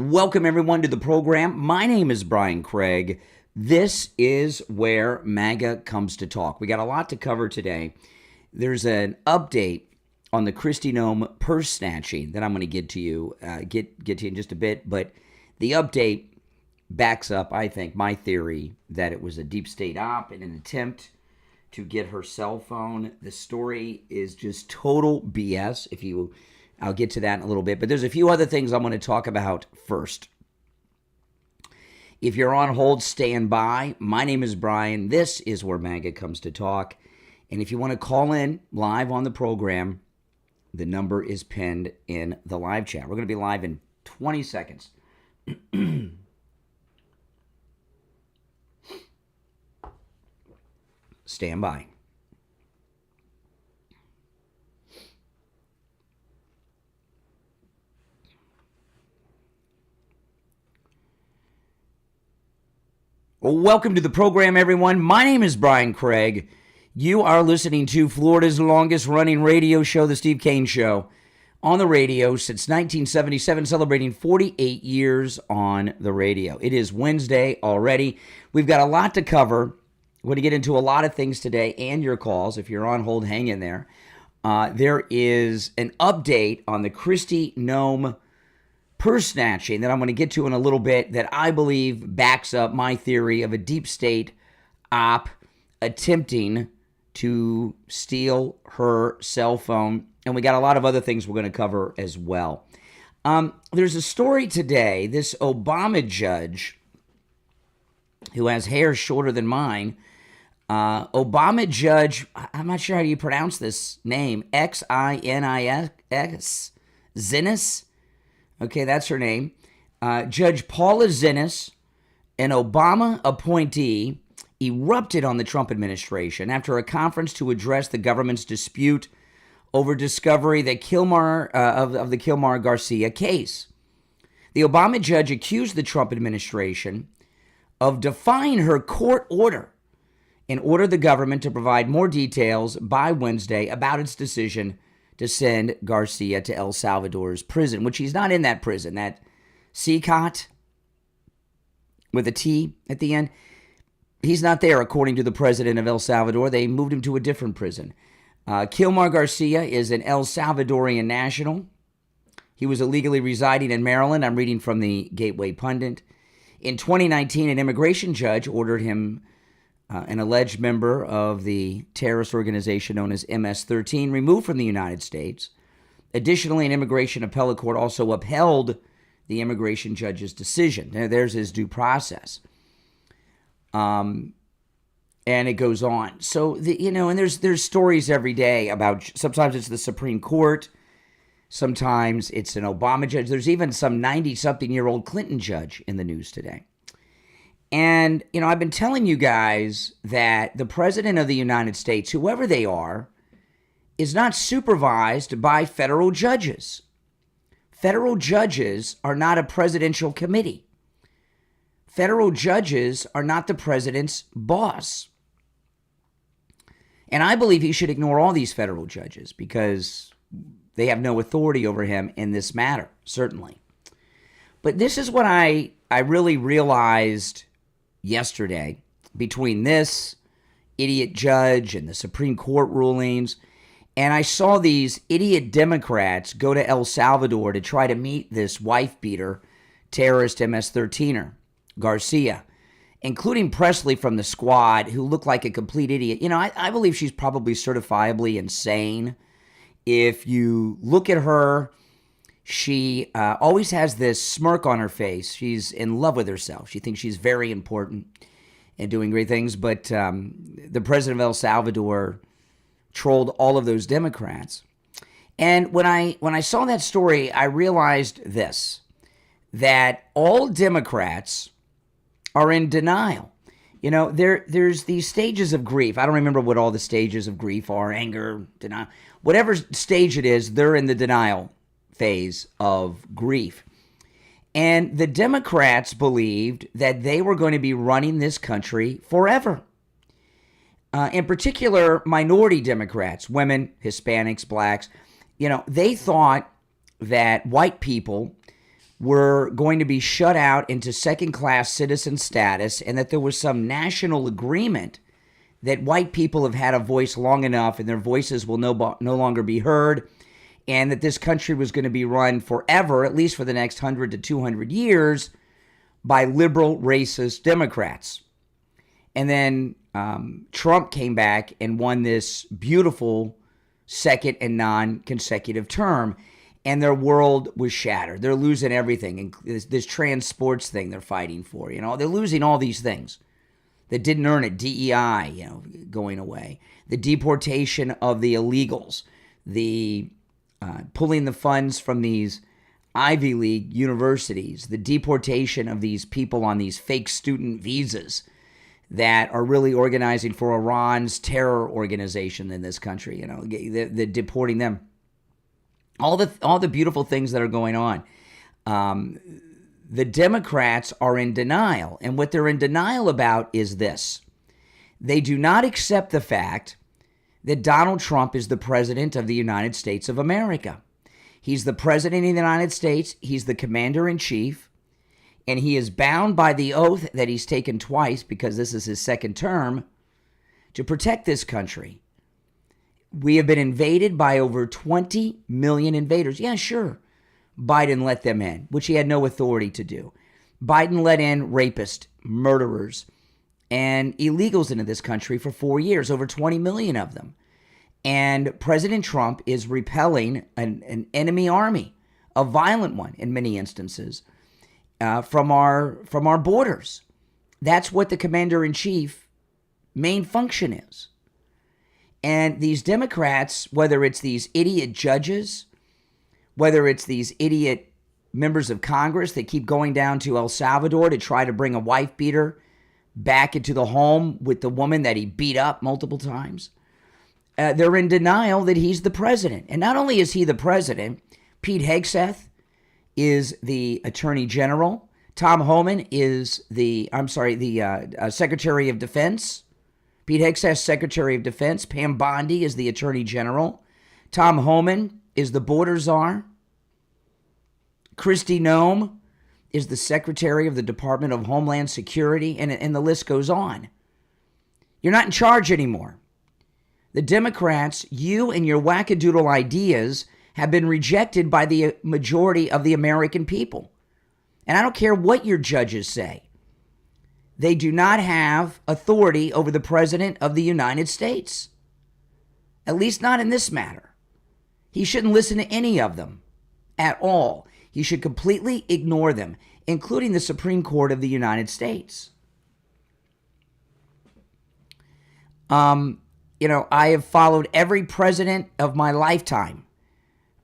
Welcome, everyone, to the program. My name is Brian Craig. This is where MAGA comes to talk. We got a lot to cover today. There's an update on the Kristi Noem purse snatching that I'm going to get to you in just a bit. But the update backs up, I think, my theory that it was a deep state op in an attempt to get her cell phone. The story is just total BS. I'll get to that in a little bit, but there's a few other things I'm going to talk about first. If you're on hold, stand by. My name is Brian. This is where MAGA comes to talk. And if you want to call in live on the program, the number is pinned in the live chat. We're going to be live in 20 seconds. Stand by. Welcome to the program, everyone. My name is Brian Craig. You are listening to Florida's longest-running radio show, The Steve Kane Show, on the radio since 1977, celebrating 48 years on the radio. It is Wednesday already. We've got a lot to cover. We're going to get into a lot of things today and your calls. If you're on hold, hang in there. There is an update on the Kristi Noem purse snatching that I'm going to get to in a little bit that I believe backs up my theory of a deep state op attempting to steal her cell phone. And we got a lot of other things we're going to cover as well. There's a story today. This Obama judge who has hair shorter than mine, Obama judge, I'm not sure how you pronounce this name, Xinis, Zinnis. Okay, that's her name. Judge Paula Zinnis, an Obama appointee, erupted on the Trump administration after a conference to address the government's dispute over discovery that of the Kilmar Garcia case. The Obama judge accused the Trump administration of defying her court order and ordered the government to provide more details by Wednesday about its decision to send Garcia to El Salvador's prison, which he's not in that prison, that CCOT with a T at the end. He's not there, according to the president of El Salvador. They moved him to a different prison. Kilmar Garcia is an El Salvadorian national. He was illegally residing in Maryland. I'm reading from the Gateway Pundit. In 2019, an immigration judge ordered him, an alleged member of the terrorist organization known as MS-13, removed from the United States. Additionally, an immigration appellate court also upheld the immigration judge's decision. Now, there's his due process. And it goes on. So, and there's stories every day about, sometimes it's the Supreme Court, sometimes it's an Obama judge. There's even some 90-something-year-old Clinton judge in the news today. And, I've been telling you guys that the president of the United States, whoever they are, is not supervised by federal judges. Federal judges are not a presidential committee. Federal judges are not the president's boss. And I believe he should ignore all these federal judges because they have no authority over him in this matter, certainly. But this is what I really realized yesterday between this idiot judge and the Supreme Court rulings. And I saw these idiot Democrats go to El Salvador to try to meet this wife-beater, terrorist MS-13er, Garcia, including Presley from the squad, who looked like a complete idiot. I believe she's probably certifiably insane. If you look at her, she always has this smirk on her face. She's in love with herself. She thinks she's very important and doing great things. But the president of El Salvador trolled all of those Democrats. And when I saw that story, I realized this, that all Democrats are in denial. There's these stages of grief. I don't remember what all the stages of grief are, anger, denial. Whatever stage it is, they're in the denial phase of grief. And the Democrats believed that they were going to be running this country forever. In particular, minority Democrats, women, Hispanics, blacks, they thought that white people were going to be shut out into second-class citizen status, and that there was some national agreement that white people have had a voice long enough and their voices will no longer be heard, and that this country was going to be run forever, at least for the next 100 to 200 years, by liberal, racist Democrats. And then Trump came back and won this beautiful second and non-consecutive term, and their world was shattered. They're losing everything. And this trans sports thing they're fighting for, they're losing all these things that didn't earn it. DEI, going away. The deportation of the illegals, the pulling the funds from these Ivy League universities, the deportation of these people on these fake student visas that are really organizing for Iran's terror organization in this country. They're deporting them. All the beautiful things that are going on. The Democrats are in denial, and what they're in denial about is this. They do not accept the fact that Donald Trump is the president of the United States of America. He's the president of the United States. He's the commander-in-chief, and he is bound by the oath that he's taken twice, because this is his second term, to protect this country. We have been invaded by over 20 million invaders. Yeah, sure. Biden let them in, which he had no authority to do. Biden let in rapists, murderers, and illegals into this country for 4 years, over 20 million of them. And President Trump is repelling an enemy army, a violent one in many instances, from our borders. That's what the commander-in-chief main function is. And these Democrats, whether it's these idiot judges, whether it's these idiot members of Congress that keep going down to El Salvador to try to bring a wife beater back into the home with the woman that he beat up multiple times, they're in denial that he's the president. And not only is he the president, Pete Hegseth is the Attorney General. Tom Homan is the Secretary of Defense. Pete Hegseth, Secretary of Defense. Pam Bondi is the Attorney General. Tom Homan is the Border Czar. Kristi Noem is the Secretary of the Department of Homeland Security, and the list goes on. You're not in charge anymore. The Democrats, you and your wackadoodle ideas have been rejected by the majority of the American people. And I don't care what your judges say. They do not have authority over the President of the United States. At least not in this matter. He shouldn't listen to any of them at all. He should completely ignore them, including the Supreme Court of the United States. I have followed every president of my lifetime.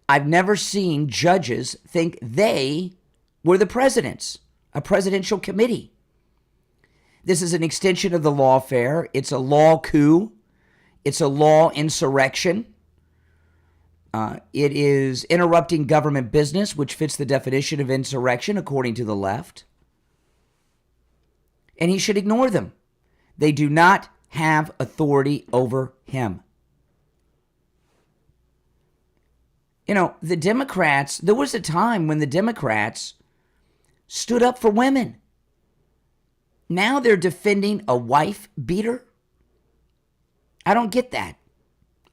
I've never seen judges think they were the presidents, a presidential committee. This is an extension of the Lawfare. It's a law coup. It's a law insurrection. It is interrupting government business, which fits the definition of insurrection according to the left. And he should ignore them. They do not have authority over him. The Democrats, there was a time when the Democrats stood up for women. Now they're defending a wife beater. I don't get that.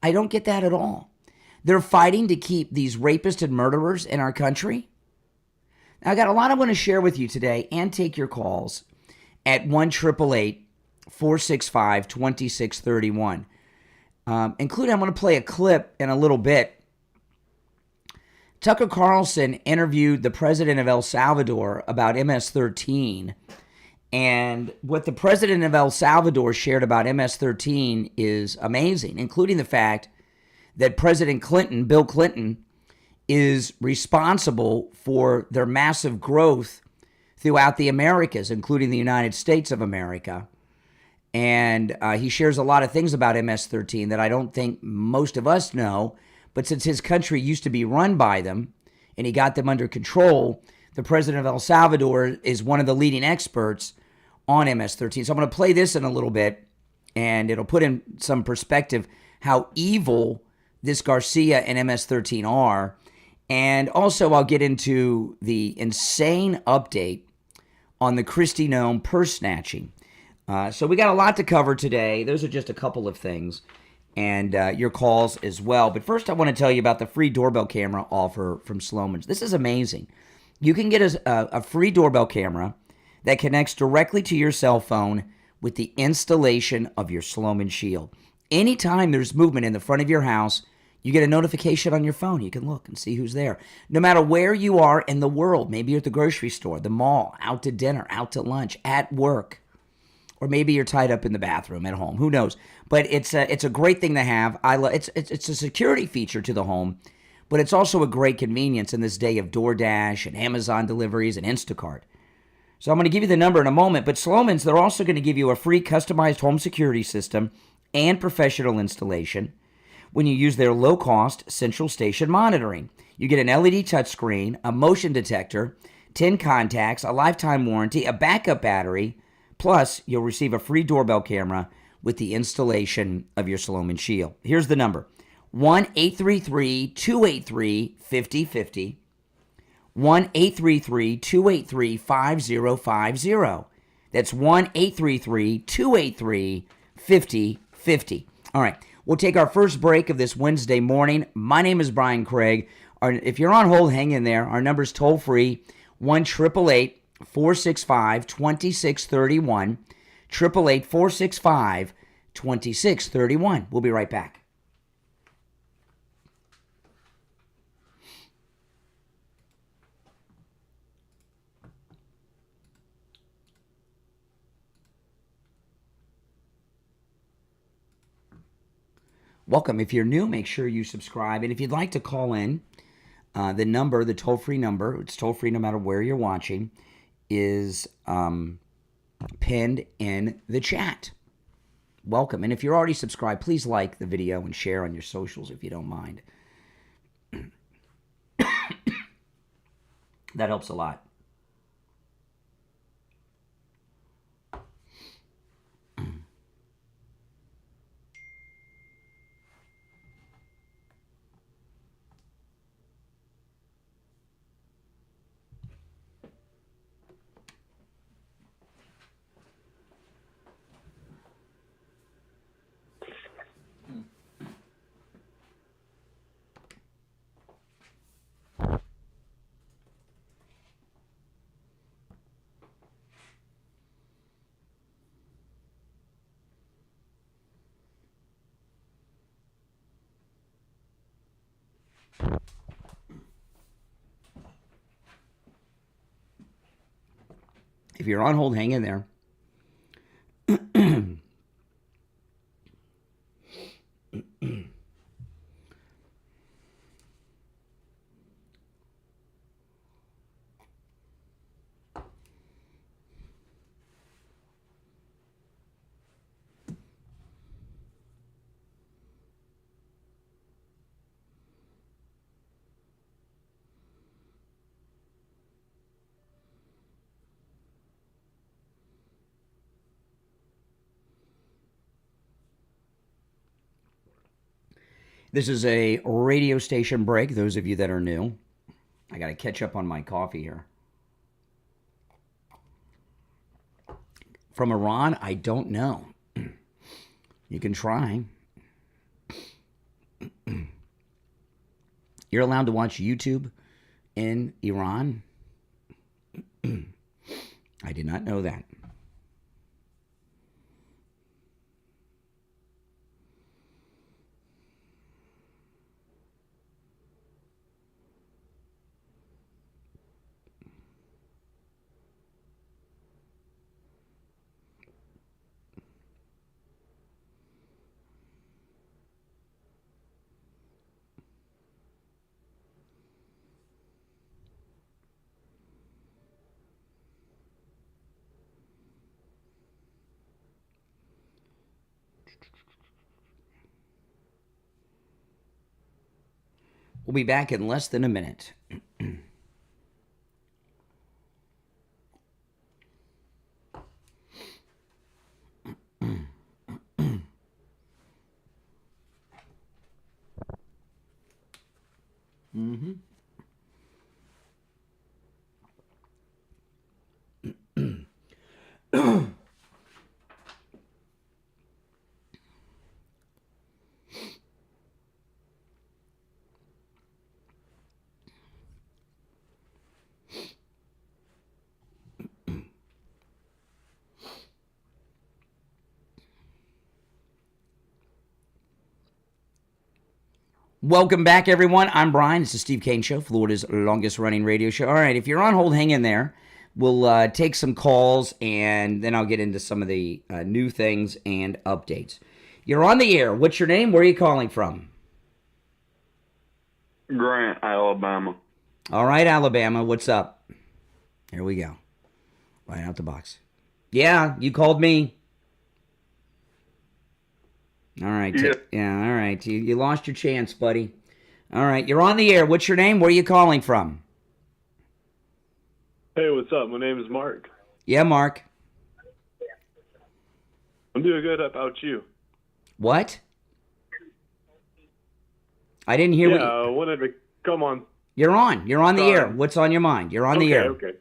I don't get that at all. They're fighting to keep these rapists and murderers in our country. Now, I got a lot I want to share with you today and take your calls at 1-888-465-2631. Including, I'm going to play a clip in a little bit. Tucker Carlson interviewed the president of El Salvador about MS-13. And what the president of El Salvador shared about MS-13 is amazing, including the fact that President Clinton, Bill Clinton, is responsible for their massive growth throughout the Americas, including the United States of America. And he shares a lot of things about MS-13 that I don't think most of us know. But since his country used to be run by them and he got them under control, the president of El Salvador is one of the leading experts on MS-13. So I'm going to play this in a little bit, and it'll put in some perspective how evil this Garcia and MS-13 are. And also, I'll get into the insane update on the Kristi Noem purse snatching. So we got a lot to cover today. Those are just a couple of things, and your calls as well. But first, I want to tell you about the free doorbell camera offer from Sloman's. This is amazing. You can get a free doorbell camera that connects directly to your cell phone with the installation of your Sloman Shield. Anytime there's movement in the front of your house, you get a notification on your phone. You can look and see who's there. No matter where you are in the world, maybe you're at the grocery store, the mall, out to dinner, out to lunch, at work, or maybe you're tied up in the bathroom at home. Who knows? But it's a great thing to have. It's a security feature to the home, but it's also a great convenience in this day of DoorDash and Amazon deliveries and Instacart. So I'm going to give you the number in a moment, but Sloman's, they're also going to give you a free customized home security system and professional installation when you use their low-cost central station monitoring. You get an LED touchscreen, a motion detector, 10 contacts, a lifetime warranty, a backup battery, plus you'll receive a free doorbell camera with the installation of your Sloman Shield. Here's the number, 1-833-283-5050, 1-833-283-5050. That's 1-833-283-5050. All right, we'll take our first break of this Wednesday morning. My name is Brian Craig. If you're on hold, hang in there. Our number's toll-free, 1-888-465-2631, 888-465-2631. We'll be right back. Welcome. If you're new, make sure you subscribe. And if you'd like to call in, the number, the toll-free number, it's toll-free no matter where you're watching, is pinned in the chat. Welcome. And if you're already subscribed, please like the video and share on your socials if you don't mind. That helps a lot. If you're on hold, hang in there. This is a radio station break, those of you that are new. I got to catch up on my coffee here. From Iran, I don't know. You can try. You're allowed to watch YouTube in Iran? I did not know that. We'll be back in less than a minute. Welcome back, everyone. I'm Brian. It's the Steve Kane Show, Florida's longest-running radio show. All right, if you're on hold, hang in there. We'll take some calls, and then I'll get into some of the new things and updates. You're on the air. What's your name? Where are you calling from? Grant, Alabama. All right, Alabama. What's up? Here we go. Right out the box. Yeah, you called me. All right. Yeah, all right. You lost your chance, buddy. All right, you're on the air. What's your name? Where are you calling from? Hey, what's up? My name is Mark. Yeah, Mark. I'm doing good. How about you? What? I didn't hear what you... I wanted to come on. You're on. You're on the air. What's on your mind? You're on the air. Okay.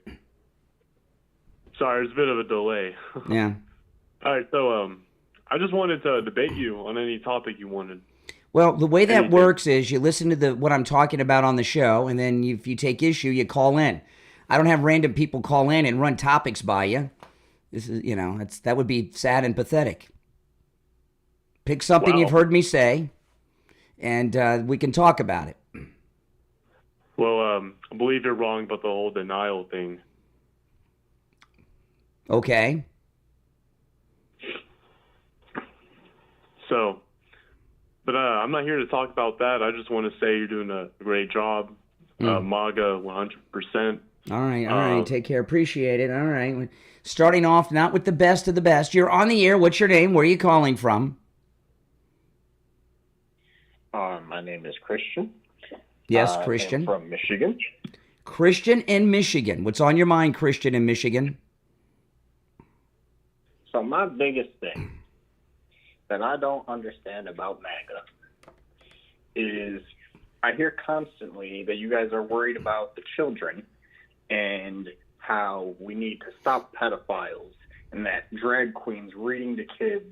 Sorry, there's a bit of a delay. Yeah. All right, so I just wanted to debate you on any topic you wanted. Well, the way that works is you listen to what I'm talking about on the show, and then if you take issue, you call in. I don't have random people call in and run topics by you. This is, that would be sad and pathetic. Pick something you've heard me say, and we can talk about it. Well, I believe you're wrong about the whole denial thing. Okay. So, but I'm not here to talk about that. I just want to say you're doing a great job. MAGA 100%. All right. Take care. Appreciate it. All right. Starting off not with the best of the best. You're on the air. What's your name? Where are you calling from? My name is Christian. Yes, Christian. I'm from Michigan. Christian in Michigan. What's on your mind, Christian in Michigan? So my biggest thing that I don't understand about MAGA is I hear constantly that you guys are worried about the children and how we need to stop pedophiles and that drag queens reading to kids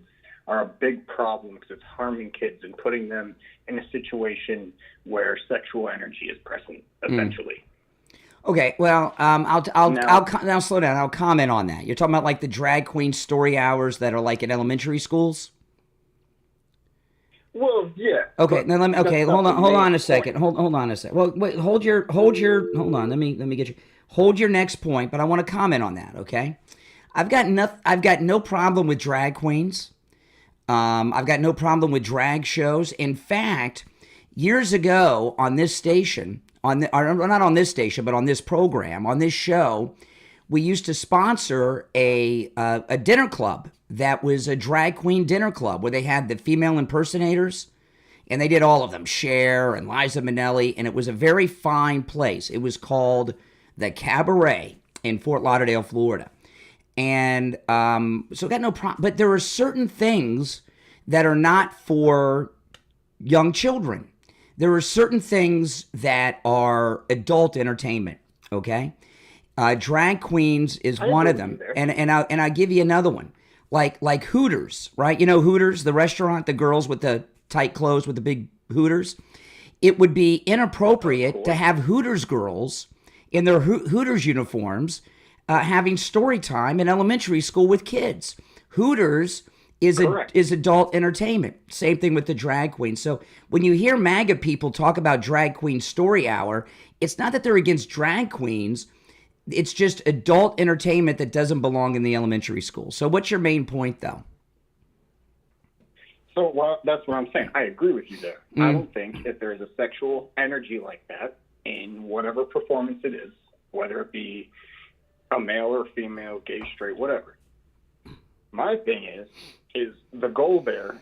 are a big problem because it's harming kids and putting them in a situation where sexual energy is present, essentially. Okay, well, I'll slow down. I'll comment on that. You're talking about like the drag queen story hours that are like in elementary schools? Well, yeah. Okay, now hold on a second. Hold on a second. Well, wait, hold on. Let me get you. Hold your next point, but I want to comment on that, okay? I've got no problem with drag queens. I've got no problem with drag shows. In fact, years ago on this station, not on this station, but on this program, on this show, we used to sponsor a dinner club that was a drag queen dinner club where they had the female impersonators, and they did all of them, Cher and Liza Minnelli, and it was a very fine place. It was called the Cabaret in Fort Lauderdale, Florida. And so I got no problem. But there are certain things that are not for young children. There are certain things that are adult entertainment, okay? Drag queens is one of them. And I'll give you another one. Like Hooters, right? You know Hooters, the restaurant, the girls with the tight clothes with the big Hooters? It would be inappropriate to have Hooters girls in their Hooters uniforms having story time in elementary school with kids. Hooters is adult entertainment. Same thing with the drag queen. So when you hear MAGA people talk about drag queen story hour, it's not that they're against drag queens. It's just adult entertainment that doesn't belong in the elementary school. So what's your main point, though? So that's what I'm saying. I agree with you there. I don't think if there's a sexual energy like that in whatever performance it is, whether it be a male or female, gay, straight, whatever. My thing is the goal there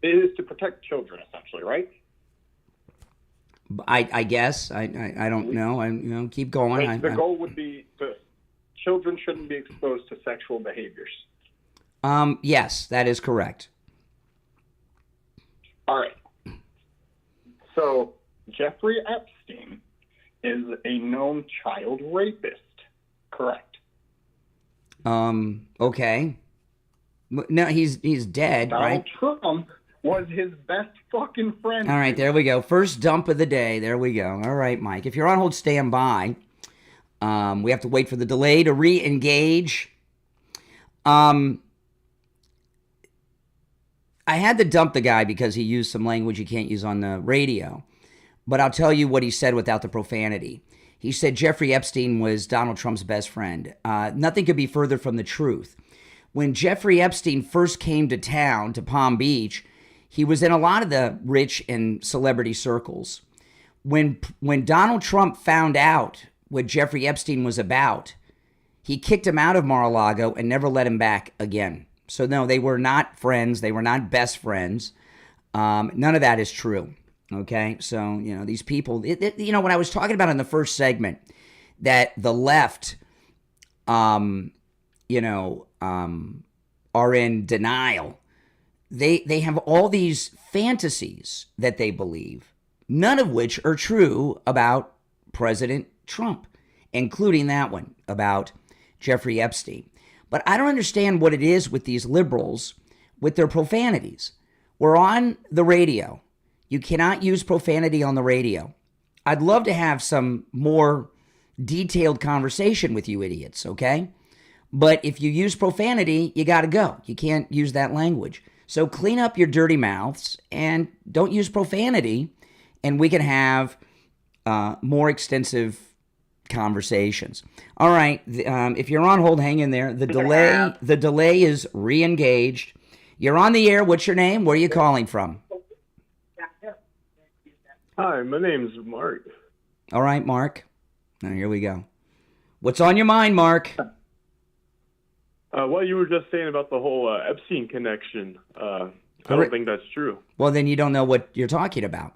is to protect children, essentially, right? I guess. I don't know. Keep going. The goal would be children shouldn't be exposed to sexual behaviors. Yes, that is correct. All right. So Jeffrey Epstein is a known child rapist, correct? Okay. No, he's dead, right? Donald Trump was his best fucking friend. All right, there we go. First dump of the day. There we go. All right, Mike. If you're on hold, stand by. We have to wait for the delay to re-engage. I had to dump the guy because he used some language you can't use on the radio. But I'll tell you what he said without the profanity. He said Jeffrey Epstein was Donald Trump's best friend. Nothing could be further from the truth. When Jeffrey Epstein first came to town, to Palm Beach, he was in a lot of the rich and celebrity circles. When Donald Trump found out what Jeffrey Epstein was about, he kicked him out of Mar-a-Lago and never let him back again. So no, they were not friends. They were not best friends. None of that is true. Okay, so, these people, when I was talking about in the first segment that the left, are in denial, they have all these fantasies that they believe, none of which are true about President Trump, including that one about Jeffrey Epstein. But I don't understand what it is with these liberals with their profanities. We're on the radio. You cannot use profanity on the radio. I'd love to have some more detailed conversation with you idiots, okay? But if you use profanity, you got to go. You can't use that language. So clean up your dirty mouths and don't use profanity, and we can have more extensive conversations. All right, if you're on hold, hang in there. The delay is re-engaged. You're on the air. What's your name? Where are you calling from? Hi, my name's Mark. All right, Mark. Now, here we go. What's on your mind, Mark? Well, you were just saying about the whole Epstein connection. I don't think that's true. Well, then you don't know what you're talking about.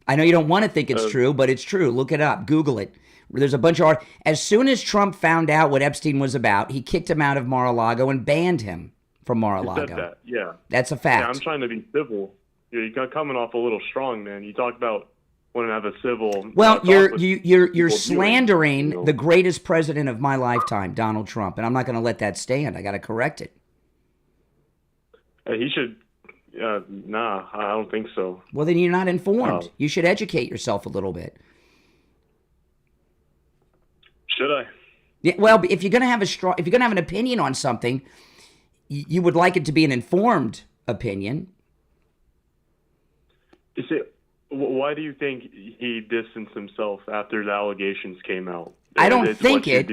I know you don't want to think it's true, but it's true. Look it up. Google it. There's a bunch of as soon as Trump found out what Epstein was about, he kicked him out of Mar-a-Lago and banned him from Mar-a-Lago. You said that, yeah. That's a fact. Yeah, I'm trying to be civil. You're coming off a little strong, man. You talk about wanting to have a civil. Well, you're slandering the greatest president of my lifetime, Donald Trump, and I'm not going to let that stand. I got to correct it. He should. Nah, I don't think so. Well, then you're not informed. You should educate yourself a little bit. Should I? Yeah, well, if you're going to have an opinion on something, you would like it to be an informed opinion. You see, why do you think he distanced himself after the allegations came out? I don't think it.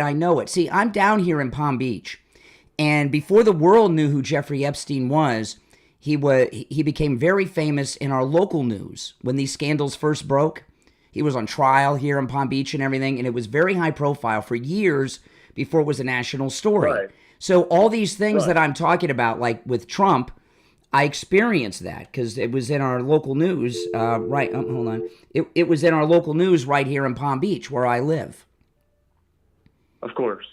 I know it. See, I'm down here in Palm Beach, and before the world knew who Jeffrey Epstein was, he became very famous in our local news when these scandals first broke. He was on trial here in Palm Beach and everything, and it was very high profile for years before it was a national story. Right. So all these things that I'm talking about, like with Trump, I experienced that because it was in our local news. Hold on. It was in our local news right here in Palm Beach, where I live. Of course.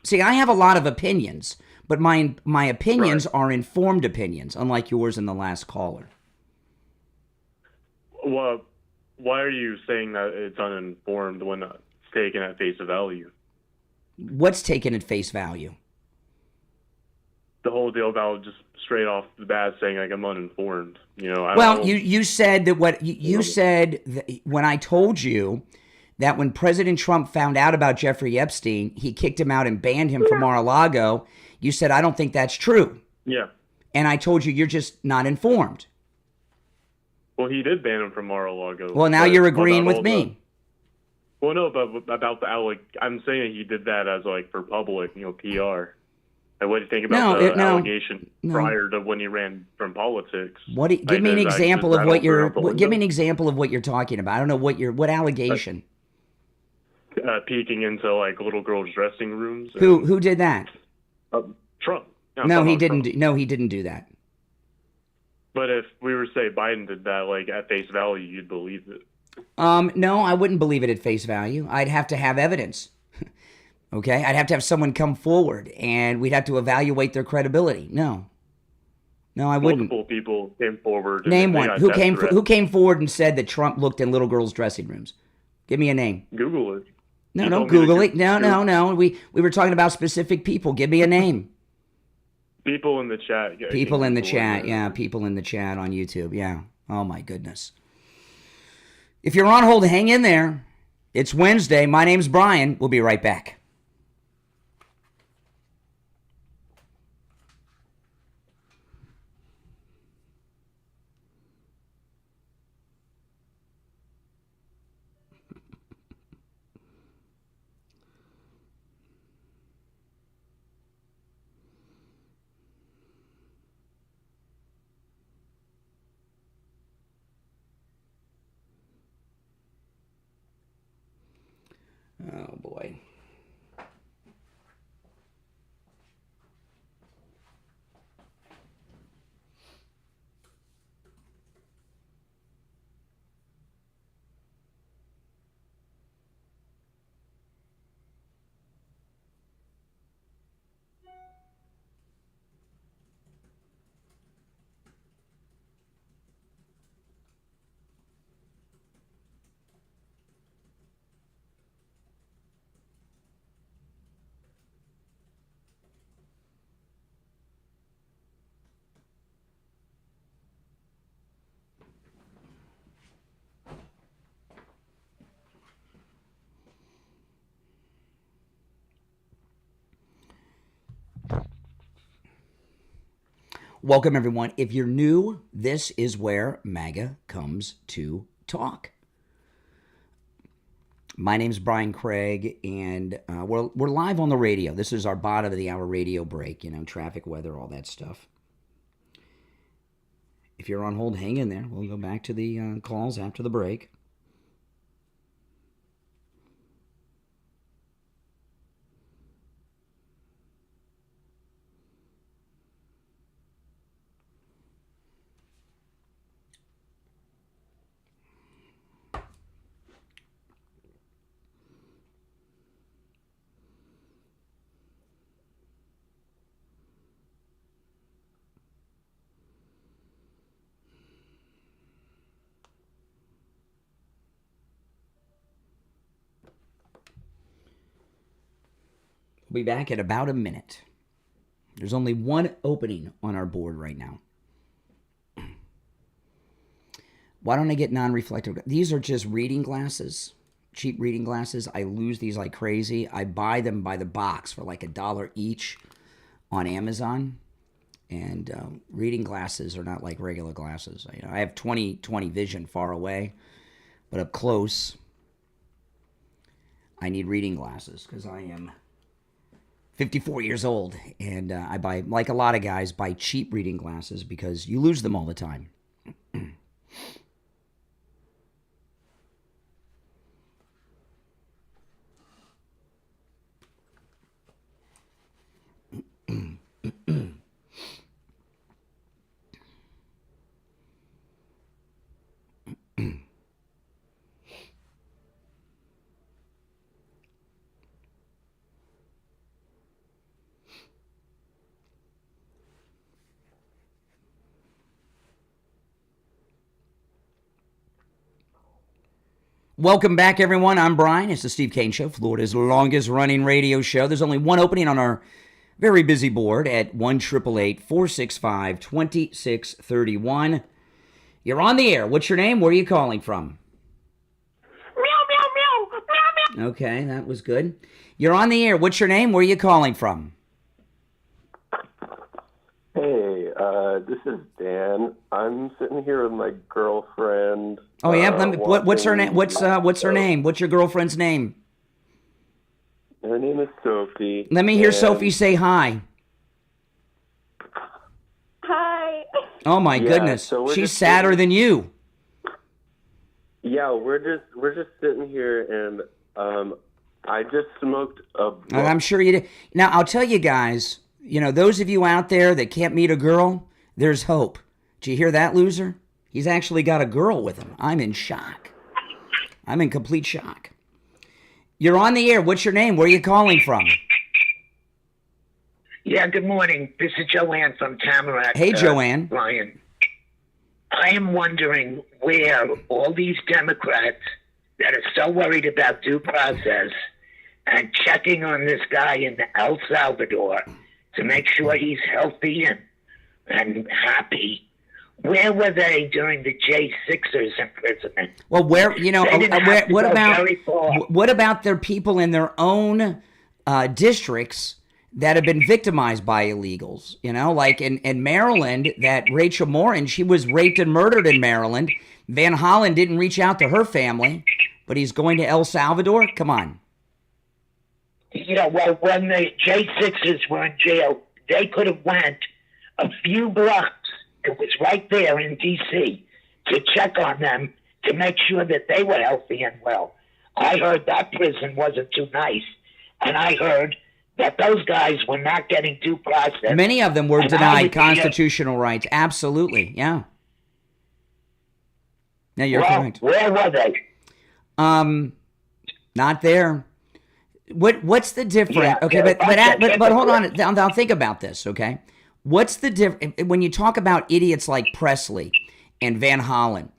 See, I have a lot of opinions, but my opinions are informed opinions, unlike yours and the last caller. Well, why are you saying that it's uninformed when it's taken at face value? What's taken at face value? The whole deal about just straight off the bat saying like I'm uninformed. You said that you said that when I told you that when President Trump found out about Jeffrey Epstein, he kicked him out and banned him from Mar-a-Lago. You said I don't think that's true. Yeah. And I told you you're just not informed. Well, he did ban him from Mar-a-Lago. Well, now you're agreeing with me. Well, no, but about the I'm saying he did that as like for public, PR. And what do you think about the allegation prior to when he ran from politics? Give me an example of what you're talking about. I don't know what allegation. Peeking into like little girls' dressing rooms. Who did that? Trump. No, he didn't. No, he didn't do that. But if we were to say Biden did that, like at face value, you'd believe it. No, I wouldn't believe it at face value. I'd have to have evidence. Okay, I'd have to have someone come forward, and we'd have to evaluate their credibility. No, I wouldn't. Multiple people came forward. Name one. Who came forward and said that Trump looked in little girls' dressing rooms? Give me a name. Google it. No, don't Google it. No. We were talking about specific people. Give me a name. People in the chat. People in the chat. Yeah, people in the chat on YouTube. Yeah. Oh, my goodness. If you're on hold, hang in there. It's Wednesday. My name's Brian. We'll be right back. Oh, boy. Welcome, everyone. If you're new, this is where MAGA comes to talk. My name's Brian Craig, and we're live on the radio. This is our bottom of the hour radio break, traffic, weather, all that stuff. If you're on hold, hang in there. We'll go back to the calls after the break. We'll be back in about a minute. There's only one opening on our board right now. Why don't I get non-reflective? These are just reading glasses, cheap reading glasses. I lose these like crazy. I buy them by the box for like $1 each on Amazon. And reading glasses are not like regular glasses. I have 20/20 vision far away, but up close, I need reading glasses because I am 54 years old, and I buy, like a lot of guys, buy cheap reading glasses because you lose them all the time. Welcome back, everyone. I'm Brian. It's the Steve Kane Show, Florida's longest-running radio show. There's only one opening on our very busy board at 1-888-465-2631. You're on the air. What's your name? Where are you calling from? Meow, meow, meow, meow, meow. Okay, that was good. You're on the air. What's your name? Where are you calling from? Hey, this is Dan. I'm sitting here with my girlfriend. Oh yeah, what's her name? What's her name? What's your girlfriend's name? Her name is Sophie. Let me hear Sophie say hi. Hi. Oh my goodness, so she's sadder than you. Yeah, we're just sitting here, and I just smoked a book. I'm sure you did. Now I'll tell you guys. Those of you out there that can't meet a girl, there's hope. Did you hear that, loser? He's actually got a girl with him. I'm in shock. I'm in complete shock. You're on the air. What's your name? Where are you calling from? Yeah, good morning. This is Joanne from Tamarack. Hey, Joanne. Brian. I am wondering where all these Democrats that are so worried about due process and checking on this guy in El Salvador to make sure he's healthy and happy. Where were they during the J6ers imprisonment? Well, what about their people in their own districts that have been victimized by illegals? Like in Maryland, that Rachel Morin, she was raped and murdered in Maryland. Van Hollen didn't reach out to her family, but he's going to El Salvador? Come on. Well, when the J6ers were in jail, they could have went a few blocks. It was right there in D.C. to check on them to make sure that they were healthy and well. I heard that prison wasn't too nice, and I heard that those guys were not getting due process. Many of them were denied constitutional rights. Absolutely, yeah. Yeah, you're correct. Where were they? Not there. What's the difference? Yeah, okay, but hold on. Now think about this. Okay, what's the difference when you talk about idiots like Presley and Van Hollen?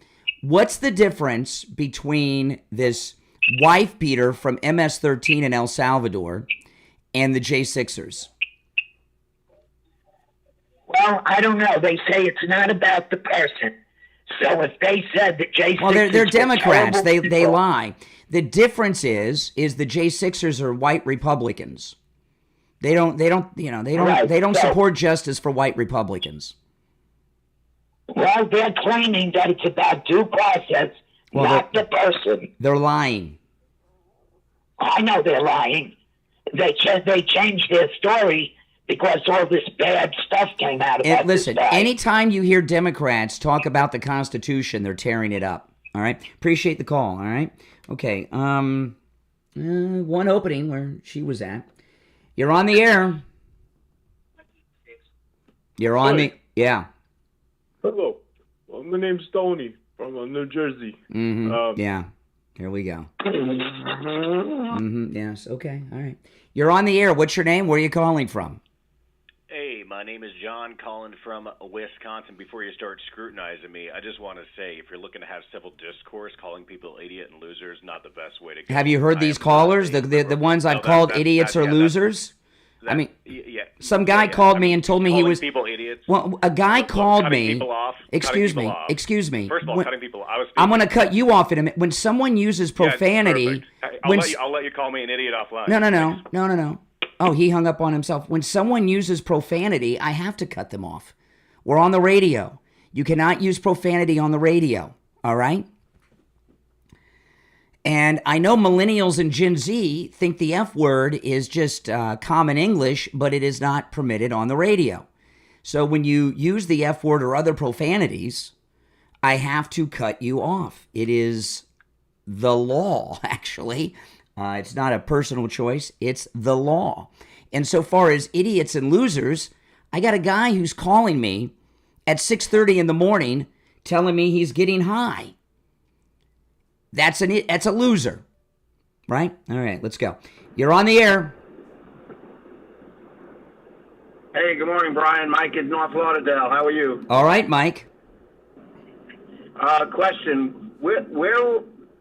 What's the difference between this wife beater from MS-13 in El Salvador and the J6ers? Well, I don't know. They say it's not about the person. So if they said the J6ers, well, they're Democrats. They lie. The difference is the J6ers are white Republicans. They don't support justice for white Republicans. Well, they're claiming that it's about due process, not the person. They're lying. I know they're lying. They changed their story because all this bad stuff came out about listen, this guy. Anytime you hear Democrats talk about the Constitution, they're tearing it up. All right? Appreciate the call. All right? Okay. One opening where she was at. You're on the air. You're on the... Yeah. Hello. Well, my name's Tony from New Jersey. Mm-hmm. Yeah. Here we go. Yes. Okay. All right. You're on the air. What's your name? Where are you calling from? Hey, my name is John, calling from Wisconsin. Before you start scrutinizing me, I just want to say, if you're looking to have civil discourse, calling people idiot and losers not the best way to go. Have you heard these callers? The ones I've called idiots or losers? Some guy called me and told me he was people idiots. Well, a guy called me. Excuse me. First of all, cutting people off. I'm going to cut you off in a minute. When someone uses profanity, I'll let you call me an idiot offline. No. Oh, he hung up on himself. When someone uses profanity, I have to cut them off. We're on the radio. You cannot use profanity on the radio. All right? And I know millennials and Gen Z think the F word is just common English, but it is not permitted on the radio. So when you use the F word or other profanities, I have to cut you off. It is the law, actually. It's not a personal choice. It's the law. And so far as idiots and losers, I got a guy who's calling me at 6:30 in the morning telling me he's getting high. That's a loser, right? All right, let's go. You're on the air. Hey, good morning, Brian. Mike in North Lauderdale. How are you? All right, Mike. Question: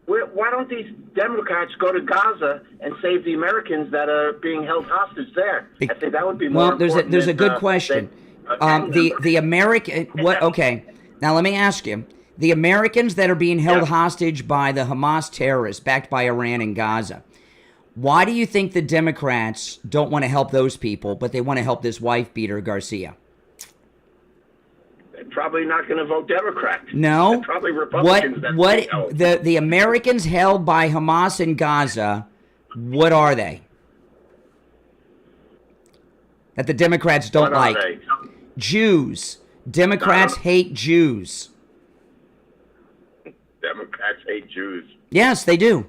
why don't these Democrats go to Gaza and save the Americans that are being held hostage there? I think that would be more important. Well, there's a good question. The American what? Okay, now let me ask you. The Americans that are being held hostage by the Hamas terrorists backed by Iran in Gaza, why do you think the Democrats don't want to help those people, but they want to help this wife beater, Garcia? They're probably not going to vote Democrat. No. They're probably Republicans. The Americans held by Hamas in Gaza, what are they? That the Democrats don't like. Jews. Democrats hate Jews. Democrats hate Jews. Yes, they do.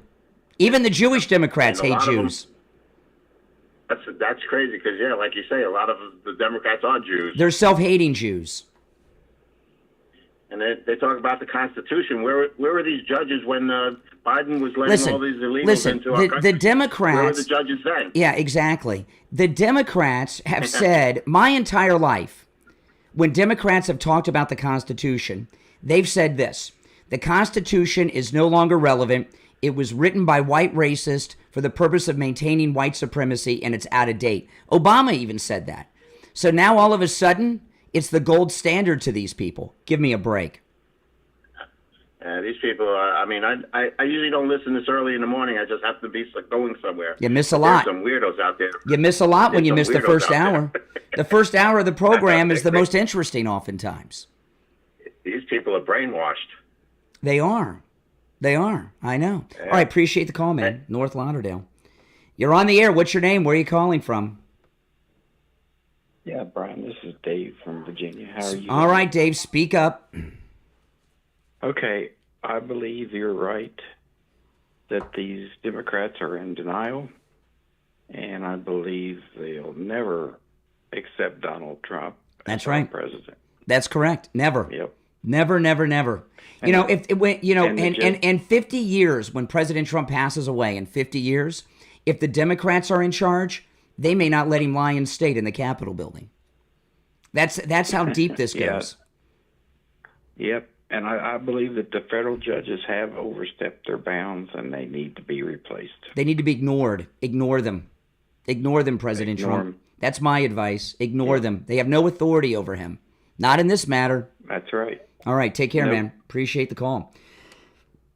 Even the Jewish Democrats hate Jews. That's crazy because, like you say, a lot of the Democrats are Jews. They're self-hating Jews. And they talk about the Constitution. Where were these judges when Biden was letting all these illegals into our country? The Democrats... Where were the judges then? Yeah, exactly. The Democrats have said, my entire life, when Democrats have talked about the Constitution, they've said this: the Constitution is no longer relevant. It was written by white racists for the purpose of maintaining white supremacy, and it's out of date. Obama even said that. So now all of a sudden, it's the gold standard to these people. Give me a break. These people are, I usually don't listen this early in the morning. I just have to be going somewhere. You miss a lot. There's some weirdos out there. You miss a lot when you miss the first hour. The first hour of the program is the most interesting oftentimes. These people are brainwashed. They are. I know. Yeah. All right, appreciate the call, man. North Lauderdale. You're on the air. What's your name? Where are you calling from? Yeah, Brian, this is Dave from Virginia. How are you? All right, Dave, speak up. Okay, I believe you're right that these Democrats are in denial, and I believe they'll never accept Donald Trump as president. That's correct. Never. Yep. Never. And, you know, if it went, you know, and 50 years when President Trump passes away, in 50 years, if the Democrats are in charge, they may not let him lie in state in the Capitol building. That's how deep this goes. Yep. And I believe that the federal judges have overstepped their bounds, and they need to be replaced. They need to be ignored. Ignore them. Ignore them, President Trump. That's my advice. Ignore them. They have no authority over him. Not in this matter. That's right. All right. Take care, man. Appreciate the call.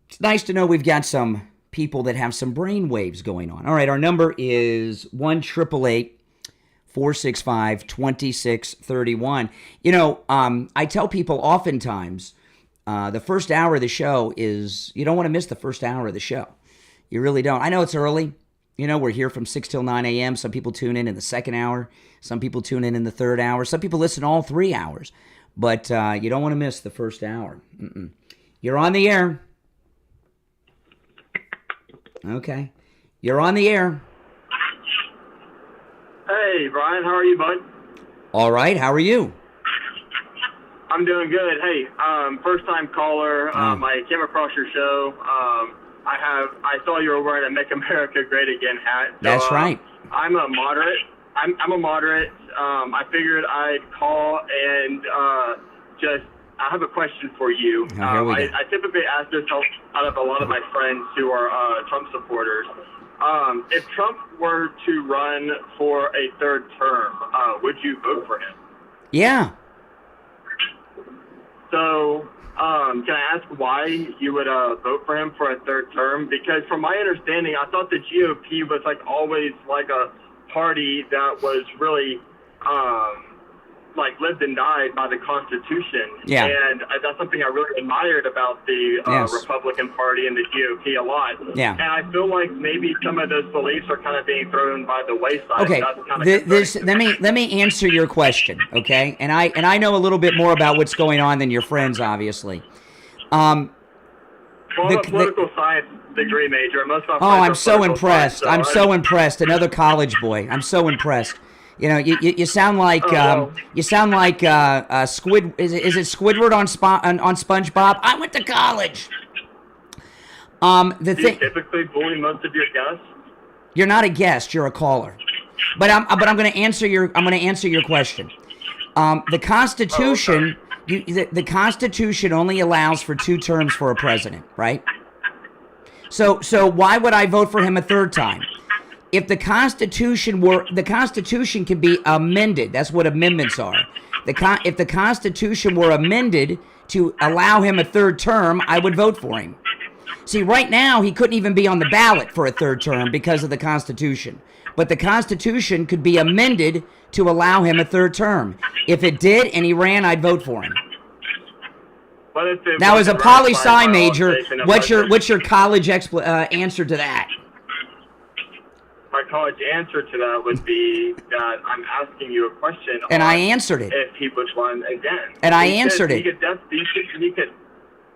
It's nice to know we've got some people that have some brain waves going on. All right. Our number is 1-888-465-2631. You know, I tell people oftentimes, the first hour of the show is, you don't want to miss the first hour of the show. You really don't. I know it's early. You know, we're here from 6 till 9 a.m. Some people tune in the second hour. Some people tune in the third hour. Some people listen all 3 hours. But you don't want to miss the first hour. You're on the air. Okay. You're on the air. Hey, Brian. How are you, bud? All right. How are you? I'm doing good. Hey, first-time caller. I came across your show. I saw you were wearing a "Make America Great Again" hat. So, that's right. I'm a moderate. I'm a moderate. I figured I'd call and I have a question for you. I typically ask this out of a lot of my friends who are Trump supporters. If Trump were to run for a third term, would you vote for him? Yeah. So, can I ask why you would vote for him for a third term? Because from my understanding, I thought the GOP was always a party that was really lived and died by the Constitution. Yeah. And that's something I really admired about the Republican Party and the GOP a lot. Yeah. And I feel like maybe some of those beliefs are kind of being thrown by the wayside. Okay. Let me answer your question, okay? And I know a little bit more about what's going on than your friends, obviously. I'm a political science degree major. Most of I'm so impressed. I'm so impressed. Another college boy. I'm so impressed. You know, you sound like Squid. Is it Squidward on SpongeBob? I went to college. Do you typically bully most of your guests? You're not a guest. You're a caller. But I'm going to answer your question. The Constitution. The Constitution only allows for 2 terms for a president, right? So why would I vote for him a third time? If the Constitution can be amended. That's what amendments are. If the Constitution were amended to allow him a third term, I would vote for him. See, right now he couldn't even be on the ballot for a third term because of the Constitution. But the Constitution could be amended to allow him a third term. If it did and he ran, I'd vote for him. Now, as a poli-sci major, what's your college answer to that? My college answer to that would be that I'm asking you a question. And I answered it. If he would run again. And I answered it. And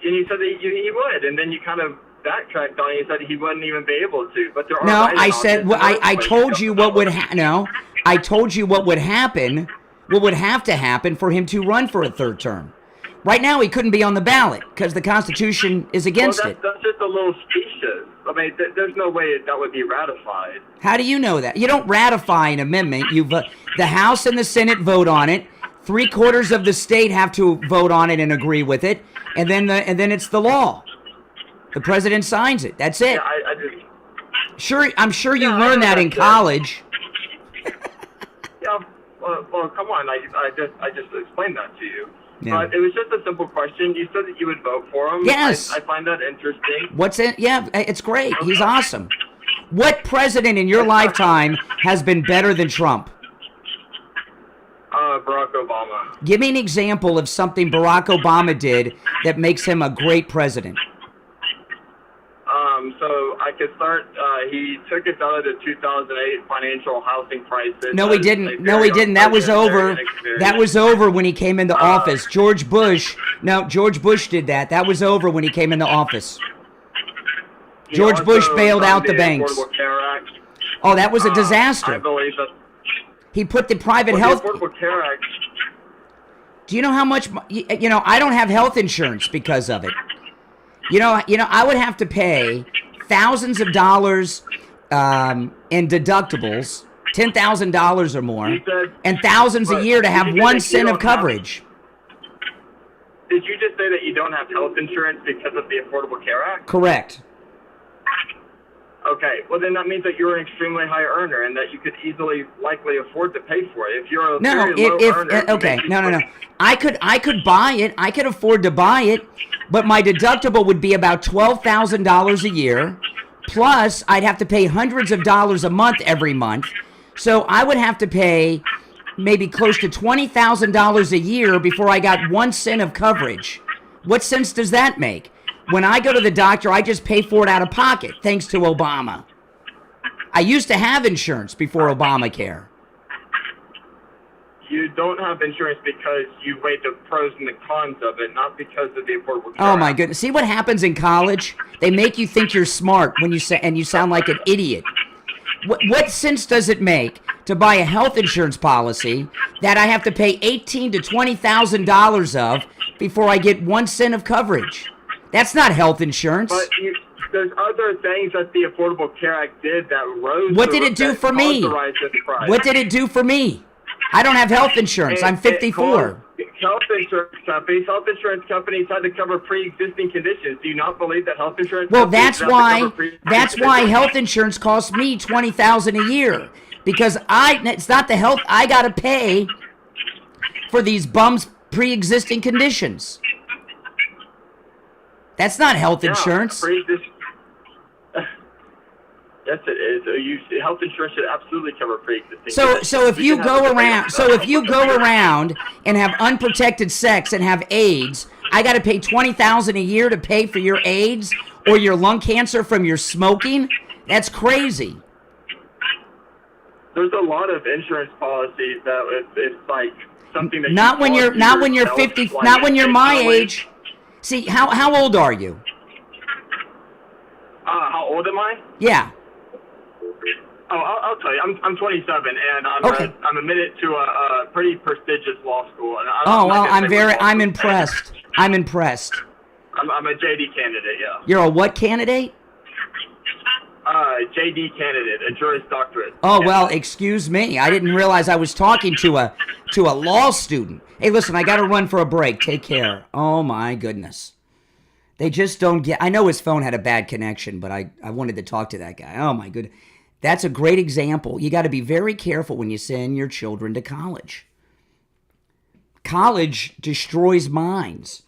you said that he would, and then you kind of backtracked on it. You said he wouldn't even be able to. But there are I said I told you what would I told you what would happen. What would have to happen for him to run for a third term? Right now, he couldn't be on the ballot because the Constitution is against it. That's just a little specious. I mean, there's no way that would be ratified. How do you know that? You don't ratify an amendment. The House and the Senate vote on it. 3/4 of the state have to vote on it and agree with it, and then it's the law. The president signs it. That's it. Yeah, I'm sure you learned that in college. Yeah, well, come on. I just explained that to you. Yeah. But it was just a simple question. You said that you would vote for him. Yes. I find that interesting. What's it? Yeah, it's great. He's awesome. What president in your lifetime has been better than Trump? Barack Obama. Give me an example of something Barack Obama did that makes him a great president. So I could start. He took us out of the 2008 financial housing crisis. No, he didn't. No, he didn't. That was over. That was over when he came into office. George Bush did that. That was over when he came into office. George Bush bailed out the banks. Oh, that was a disaster. I believe that. He put the private health. The Affordable Care Act. Do you know how much? I don't have health insurance because of it. I would have to pay thousands of dollars in deductibles, $10,000 or more, and thousands a year to have 1 cent of coverage. Did you just say that you don't have health insurance because of the Affordable Care Act? Correct. Okay, well then that means that you're an extremely high earner and that you could likely afford to pay for it. If you're a very low earner, okay, no. I could buy it. I could afford to buy it, but my deductible would be about $12,000 a year. Plus, I'd have to pay hundreds of dollars a month every month. So I would have to pay maybe close to $20,000 a year before I got 1 cent of coverage. What sense does that make? When I go to the doctor, I just pay for it out of pocket, thanks to Obama. I used to have insurance before Obamacare. You don't have insurance because you weighed the pros and the cons of it, not because of the Affordable Care Act. Oh my goodness! See what happens in college? They make you think you're smart when you say, and you sound like an idiot. What sense does it make to buy a health insurance policy that I have to pay $18,000 to $20,000 of before I get 1 cent of coverage? That's not health insurance. But there's other things that the Affordable Care Act did that rose. What did it do for me? What did it do for me? I don't have health insurance. I'm 54. Health insurance companies had to cover pre-existing conditions. Do you not believe that health insurance? Well, that's why health insurance costs me $20,000 a year, because it's not the health I got to pay for these bums' pre-existing conditions. That's not health insurance. Yes, it is. Health insurance should absolutely cover pre-existing. So if you go around and have unprotected sex and have AIDS, I got to pay $20,000 a year to pay for your AIDS or your lung cancer from your smoking? That's crazy. There's a lot of insurance policies that it's like something that not when you're 50, not when you're my age. See, how old are you? How old am I? Yeah. Oh, I'll tell you. I'm 27, and I'm admitted to a pretty prestigious law school. And I'm impressed. I'm impressed. I'm a JD candidate. Yeah. You're a what candidate? JD candidate, a Juris Doctorate. Oh well, excuse me. I didn't realize I was talking to a law student. Hey, listen, I got to run for a break. Take care. Oh my goodness. They just don't get. I know his phone had a bad connection, but I wanted to talk to that guy. Oh my goodness. That's a great example. You got to be very careful when you send your children to college. College destroys minds.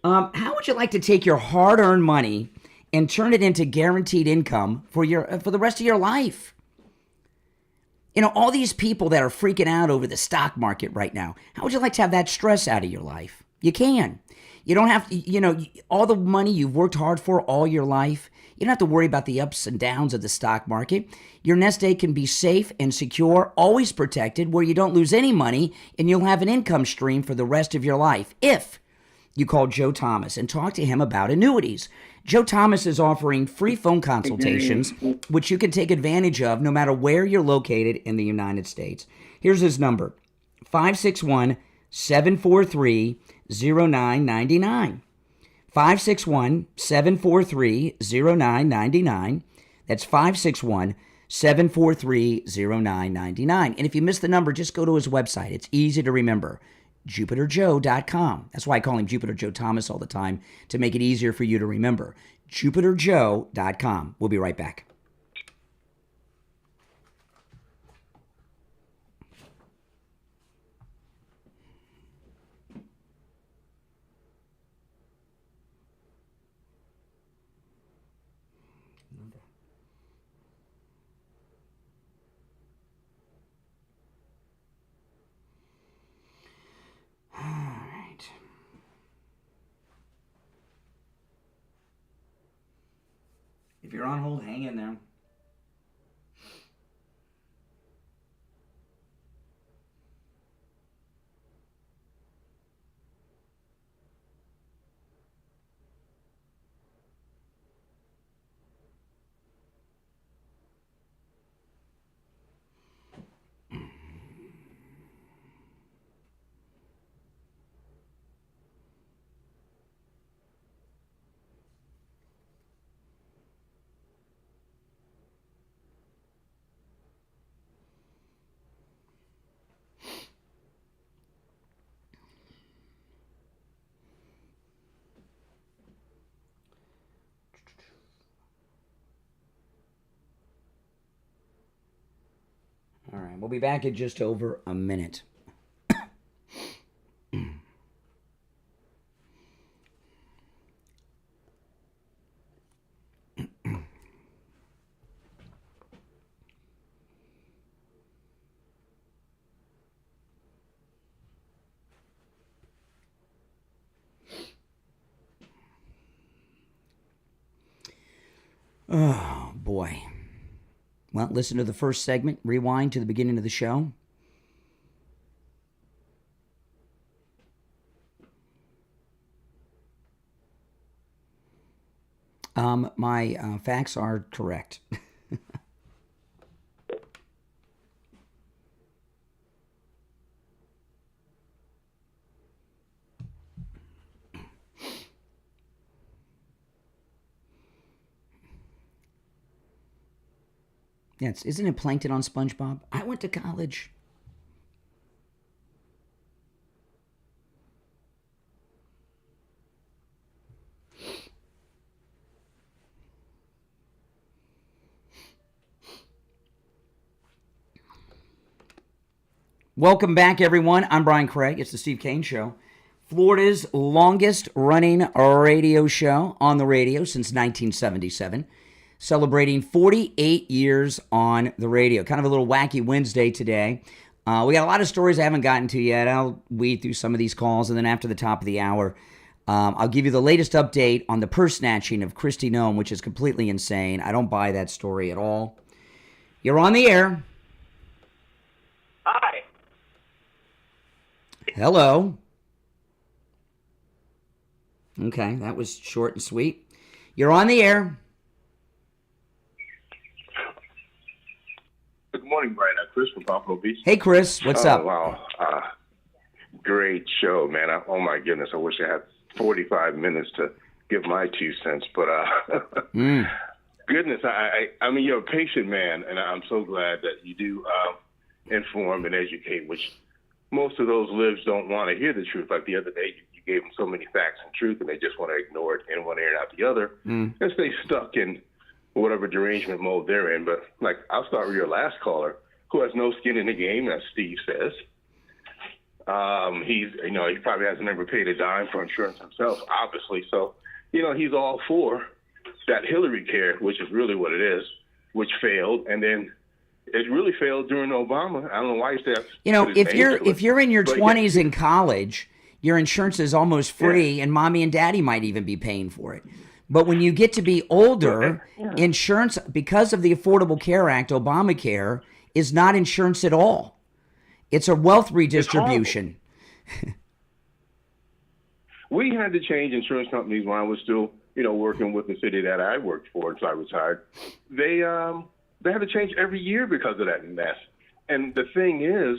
How would you like to take your hard-earned money and turn it into guaranteed income for the rest of your life? All these people that are freaking out over the stock market right now, how would you like to have that stress out of your life? You can. You don't have to, all the money you've worked hard for all your life, you don't have to worry about the ups and downs of the stock market. Your nest egg can be safe and secure, always protected, where you don't lose any money, and you'll have an income stream for the rest of your life if you call Joe Thomas and talk to him about annuities. Joe Thomas is offering free phone consultations, which you can take advantage of no matter where you're located in the United States. Here's his number, 561-743-0999. 561-743-0999. That's 561-743-0999. And if you missed the number, just go to his website. It's easy to remember, JupiterJoe.com. That's why I call him Jupiter Joe Thomas all the time, to make it easier for you to remember. JupiterJoe.com. We'll be right back. If you're on hold, hang in there. All right, we'll be back in just over a minute. Oh, boy. Well, listen to the first segment, rewind to the beginning of the show. My facts are correct. Yes, isn't it plankton on SpongeBob? I went to college. Welcome back, everyone. I'm Brian Craig. It's the Steve Kane Show. Florida's longest running radio show on the radio since 1977. Celebrating 48 years on the radio. Kind of a little wacky Wednesday today. We got a lot of stories I haven't gotten to yet. I'll weed through some of these calls, and then after the top of the hour, I'll give you the latest update on the purse snatching of Kristi Noem, which is completely insane. I don't buy that story at all. You're on the air. Hi. Hello. Okay, that was short and sweet. You're on the air. Good morning, Brian. Chris from Pompano Beach. Hey, Chris. What's up? Wow. Great show, man. Oh, my goodness. I wish I had 45 minutes to give my 2 cents. But, goodness, I mean, you're a patient man, and I'm so glad that you do inform and educate, which most of those libs don't want to hear the truth. Like the other day, you gave them so many facts and truth, and they just want to ignore it in one ear and out the other. And stay stuck in whatever derangement mode they're in. But, like, I'll start with your last caller, who has no skin in the game, as Steve says. He probably hasn't ever paid a dime for insurance himself, obviously. So, he's all for that Hillary care, which is really what it is, which failed. And then it really failed during Obama. I don't know why he said. If you're in your 20s in college, your insurance is almost free, and mommy and daddy might even be paying for it. But when you get to be older, insurance, because of the Affordable Care Act, Obamacare, is not insurance at all. It's a wealth redistribution. We had to change insurance companies when I was still, working with the city that I worked for until I retired. They had to change every year because of that mess. And the thing is,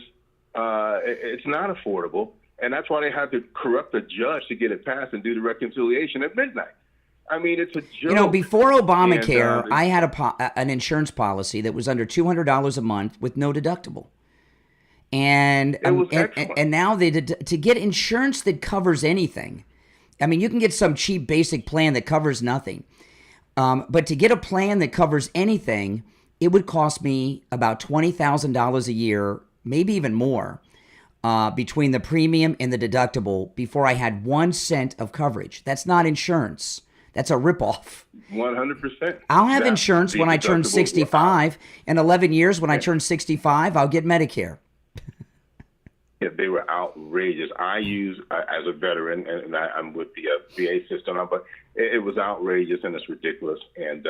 it's not affordable, and that's why they had to corrupt a judge to get it passed and do the reconciliation at midnight. I mean, it's a joke. Before Obamacare, I had an insurance policy that was under $200 a month with no deductible. And now to get insurance that covers anything, I mean, you can get some cheap basic plan that covers nothing. But to get a plan that covers anything, it would cost me about $20,000 a year, maybe even more, between the premium and the deductible before I had 1 cent of coverage. That's not insurance. That's a ripoff. 100%. I'll have insurance when I turn 65. In 11 years, when I turn 65, I'll get Medicare. Yeah, they were outrageous. I use, as a veteran, and I'm with the VA system, but it was outrageous and it's ridiculous. And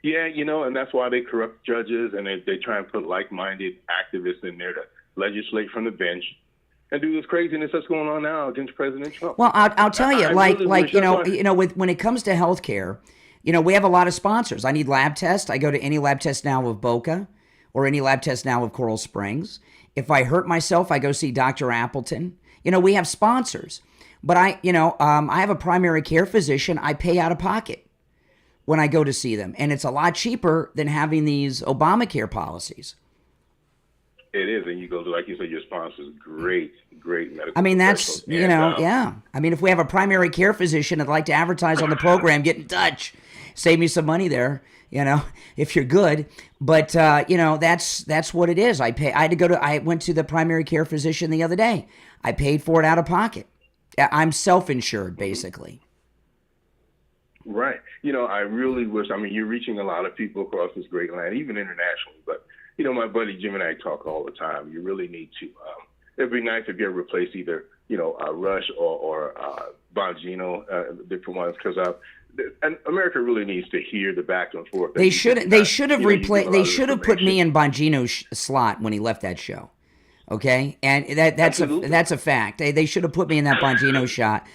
Yeah, and that's why they corrupt judges, and they try and put like-minded activists in there to legislate from the bench and do this craziness that's going on now against President Trump. Well, I'll tell you, when it comes to healthcare, we have a lot of sponsors. I need lab tests. I go to any lab test now of Boca or any lab test now of Coral Springs. If I hurt myself, I go see Dr. Appleton. We have sponsors. But I have a primary care physician. I pay out of pocket when I go to see them. And it's a lot cheaper than having these Obamacare policies. It is. And you go to, like you said, your sponsor's great medical. I mean, that's, yeah. I mean, if we have a primary care physician that'd like to advertise on the program, get in touch. Save me some money there, if you're good. But, that's what it is. I went to the primary care physician the other day. I paid for it out of pocket. I'm self-insured, basically. Right. I really wish, you're reaching a lot of people across this great land, even internationally. But, my buddy Jim and I talk all the time. You really need to, it'd be nice if you ever replace either, Rush or Bongino, different ones, because and America really needs to hear the back and forth. They should have put me in Bongino's slot when he left that show. Okay, and that's a fact. They should have put me in that Bongino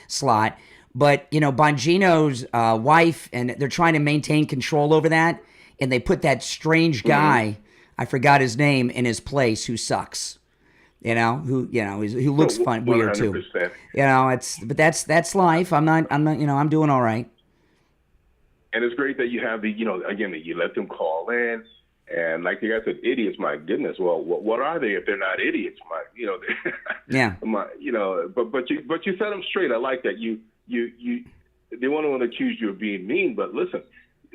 slot. But Bongino's wife, and they're trying to maintain control over that, and they put that strange guy, I forgot his name, in his place, who sucks. Who looks fun, weird too. But that's life. I'm doing all right. And it's great that you have that you let them call in. And like you guys said, idiots, my goodness. Well, what are they if they're not idiots? Yeah. But you set them straight. I like that. They want to accuse you of being mean, but listen,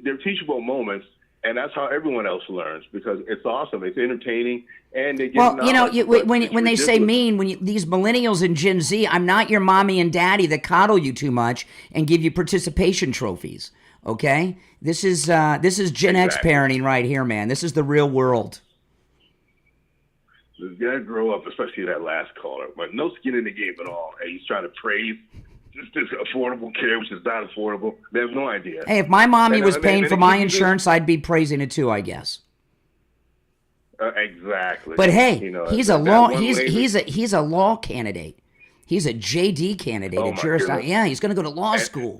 they're teachable moments, and that's how everyone else learns, because it's awesome. It's entertaining, and they get when they say mean, these millennials and Gen Z, I'm not your mommy and daddy that coddle you too much and give you participation trophies. Okay, this is Gen X parenting right here, man. This is the real world. You gotta grow up, especially that last caller. But no skin in the game at all. Hey, he's trying to praise this affordable care, which is not affordable. They have no idea. Hey, if my mommy was paying for my insurance, I'd be praising it too, I guess. Exactly. But hey, he's a law candidate. He's a JD candidate at Juris. Yeah, he's going to go to law school.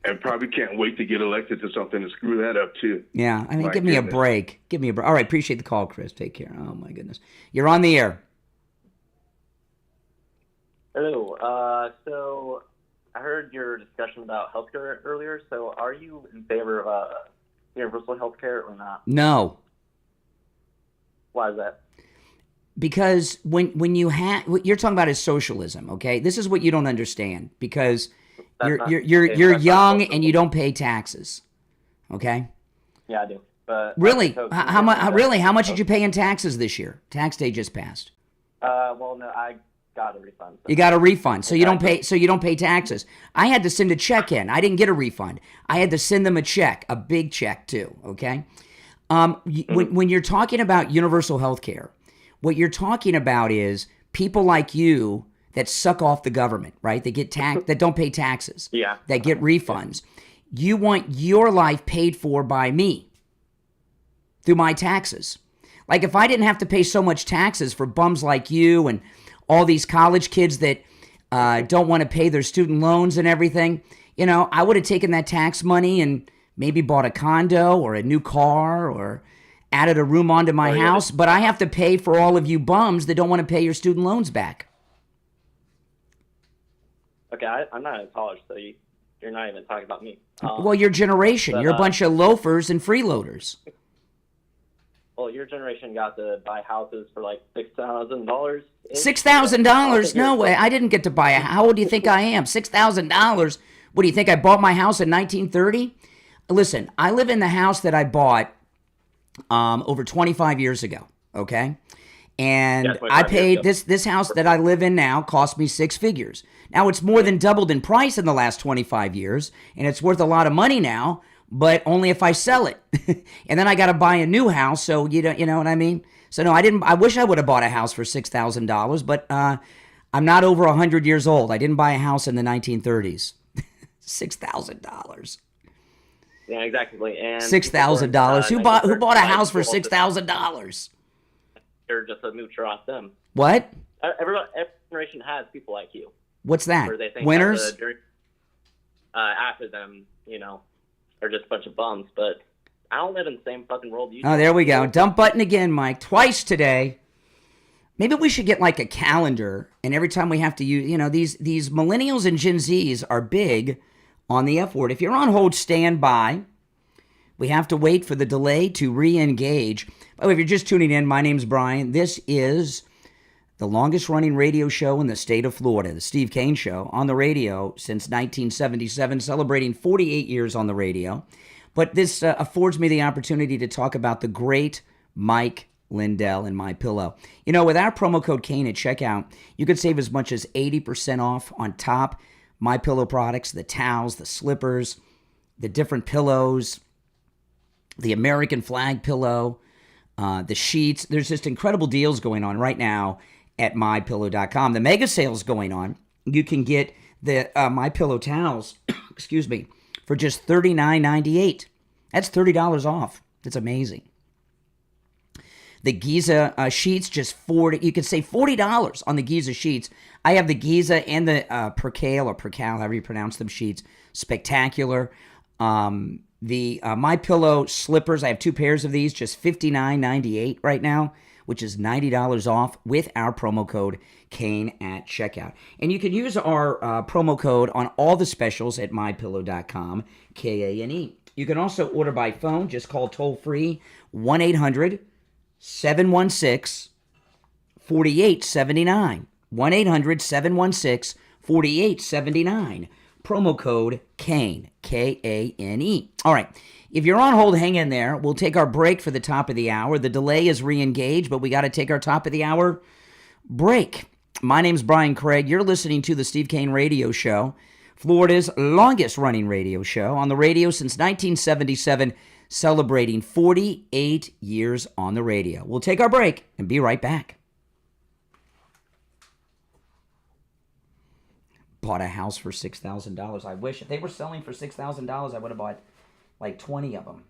And probably can't wait to get elected to something to screw that up, too. Yeah, give me a break. Give me a break. All right, appreciate the call, Chris. Take care. Oh, my goodness. You're on the air. Hello. So I heard your discussion about healthcare earlier. So are you in favor of universal healthcare or not? No. Why is that? Because when you have, what you're talking about is socialism, okay? This is what you don't understand, because you're young and you don't pay taxes, okay? Yeah, I do. But really, how much did you pay in taxes this year? Tax day just passed. Well, no, I got a refund. You got a refund, so you don't pay. So you don't pay taxes. I had to send a check in. I didn't get a refund. I had to send them a check, a big check too. Okay. When you're talking about universal health care, what you're talking about is people like you that suck off the government, right? They get that don't pay taxes. Yeah. That get refunds. You want your life paid for by me through my taxes. Like if I didn't have to pay so much taxes for bums like you and all these college kids that don't want to pay their student loans and everything, I would have taken that tax money and maybe bought a condo or a new car or added a room onto my house. But I have to pay for all of you bums that don't want to pay your student loans back. Okay, I'm not in college, so you're not even talking about me. Well, your generation. You're a bunch of loafers and freeloaders. Well, your generation got to buy houses for like $6,000. $6,000? No way. I didn't get to buy a house. How old do you think I am? $6,000? What do you think? I bought my house in 1930? Listen, I live in the house that I bought over 25 years ago, okay? And I paid, this house that I live in now cost me six figures. Now, it's more than doubled in price in the last 25 years, and it's worth a lot of money now, but only if I sell it. And then I got to buy a new house, so you know what I mean? So no, I didn't. I wish I would have bought a house for $6,000, but I'm not over 100 years old. I didn't buy a house in the 1930s. $6,000. Yeah, exactly. And $6,000. Who bought a house for $6,000? They're just a moocher off them. What? Every generation has people like you. What's that? Where they think Winners? After them, are just a bunch of bums. But I don't live in the same fucking world you do. Oh, there we go. Dump button again, Mike. Twice today. Maybe we should get like a calendar, and every time we have to use, these millennials and Gen Zs are big on the F word. If you're on hold, stand by. We have to wait for the delay to re-engage. By the way, if you're just tuning in, my name's Brian. This is the longest-running radio show in the state of Florida, the Steve Kane Show, on the radio since 1977, celebrating 48 years on the radio. But this affords me the opportunity to talk about the great Mike Lindell and MyPillow. With our promo code Kane at checkout, you could save as much as 80% off on top MyPillow products, the towels, the slippers, the different pillows, the American flag pillow, the sheets. There's just incredible deals going on right now at MyPillow.com. The mega sale's going on. You can get the MyPillow towels, for just $39.98. That's $30 off. That's amazing. The Giza sheets, just $40. You can save $40 on the Giza sheets. I have the Giza and the Percale, however you pronounce them, sheets. Spectacular. The MyPillow slippers, I have 2 pairs of these, just $59.98 right now, which is $90 off with our promo code Kane at checkout. And you can use our promo code on all the specials at MyPillow.com, Kane. You can also order by phone. Just call toll-free 1-800-716-4879. 1-800-716-4879. Promo code Kane, Kane. All right. If you're on hold, hang in there. We'll take our break for the top of the hour. The delay is re-engaged, but we got to take our top of the hour break. My name's Brian Craig. You're listening to the Steve Kane Radio Show, Florida's longest-running radio show, on the radio since 1977, celebrating 48 years on the radio. We'll take our break and be right back. Bought a house for $6,000. I wish if they were selling for $6,000, I would have bought like 20 of them.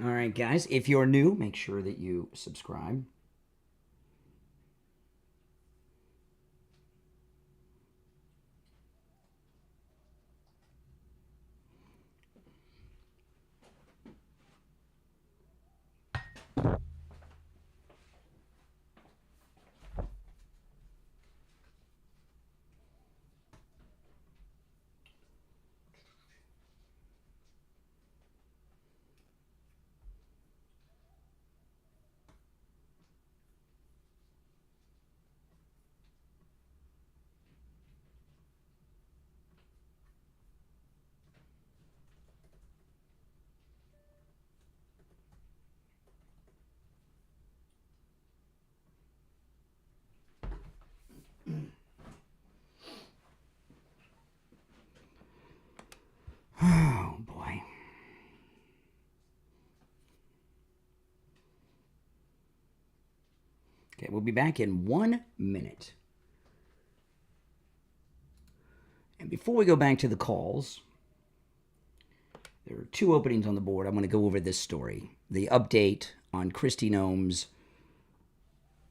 All right, guys, if you're new, make sure that you subscribe. Oh, boy. Okay, we'll be back in 1 minute. And before we go back to the calls, there are 2 openings on the board. I'm going to go over this story. The update on Kristi Noem's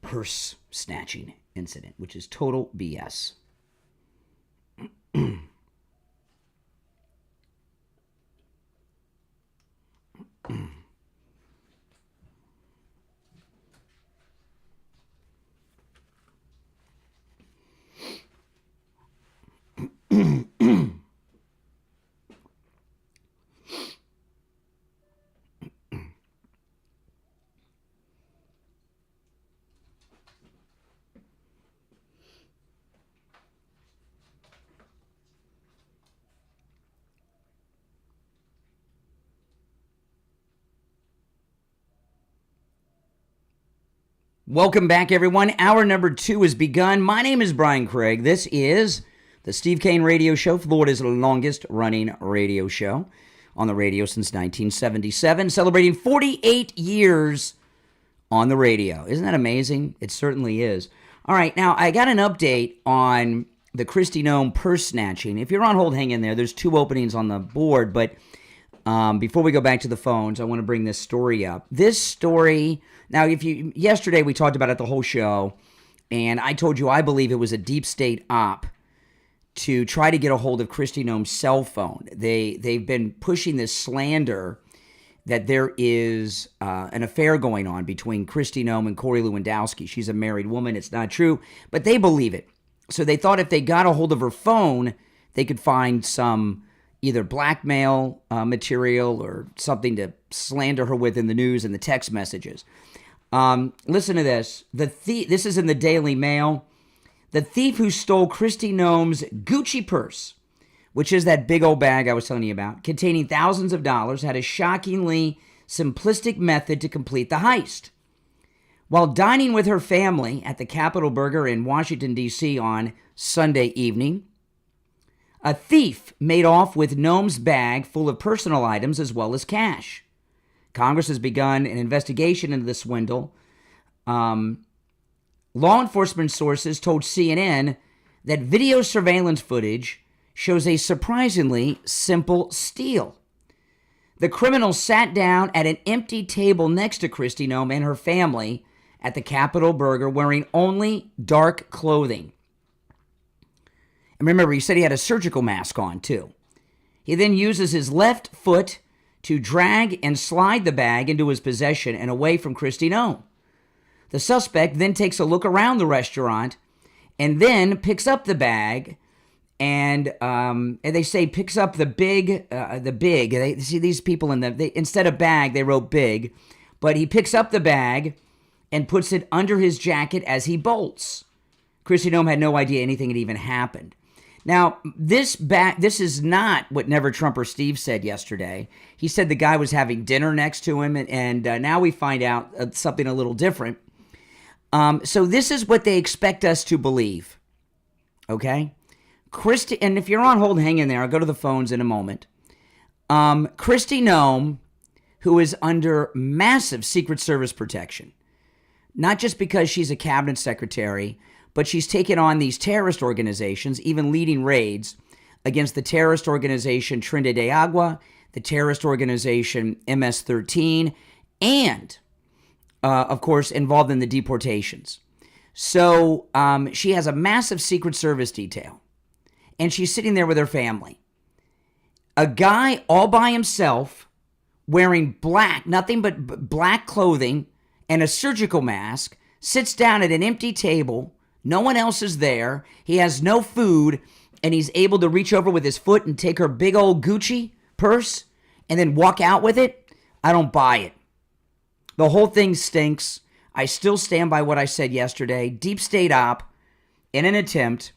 purse snatching incident, which is total BS. Welcome back, everyone. Hour number 2 has begun. My name is Brian Craig. This is the Steve Kane Radio Show, Florida's longest-running radio show on the radio since 1977, celebrating 48 years on the radio. Isn't that amazing? It certainly is. All right, now I got an update on the Kristi Noem purse snatching. If you're on hold, hang in there. There's 2 openings on the board, but before we go back to the phones, I want to bring this story up. This story... Now, yesterday we talked about it the whole show, and I told you I believe it was a deep state op to try to get a hold of Kristi Noem's cell phone. They've been pushing this slander that there is an affair going on between Kristi Noem and Corey Lewandowski. She's a married woman. It's not true, but they believe it. So they thought if they got a hold of her phone, they could find some either blackmail material or something to slander her with in the news and the text messages. Listen to this. This is in the Daily Mail. The thief who stole Kristi Noem's Gucci purse, which is that big old bag I was telling you about, containing thousands of dollars, had a shockingly simplistic method to complete the heist. While dining with her family at the Capitol Burger in Washington, D.C. on Sunday evening, a thief made off with Noem's bag full of personal items as well as cash. Congress has begun an investigation into the swindle. Law enforcement sources told CNN that video surveillance footage shows a surprisingly simple steal. The criminal sat down at an empty table next to Kristi Noem and her family at the Capitol Burger wearing only dark clothing. And remember, he said he had a surgical mask on, too. He then uses his left foot to drag and slide the bag into his possession and away from Kristi Noem. The suspect then takes a look around the restaurant and then picks up the bag and they say picks up the big. They see these people instead of bag, they wrote big, but he picks up the bag and puts it under his jacket as he bolts. Kristi Noem had no idea anything had even happened. Now, this is not what Never Trumper Steve said yesterday. He said the guy was having dinner next to him, and now we find out something a little different. So this is what they expect us to believe, okay? Kristi, and if you're on hold, hang in there. I'll go to the phones in a moment. Kristi Noem, who is under massive Secret Service protection, not just because she's a cabinet secretary, but she's taken on these terrorist organizations, even leading raids against the terrorist organization Trinidad de Agua, the terrorist organization MS-13, and, of course, involved in the deportations. So she has a massive Secret Service detail, and she's sitting there with her family. A guy all by himself wearing black, nothing but black clothing and a surgical mask, sits down at an empty table. No one else is there. He has no food, and he's able to reach over with his foot and take her big old Gucci purse and then walk out with it. I don't buy it. The whole thing stinks. I still stand by what I said yesterday. Deep state op in an attempt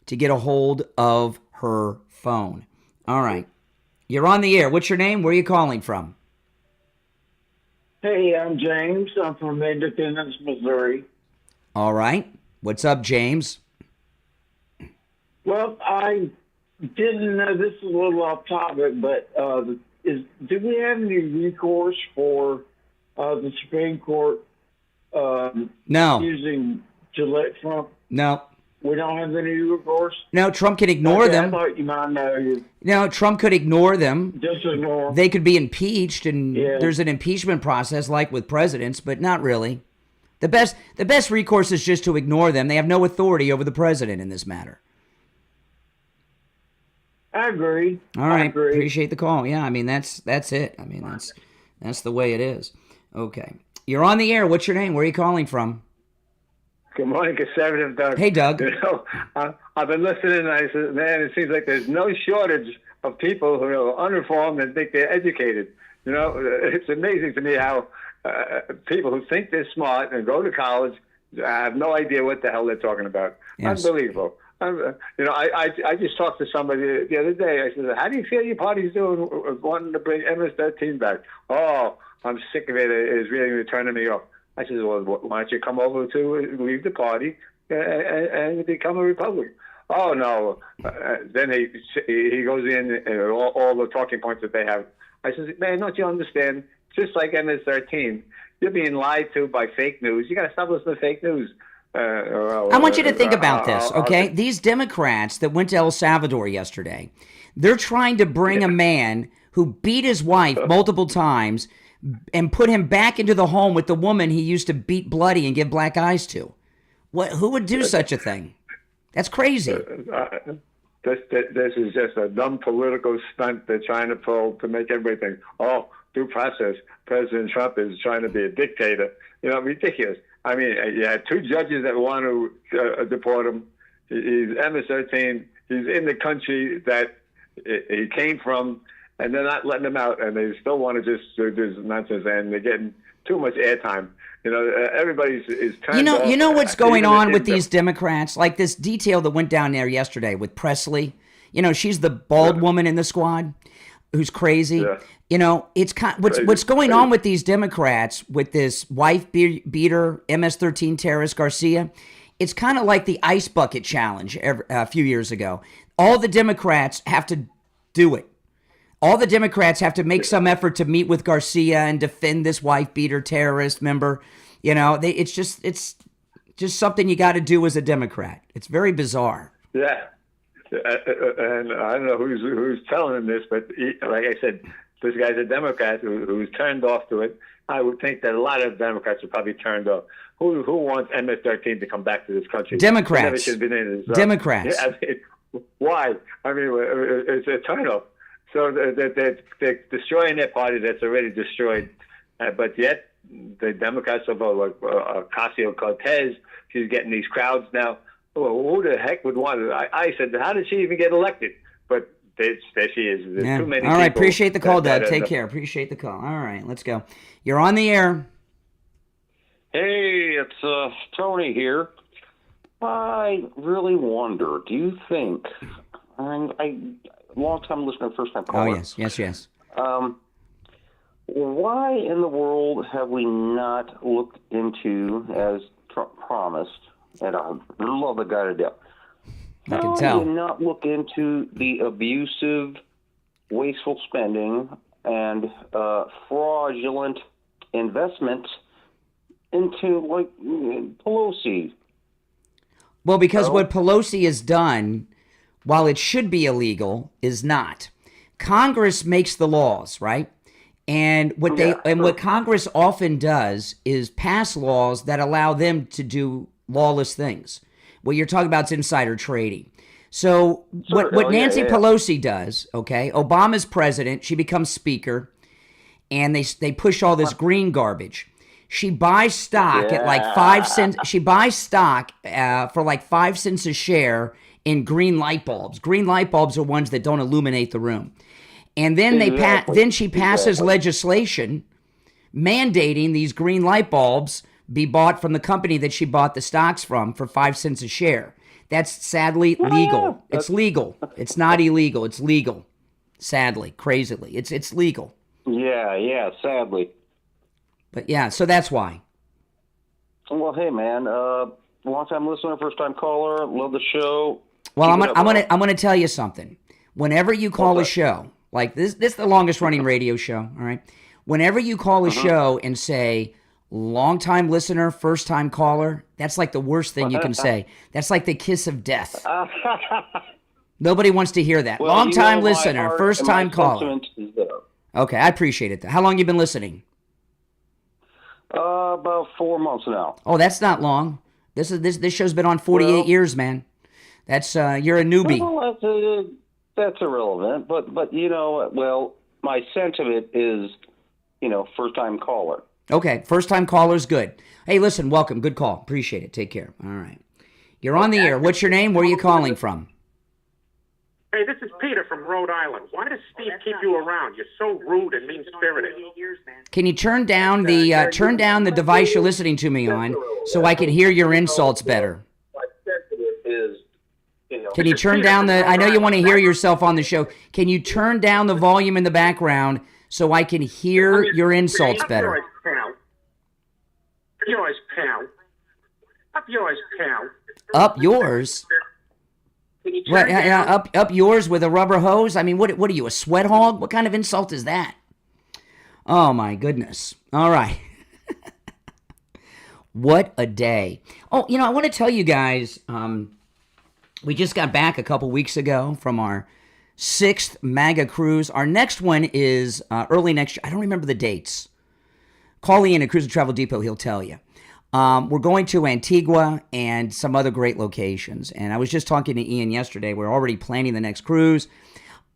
to get a hold of her phone. All right. You're on the air. What's your name? Where are you calling from? Hey, I'm James. I'm from Independence, Missouri. All right. What's up, James? Well, I didn't know, this is a little off topic, but do we have any recourse for the Supreme Court No. using Gillette Trump? No. We don't have any recourse? No, Trump can ignore them. I thought you might know. No, Trump could ignore them. Just ignore them. They could be impeached, and there's an impeachment process like with presidents, but not really. The best recourse is just to ignore them. They have no authority over the president in this matter. I agree. All right, appreciate the call. Yeah, I mean that's it. I mean that's the way it is. Okay, you're on the air. What's your name? Where are you calling from? Good morning, conservative Doug. Hey, Doug. You know, I've been listening, and I said, man, it seems like there's no shortage of people who are uninformed and think they're educated. You know, it's amazing to me how people who think they're smart and go to college have no idea what the hell they're talking about. Yes. Unbelievable. I just talked to somebody the other day. I said, how do you feel your party's doing wanting to bring MS-13 back? Oh, I'm sick of it. It's really turning me off. I said, well, why don't you come over to leave the party and become a Republican? Oh, no. Then he goes in and all the talking points that they have. I said, man, don't you understand? Just like MS-13, you're being lied to by fake news. You got to stop listening to fake news. I want you to think about this, okay? These Democrats that went to El Salvador yesterday, they're trying to bring a man who beat his wife multiple times and put him back into the home with the woman he used to beat bloody and give black eyes to. Who would do such a thing? That's crazy. This is just a dumb political stunt they're trying to pull to make everybody think, oh, due process. President Trump is trying to be a dictator. You know, ridiculous. I mean, you had two judges that want to deport him. He's MS-13. He's in the country that he came from, and they're not letting him out, and they still want to just do this nonsense, and they're getting too much airtime. You know, everybody's is turned off. You know what's going on with these Democrats? Like this detail that went down there yesterday with Presley. You know, she's the bald woman in the squad who's crazy. Yeah. You know, it's what's going on with these Democrats with this wife beater MS-13 terrorist Garcia. It's kind of like the ice bucket challenge a few years ago. All the Democrats have to do it. All the Democrats have to make some effort to meet with Garcia and defend this wife beater terrorist member. You know, it's just something you got to do as a Democrat. It's very bizarre. Yeah, and I don't know who's telling him this, but like I said, this guy's a Democrat who's turned off to it. I would think that a lot of Democrats are probably turned off. Who wants MS-13 to come back to this country? Democrats. Democrats. Yeah, I mean, why? I mean, it's a turnoff. So they're destroying their party that's already destroyed. But yet the Democrats will vote. Like Ocasio-Cortez, she's getting these crowds now. Well, who the heck would want it? I said, how did she even get elected? But there she is. There's too many All right, appreciate the call, Doug. Take care. Appreciate the call. All right, let's go. You're on the air. Hey, it's Tony here. I really wonder, do you think, long-time listener, first-time caller. Oh, yes. Why in the world have we not looked into, as Trump promised, and I love the guy to death, I can tell. How do you not look into the abusive, wasteful spending and fraudulent investments into, like, Pelosi? Well, because what Pelosi has done, while it should be illegal, is not. Congress makes the laws, right? And what Congress often does is pass laws that allow them to do lawless things. What you're talking about is insider trading. So what Nancy Pelosi does, okay, Obama's president, she becomes speaker, and they push all this green garbage. She buys stock at like 5 cents. She buys stock for like 5 cents a share in green light bulbs. Green light bulbs are ones that don't illuminate the room. And then then she passes legislation mandating these green light bulbs be bought from the company that she bought the stocks from for 5 cents a share. That's sadly legal. It's legal. It's not illegal. It's legal. Sadly, crazily, it's legal. Yeah, sadly. But yeah, so that's why. Well, hey man, long time listener, first time caller, love the show. Well, I'm gonna tell you something. Whenever you call a show like this is the longest running radio show. All right. Whenever you call a show and say long time listener, first time caller, that's like the worst thing you can say. That's like the kiss of death. Nobody wants to hear that. Well, long time listener, first time caller. Okay, I appreciate it. How long you been listening? About 4 months now. Oh, that's not long. This show's been on 48 years, man. That's you're a newbie. Well, that's irrelevant. But you know, well, my sentiment is, you know, first time caller. Okay, first time caller's good. Hey, listen, welcome. Good call. Appreciate it. Take care. All right. You're on the air. What's your name? Where are you calling from? Hey, this is Peter from Rhode Island. Why does Steve keep you around? You're so rude and mean-spirited. Can you turn down the device you're listening to me on so I can hear your insults better? Can you turn down I know you want to hear yourself on the show. Can you turn down the volume in the background so I can hear your insults better? Up yours, pal. Up yours, pal. Up yours? What, up yours with a rubber hose? I mean, what are you, a sweat hog? What kind of insult is that? Oh, my goodness. All right. What a day. Oh, you know, I want to tell you guys, we just got back a couple weeks ago from our 6th MAGA cruise. Our next one is early next year. I don't remember the dates. Call Ian at Cruise and Travel Depot. He'll tell you. We're going to Antigua and some other great locations. And I was just talking to Ian yesterday. We're already planning the next cruise.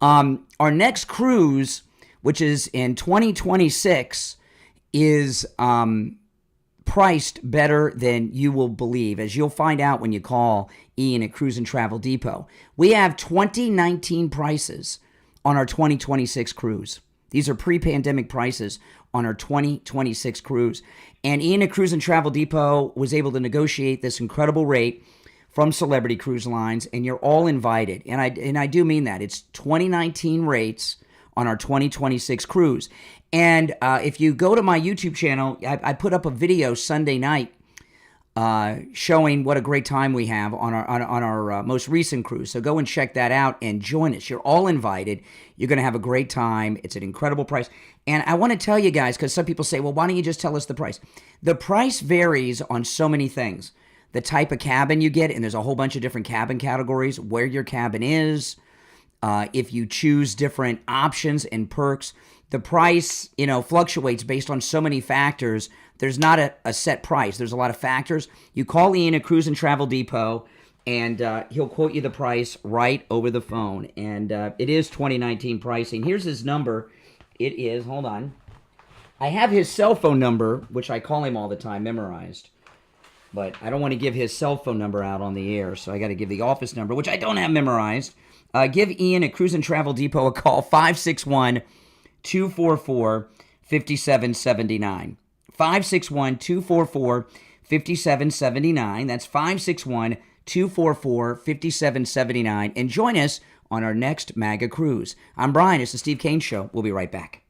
Our next cruise, which is in 2026, is priced better than you will believe, as you'll find out when you call Ian at Cruise and Travel Depot. We have 2019 prices on our 2026 cruise. These are pre-pandemic prices on our 2026 cruise. And Ian at Cruise and Travel Depot was able to negotiate this incredible rate from Celebrity Cruise Lines, and you're all invited. And I do mean that. It's 2019 rates on our 2026 cruise. And if you go to my YouTube channel, I put up a video Sunday night showing what a great time we have on our most recent cruise. So go and check that out and join us. You're all invited. You're going to have a great time. It's an incredible price. And I want to tell you guys, because some people say, well, why don't you just tell us the price? The price varies on so many things. The type of cabin you get, and there's a whole bunch of different cabin categories, where your cabin is, if you choose different options and perks. The price, fluctuates based on so many factors. There's not a set price. There's a lot of factors. You call Ian at Cruise and Travel Depot, and he'll quote you the price right over the phone. And it is 2019 pricing. Here's his number. It is, hold on. I have his cell phone number, which I call him all the time, memorized. But I don't want to give his cell phone number out on the air, so I got to give the office number, which I don't have memorized. Give Ian at Cruise and Travel Depot a call, 561-244-5779. 561-244-5779. That's 561-244-5779. And join us on our next MAGA cruise. I'm Brian. It's the Steve Kane Show. We'll be right back.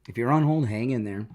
If you're on hold, hang in there.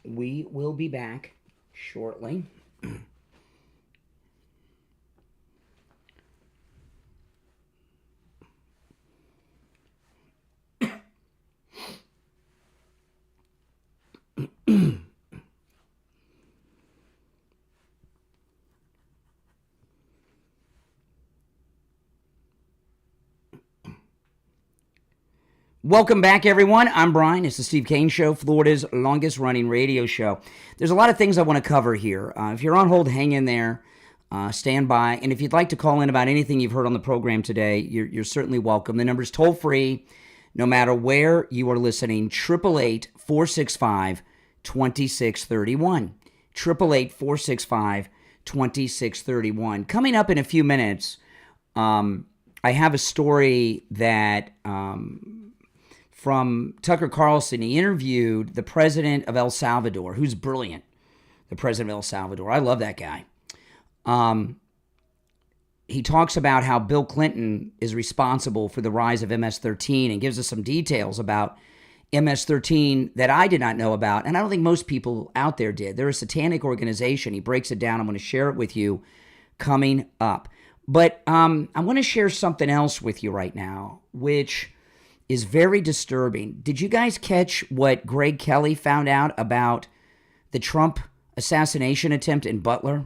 we will be back shortly. Welcome back, everyone. I'm Brian. It's the Steve Kane Show, Florida's longest-running radio show. There's a lot of things I want to cover here. If you're on hold, hang in there. Stand by. And if you'd like to call in about anything you've heard on the program today, you're certainly welcome. The number's toll-free, no matter where you are listening, 888-465-2631. 888-465-2631. Coming up in a few minutes, I have a story that... from Tucker Carlson. He interviewed the president of El Salvador, who's brilliant, the president of El Salvador. I love that guy. He talks about how Bill Clinton is responsible for the rise of MS-13 and gives us some details about MS-13 that I did not know about, and I don't think most people out there did. They're a satanic organization. He breaks it down. I'm going to share it with you coming up. But I want to share something else with you right now, which is very disturbing. Did you guys catch what Greg Kelly found out about the Trump assassination attempt in Butler?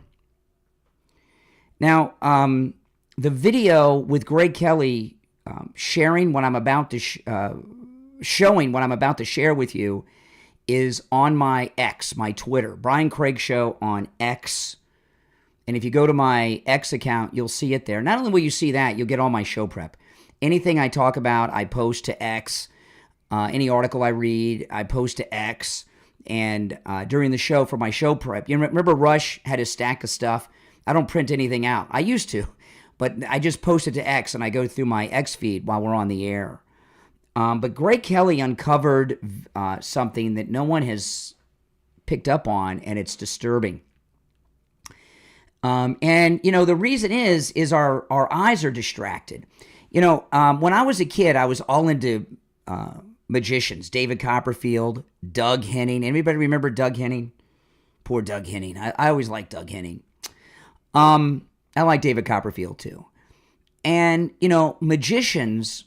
Now, the video with Greg Kelly sharing what I'm about to showing what I'm about to share with you is on my X, my Twitter, Brian Craig Show on X. And if you go to my X account, you'll see it there. Not only will you see that, you'll get all my show prep. Anything I talk about, I post to X. Any article I read, I post to X. And during the show, for my show prep, you remember Rush had a stack of stuff? I don't print anything out. I used to, but I just post it to X, and I go through my X feed while we're on the air. But Greg Kelly uncovered something that no one has picked up on, and it's disturbing. And, you know, the reason is our eyes are distracted. You know, when I was a kid, I was all into magicians. David Copperfield, Doug Henning. Anybody remember Doug Henning? Poor Doug Henning. I always liked Doug Henning. I like David Copperfield, too. And, you know, magicians,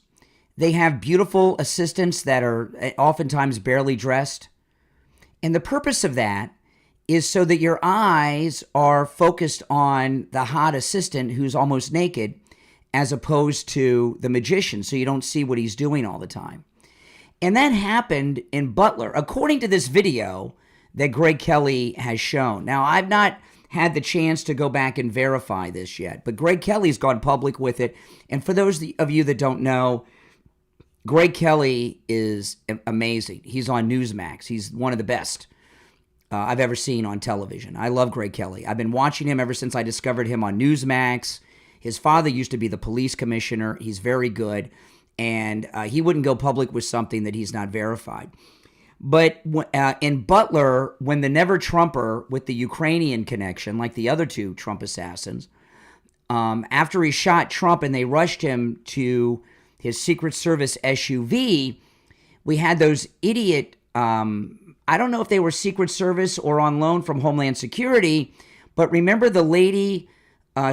they have beautiful assistants that are oftentimes barely dressed. And the purpose of that is so that your eyes are focused on the hot assistant who's almost naked, as opposed to the magician, so you don't see what he's doing all the time. And that happened in Butler, according to this video that Greg Kelly has shown. Now, I've not had the chance to go back and verify this yet, but Greg Kelly's gone public with it. And for those of you that don't know, Greg Kelly is amazing. He's on Newsmax. He's one of the best I've ever seen on television. I love Greg Kelly. I've been watching him ever since I discovered him on Newsmax. His father used to be the police commissioner. He's very good, and he wouldn't go public with something that he's not verified. But in Butler, when the never-Trumper with the Ukrainian connection, like the other two Trump assassins, after he shot Trump and they rushed him to his Secret Service SUV, we had those idiot, I don't know if they were Secret Service or on loan from Homeland Security, but remember the lady...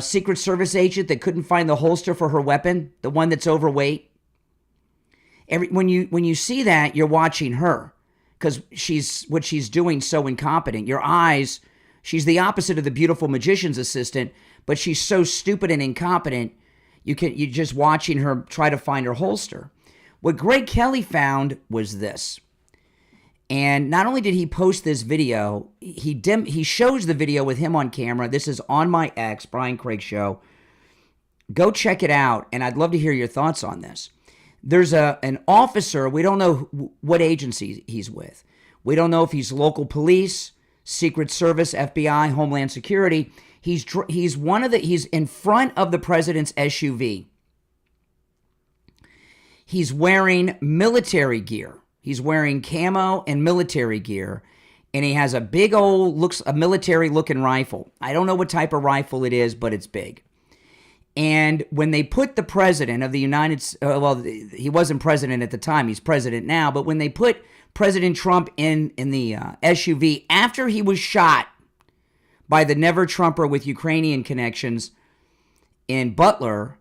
Secret Service agent that couldn't find the holster for her weapon, the one that's overweight. When you see that, you're watching her because what she's doing so incompetent. Your eyes, she's the opposite of the beautiful magician's assistant, but she's so stupid and incompetent. You're just watching her try to find her holster. What Greg Kelly found was this. And not only did he post this video, he shows the video with him on camera. This is on my X, Brian Craig Show. Go check it out, and I'd love to hear your thoughts on this. There's an officer, we don't know what agency he's with. We don't know if he's local police, Secret Service, FBI, Homeland Security. He's in front of the president's SUV. He's wearing military gear. He's wearing camo and military gear, and he has a big old, a military-looking rifle. I don't know what type of rifle it is, but it's big. And when they put the president of the United States, well, he wasn't president at the time, he's president now, but when they put President Trump in the SUV after he was shot by the never-Trumper with Ukrainian connections in Butler.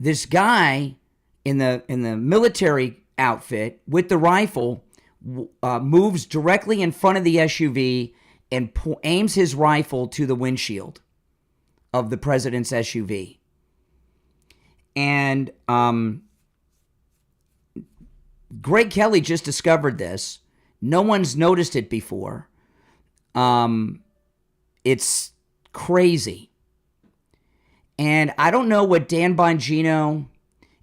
This guy in the military outfit with the rifle moves directly in front of the SUV and aims his rifle to the windshield of the president's SUV. And Greg Kelly just discovered this. No one's noticed it before. It's crazy. And I don't know what Dan Bongino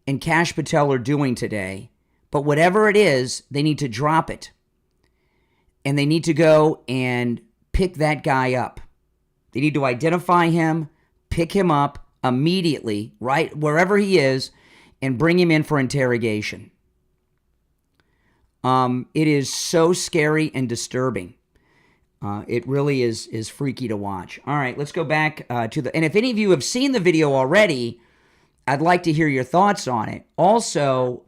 and Kash Patel are doing today, but whatever it is, they need to drop it. And they need to go and pick that guy up. They need to identify him, pick him up immediately, right wherever he is, and bring him in for interrogation. It is so scary and disturbing. It really is freaky to watch. All right, let's go back and if any of you have seen the video already, I'd like to hear your thoughts on it. Also,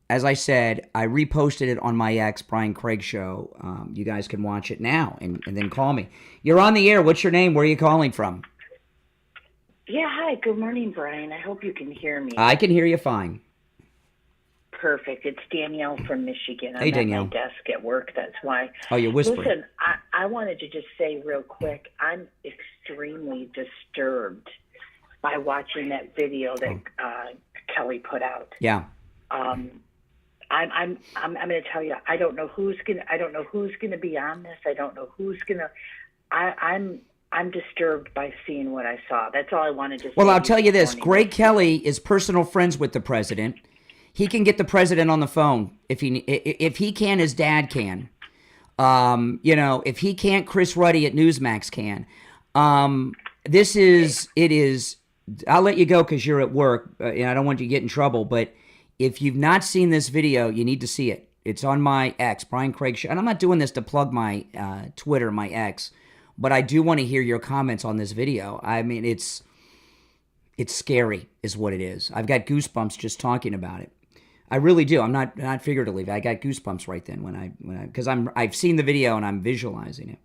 as I said, I reposted it on my ex, Brian Craig Show. You guys can watch it now and then call me. You're on the air. What's your name? Where are you calling from? Yeah, hi. Good morning, Brian. I hope you can hear me. I can hear you fine. Perfect. It's Danielle from Michigan. I'm Hey, Danielle. at my desk at work. That's why. Oh, you're whispering. Listen, I wanted to just say real quick, I'm extremely disturbed by watching that video that Kelly put out. Yeah. I'm going to tell you, I don't know who's going to be on this. I don't know who's going to. I'm disturbed by seeing what I saw. That's all I wanted to say. Well, I'll tell you this. Greg Kelly is personal friends with the president. He can get the president on the phone if he can, his dad can. If he can't, Chris Ruddy at Newsmax can. It is. I'll let you go because you're at work. I don't want you to get in trouble. But if you've not seen this video, you need to see it. It's on my ex, Brian Craig Show. And I'm not doing this to plug my Twitter, my ex, but I do want to hear your comments on this video. I mean, it's scary, is what it is. I've got goosebumps just talking about it. I really do. I'm not figuratively. I got goosebumps right then because I've seen the video and I'm visualizing it.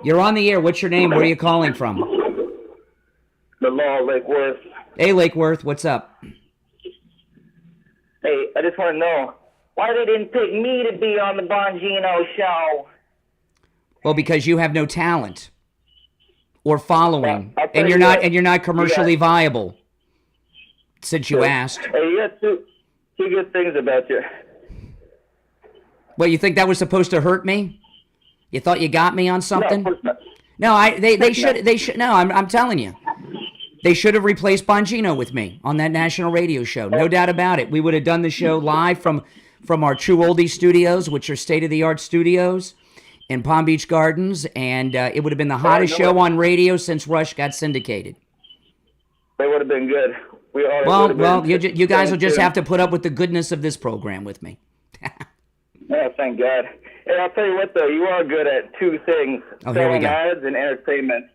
You're on the air. What's your name? Where are you calling from? The Law, Lake Worth. Hey, Lake Worth. What's up? Hey, I just want to know why they didn't pick me to be on the Bongino show. Well, because you have no talent or following, and you're not commercially viable. Since you asked. Hey, you got two good things about you. Well, you think that was supposed to hurt me? You thought you got me on something? No, they should. No, I'm telling you. They should have replaced Bongino with me on that national radio show. No doubt about it. We would have done the show live from our True Oldies studios, which are state-of-the-art studios in Palm Beach Gardens, and it would have been the hottest show on radio since Rush got syndicated. They would have been good. Well, you guys will just have to put up with the goodness of this program with me. Yeah, thank God. Hey, I'll tell you what, though, you are good at two things: selling ads and entertainment.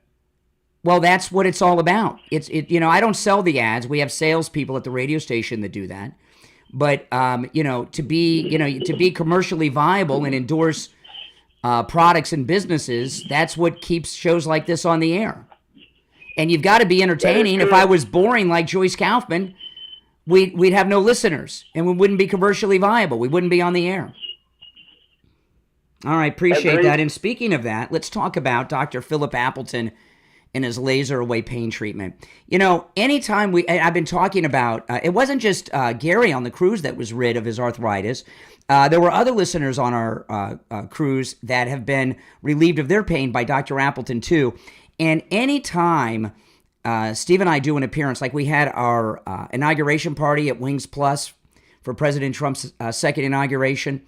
Well, that's what it's all about. I don't sell the ads. We have salespeople at the radio station that do that. But to be commercially viable and endorse products and businesses, that's what keeps shows like this on the air. And you've got to be entertaining. If I was boring like Joyce Kaufman, we'd have no listeners, and we wouldn't be commercially viable. We wouldn't be on the air. All right, appreciate that. And speaking of that, let's talk about Dr. Philip Appleton and his laser away pain treatment. Anytime I've been talking about, it wasn't just Gary on the cruise that was rid of his arthritis. There were other listeners on our cruise that have been relieved of their pain by Dr. Appleton too. And anytime Steve and I do an appearance, like we had our inauguration party at Wings Plus for President Trump's second inauguration,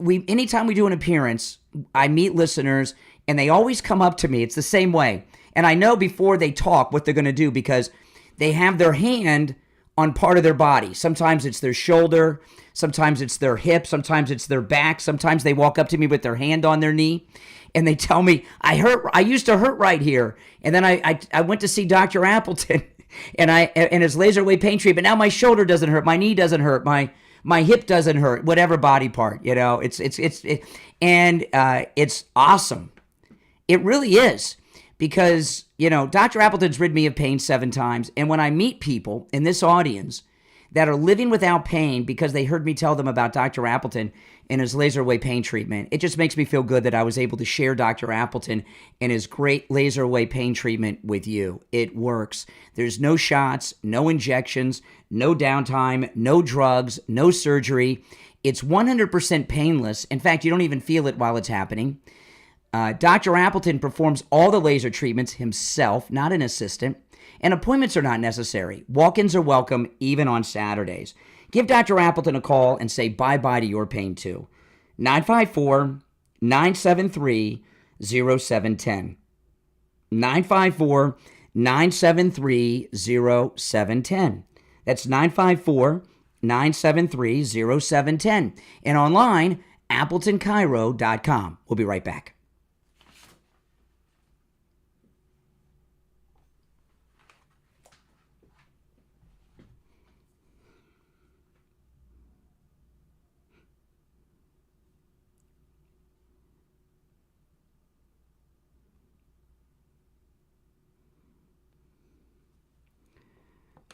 anytime we do an appearance, I meet listeners and they always come up to me. It's the same way. And I know before they talk what they're going to do because they have their hand on part of their body. Sometimes it's their shoulder. Sometimes it's their hip. Sometimes it's their back. Sometimes they walk up to me with their hand on their knee and they tell me, I used to hurt right here. And then I went to see Dr. Appleton and his laser away pain treatment. Now my shoulder doesn't hurt. My knee doesn't hurt. My My hip doesn't hurt, whatever body part, it's awesome. It really is, because, Dr. Appleton's rid me of pain 7 times. And when I meet people in this audience that are living without pain because they heard me tell them about Dr. Appleton and his laser away pain treatment, it just makes me feel good that I was able to share Dr. Appleton and his great laser away pain treatment with you. It works. There's no shots, no injections, no downtime, no drugs, no surgery. It's 100% painless. In fact, you don't even feel it while it's happening. Dr. Appleton performs all the laser treatments himself, not an assistant, and appointments are not necessary. Walk-ins are welcome, even on Saturdays. Give Dr. Appleton a call and say bye-bye to your pain, too. 954-973-0710. 954-973-0710. That's 954-973-0710. And online, AppletonChiro.com. We'll be right back.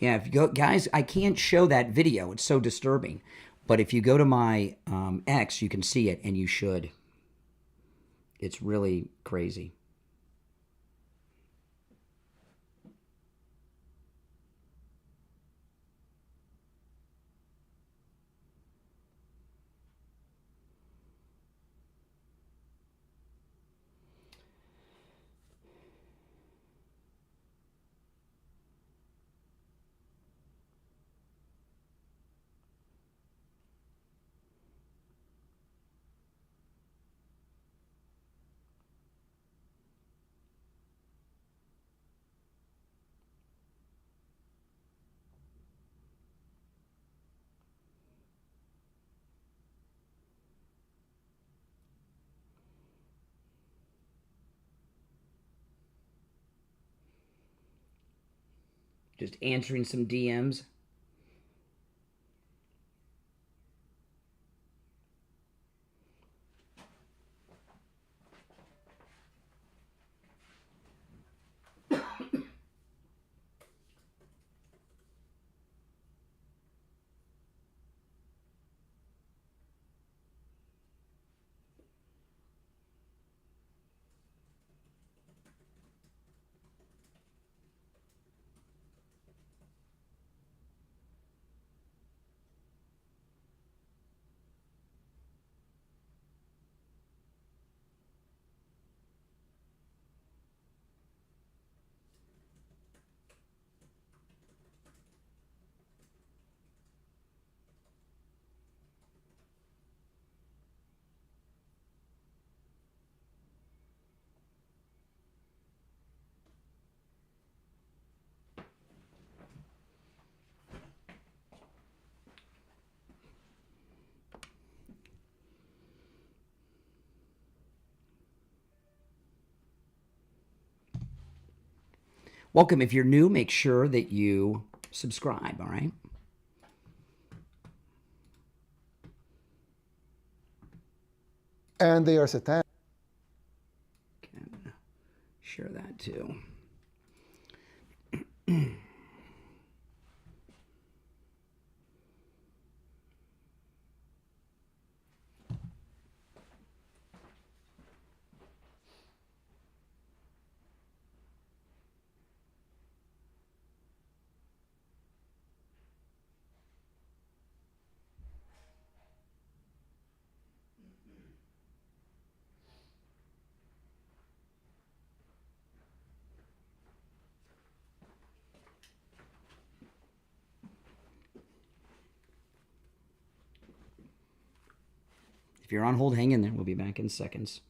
Yeah, if you go, guys, I can't show that video. It's so disturbing. But if you go to my X, you can see it, and you should. It's really crazy. Just answering some DMs. Welcome. If you're new, make sure that you subscribe, all right? And they are satanic. Okay, I'm going to share that too. If you're on hold, hang in there. We'll be back in seconds.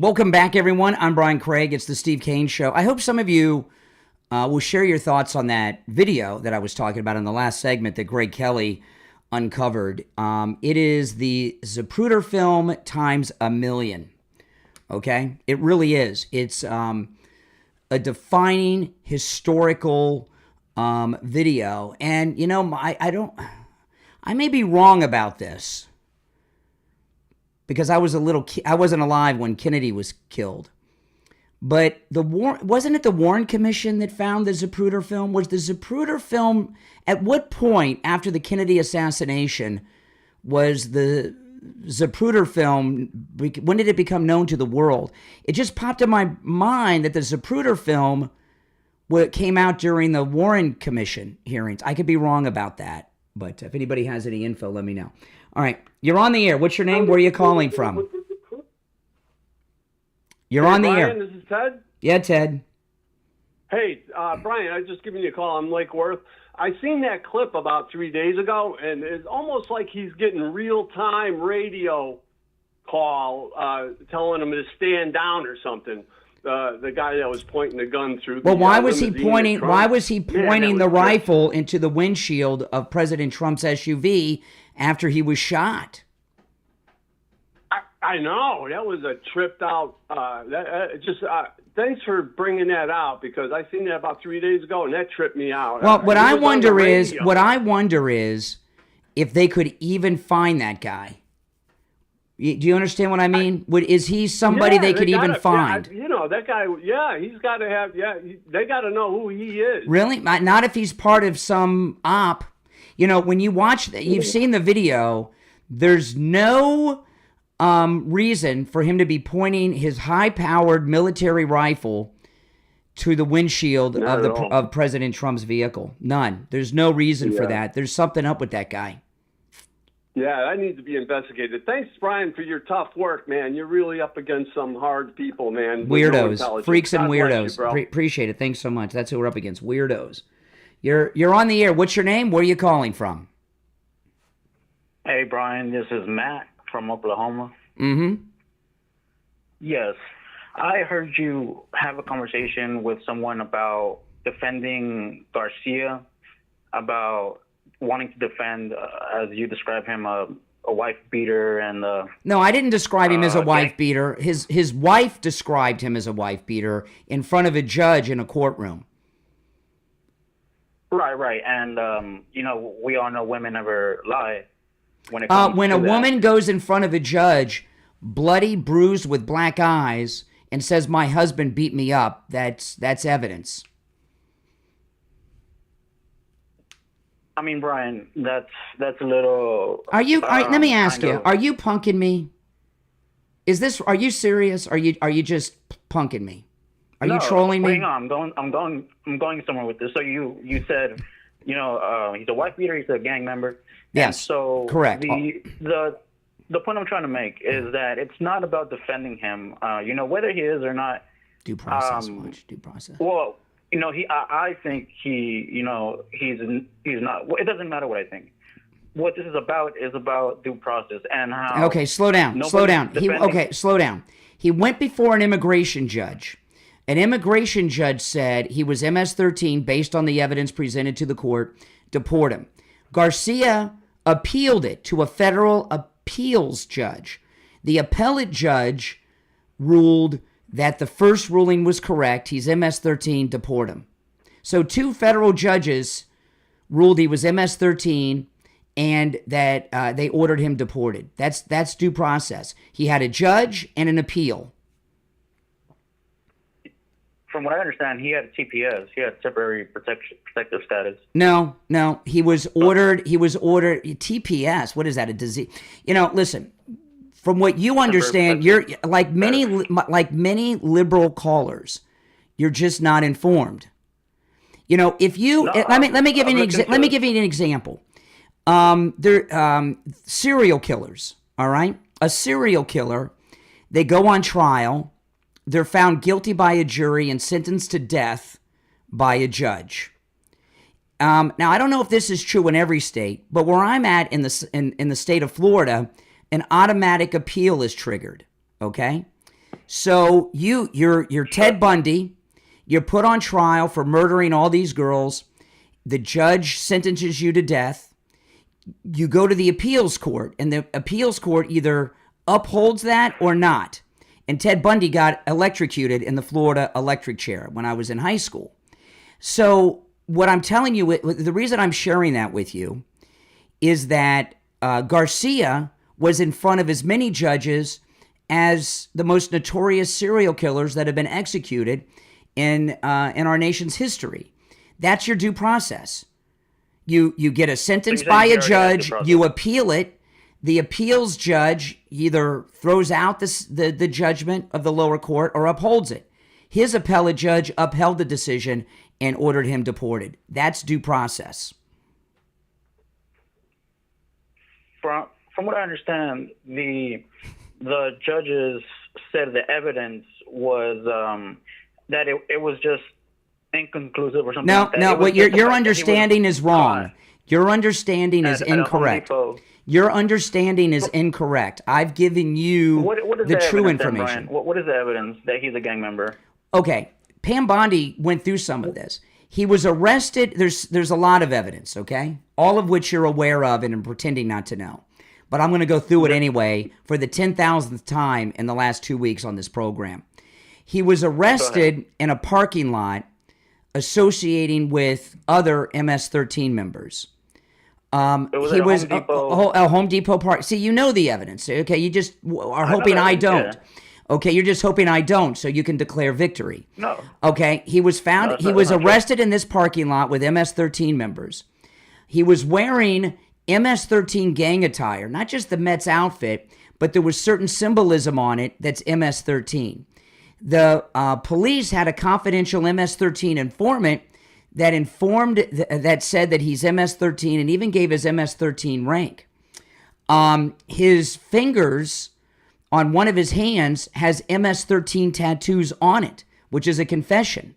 Welcome back, everyone. I'm Brian Craig. It's the Steve Kane Show. I hope some of you will share your thoughts on that video that I was talking about in the last segment that Greg Kelly uncovered. It is the Zapruder film times a million. Okay? It really is. It's a defining historical video. And, you know, I may be wrong about this because I wasn't alive when Kennedy was killed. But wasn't it the Warren Commission that found the Zapruder film? Was the Zapruder film, at what point after the Kennedy assassination was the Zapruder film, when did it become known to the world? It just popped in my mind that the Zapruder film came out during the Warren Commission hearings. I could be wrong about that, but if anybody has any info, let me know. All right, you're on the air. What's your name? Where are you calling from? You're on the Brian, air. This is Ted. Yeah, Ted. Hey, Brian, I was just giving you a call. I'm Lake Worth. I seen that clip about 3 days ago, and it's almost like he's getting real-time radio call telling him to stand down or something. The guy that was pointing the gun through. Well, why was he pointing? Why was he pointing the rifle into the windshield of President Trump's SUV after he was shot? I know that was a tripped out. Thanks for bringing that out because I seen that about 3 days ago and that tripped me out. Well, what I wonder is if they could even find that guy. Do you understand what I mean? Is he somebody they could even find? Yeah, you know, that guy, he's got to have, they got to know who he is. Really? Not if he's part of some op. You know, when you watch that, you've seen the video, there's no reason for him to be pointing his high-powered military rifle to the windshield of President Trump's vehicle. None. There's no reason for that. There's something up with that guy. Yeah, that needs to be investigated. Thanks, Brian, for your tough work, man. You're really up against some hard people, man. Weirdos, freaks and weirdos. God bless you, Appreciate it. Thanks so much. That's who we're up against. Weirdos. You're on the air. What's your name? Where are you calling from? Hey, Brian. This is Matt from Oklahoma. Mm-hmm. Yes. I heard you have a conversation with someone about defending Garcia, about wanting to defend, as you describe him, a wife beater and No, I didn't describe him as a wife beater. His wife described him as a wife beater in front of a judge in a courtroom. Right. And, you know, we all know women never lie. When a woman goes in front of a judge, bloody, bruised, with black eyes, and says, "My husband beat me up," that's evidence. I mean, Brian, that's a little. Let me ask you: are you punking me? Are you serious? Are you just punking me? Are you trolling me? Hang on, I'm going somewhere with this. So you said, you know, he's a wife beater. He's a gang member. Yes. So correct. The point I'm trying to make is that it's not about defending him. You know, whether he is or not. Due process. Due process. Well, you know, I think he's not. Well, it doesn't matter what I think. What this is about due process and how. Okay, slow down. Slow down. Slow down. He went before an immigration judge. An immigration judge said he was MS-13 based on the evidence presented to the court. Deport him. Garcia appealed it to a federal appeals judge. The appellate judge ruled that the first ruling was correct. He's MS-13, deport him. So 2 federal judges ruled he was MS-13 and that they ordered him deported. That's due process. He had a judge and an appeal. From what I understand, he had TPS. He had temporary protective status. No. He was ordered. TPS. What is that? A disease? You know, listen. From what you understand, you're like many liberal callers. You're just not informed. You know, if you let me give you an example. Serial killers. All right, a serial killer. They go on trial. They're found guilty by a jury and sentenced to death by a judge. Now, I don't know if this is true in every state, but where I'm at in the state of Florida, an automatic appeal is triggered. Okay, So you're Ted Bundy. You're put on trial for murdering all these girls. The judge sentences you to death. You go to the appeals court, and the appeals court either upholds that or not. And Ted Bundy got electrocuted in the Florida electric chair when I was in high school. So what I'm telling you, the reason I'm sharing that with you is that Garcia was in front of as many judges as the most notorious serial killers that have been executed in our nation's history. That's your due process. You get a sentence by a judge, you appeal it. The appeals judge either throws out the judgment of the lower court or upholds it. His appellate judge upheld the decision and ordered him deported. That's due process. From what I understand, the judges said the evidence was that it was just inconclusive or something. No, what your understanding is wrong. Your understanding is incorrect. Your understanding is incorrect. I've given you what is the true evidence information. Then, what is the evidence that he's a gang member? Okay, Pam Bondi went through some of this. He was arrested. There's a lot of evidence, okay? All of which you're aware of and I'm pretending not to know. But I'm going to go through it anyway for the 10,000th time in the last 2 weeks on this program. He was arrested in a parking lot associating with other MS-13 members. He was a Home Depot park. See, you know the evidence. Okay, you just are hoping I don't. Okay, you're just hoping I don't, so you can declare victory. No. Okay, he was found. He was arrested in this parking lot with MS-13 members. He was wearing MS-13 gang attire, not just the Mets outfit, but there was certain symbolism on it that's MS-13. The police had a confidential MS-13 informant that said that he's MS-13 and even gave his MS-13 rank. His fingers on one of his hands has MS-13 tattoos on it, which is a confession.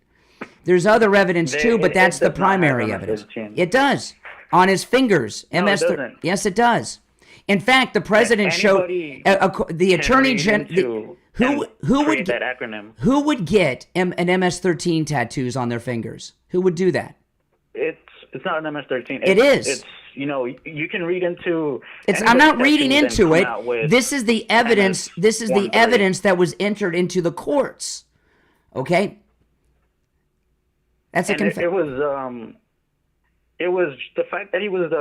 There's other evidence too, but that's the primary evidence. It does. On his fingers, MS-13. Yes, it does. In fact, the president showed the attorney general. Who would that acronym? Who would get an MS-13 tattoos on their fingers? Who would do that? It's not an MS-13. It is. It's you can read into. I'm not reading into it. This is the evidence. This is the evidence that was entered into the courts. Okay. That's a confession. It was the fact that he was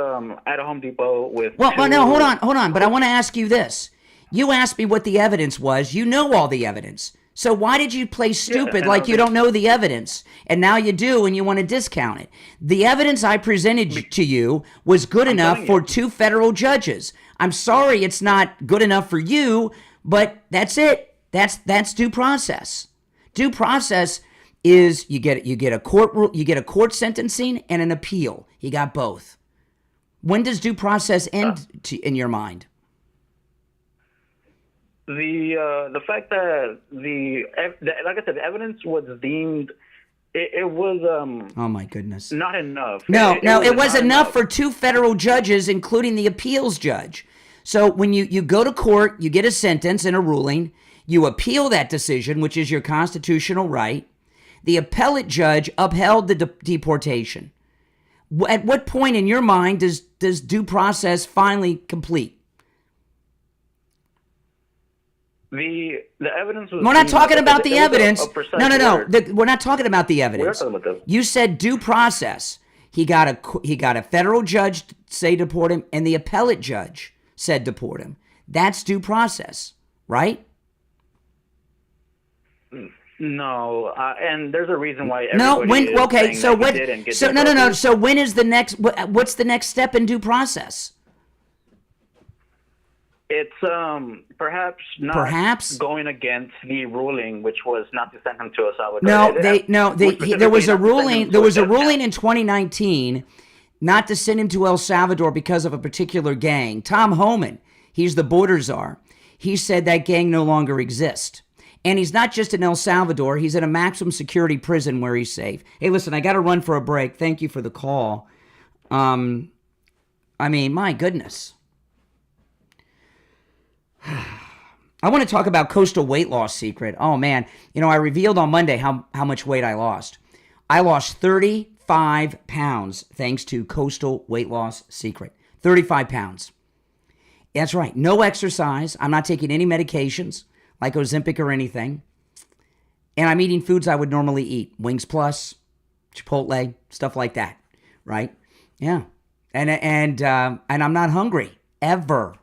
at a Home Depot with. Well, no, hold on. But I want to ask you this. You asked me what the evidence was. You know all the evidence. So why did you play stupid like you don't know the evidence? And now you do and you want to discount it. The evidence I presented to you was good enough for 2 federal judges. I'm sorry it's not good enough for you, but that's it. That's due process. Due process is you get a court sentencing and an appeal. He got both. When does due process end in your mind? The fact that like I said, the evidence was deemed it was oh my goodness, not enough. No, it was enough for 2 federal judges, including the appeals judge. So when you go to court, you get a sentence and a ruling, you appeal that decision, which is your constitutional right. The appellate judge upheld the deportation. At what point in your mind does due process finally complete? The evidence was. We're not talking about the evidence. No. We're not talking about the We're evidence. talking about this. You said due process. He got a federal judge say deport him, and the appellate judge said deport him. That's due process, right? No, and there's a reason why. No, when okay, so what? No. So when is the next? What's the next step in due process? It's perhaps not going against the ruling, which was not to send him to El Salvador. There was a ruling. There was a ruling in 2019 not to send him to El Salvador because of a particular gang. Tom Homan, he's the border czar. He said that gang no longer exists. And he's not just in El Salvador. He's in a maximum security prison where he's safe. Hey, listen, I got to run for a break. Thank you for the call. I mean, my goodness. I want to talk about Coastal Weight Loss Secret. Oh, man. You know, I revealed on Monday how much weight I lost. I lost 35 pounds thanks to Coastal Weight Loss Secret. 35 pounds. That's right. No exercise. I'm not taking any medications like Ozempic or anything. And I'm eating foods I would normally eat. Wings Plus, Chipotle, stuff like that. Right? Yeah. And I'm not hungry. Ever.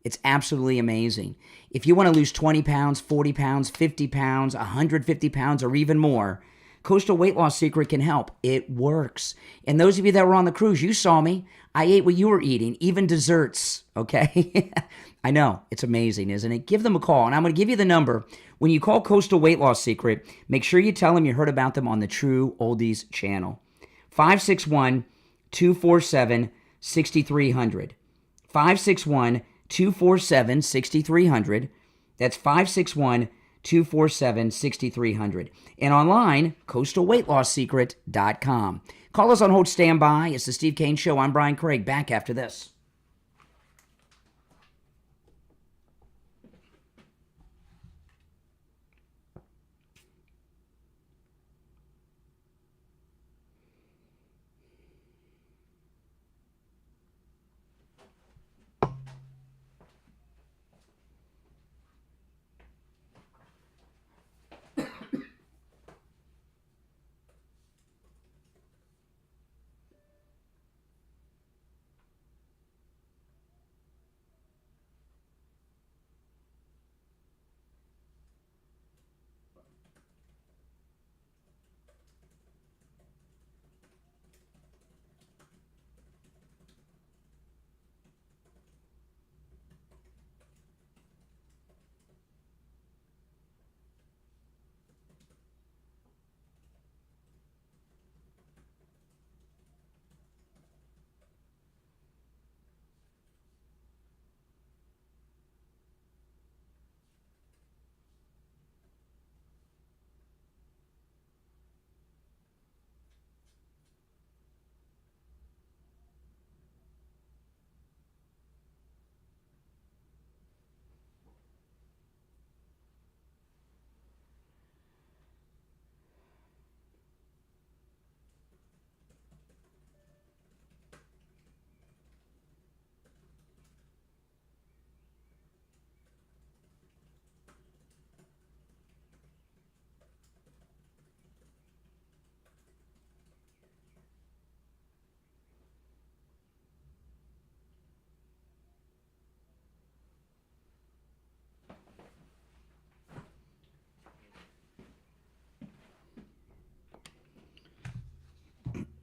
It's absolutely amazing. If you want to lose 20 pounds, 40 pounds, 50 pounds, 150 pounds, or even more, Coastal Weight Loss Secret can help. It works. And those of you that were on the cruise, you saw me. I ate what you were eating, even desserts, okay? I know. It's amazing, isn't it? Give them a call, and I'm going to give you the number. When you call Coastal Weight Loss Secret, make sure you tell them you heard about them on the True Oldies channel. 561-247-6300. 561-247-6300. That's 561-247-6300. And online, coastalweightlossecret.com. Call us on hold standby. It's the Steve Kane Show. I'm Brian Craig. Back after this.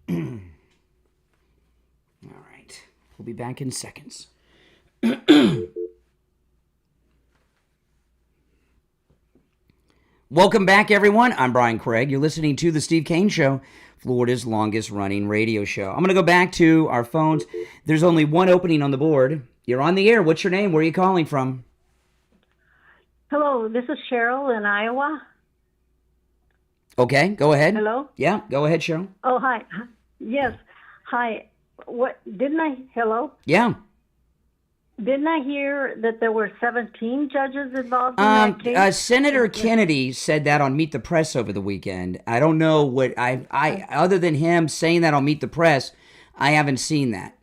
All right. We'll be back in seconds. Welcome back, everyone. I'm Brian Craig. You're listening to The Steve Kane Show, Florida's longest-running radio show. I'm going to go back to our phones. There's only one opening on the board. You're on the air. What's your name? Where are you calling from? Hello, this is Cheryl in Iowa. Okay, go ahead. Hello? Yeah, go ahead, Cheryl. Oh, hi. Yes. Hi. Hello? Yeah. Didn't I hear that there were 17 judges involved in that case? Senator Kennedy said that on Meet the Press over the weekend. I don't know what I other than him saying that on Meet the Press, I haven't seen that.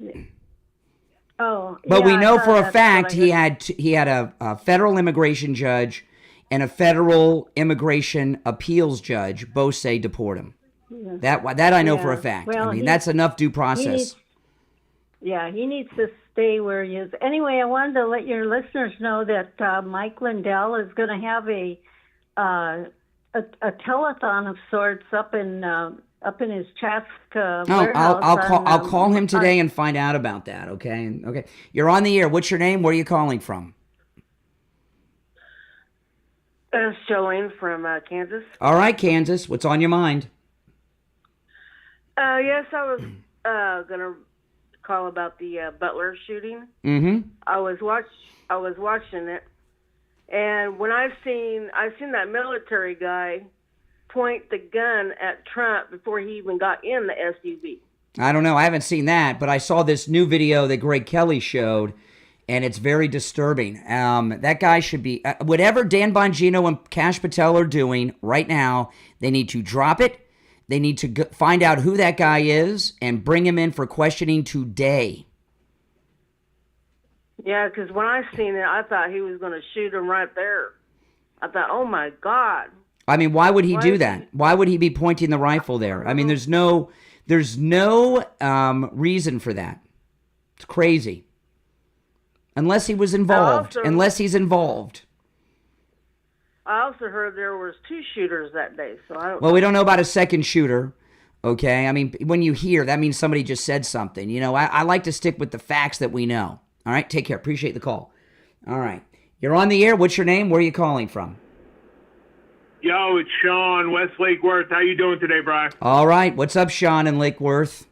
Oh, but yeah, we know for a fact he had a federal immigration judge and a federal immigration appeals judge both say deport him. Yeah. That I know for a fact. Well, I mean, that's enough due process. He needs to stay where he is. Anyway, I wanted to let your listeners know that Mike Lindell is going to have a telethon of sorts up in his Chaska warehouse. I'll call him today and find out about that. Okay. Okay. You're on the air. What's your name? Where are you calling from? Jolene from Kansas. All right, Kansas. What's on your mind? Yes, I was going to call about the Butler shooting. Mm-hmm. I was watching it, and when I've seen that military guy point the gun at Trump before he even got in the SUV. I don't know. I haven't seen that, but I saw this new video that Greg Kelly showed, and it's very disturbing. That guy should be, whatever Dan Bongino and Kash Patel are doing right now, they need to drop it. They need to find out who that guy is and bring him in for questioning today. Yeah, because when I seen it, I thought he was going to shoot him right there. I thought, oh my God. I mean, why would he do that? Why would he be pointing the rifle there? I mean, there's no reason for that. It's crazy. Unless he was involved. Unless he's involved. I also heard there was 2 shooters that day, so I don't. Well, we don't know about a second shooter. Okay, I mean, when you hear that means somebody just said something. You know, I like to stick with the facts that we know. All right, take care. Appreciate the call. All right, you're on the air. What's your name? Where are you calling from? Yo, it's Sean, West Lake Worth. How you doing today, Brian? All right, what's up, Sean in Lake Worth?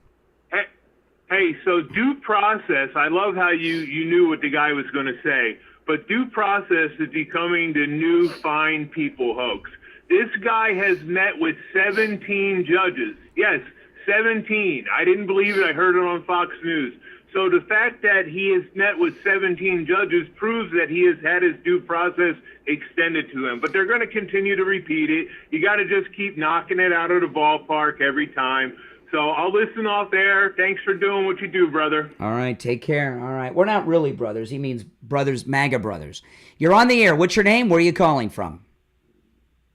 Hey, so due process, I love how you knew what the guy was going to say, but due process is becoming the new fine people hoax. This guy has met with 17 judges. Yes, 17. I didn't believe it. I heard it on Fox News. So the fact that he has met with 17 judges proves that he has had his due process extended to him. But they're going to continue to repeat it. You got to just keep knocking it out of the ballpark every time. So I'll listen off air. Thanks for doing what you do, brother. All right, take care. All right. We're not really brothers. He means brothers, MAGA brothers. You're on the air. What's your name? Where are you calling from?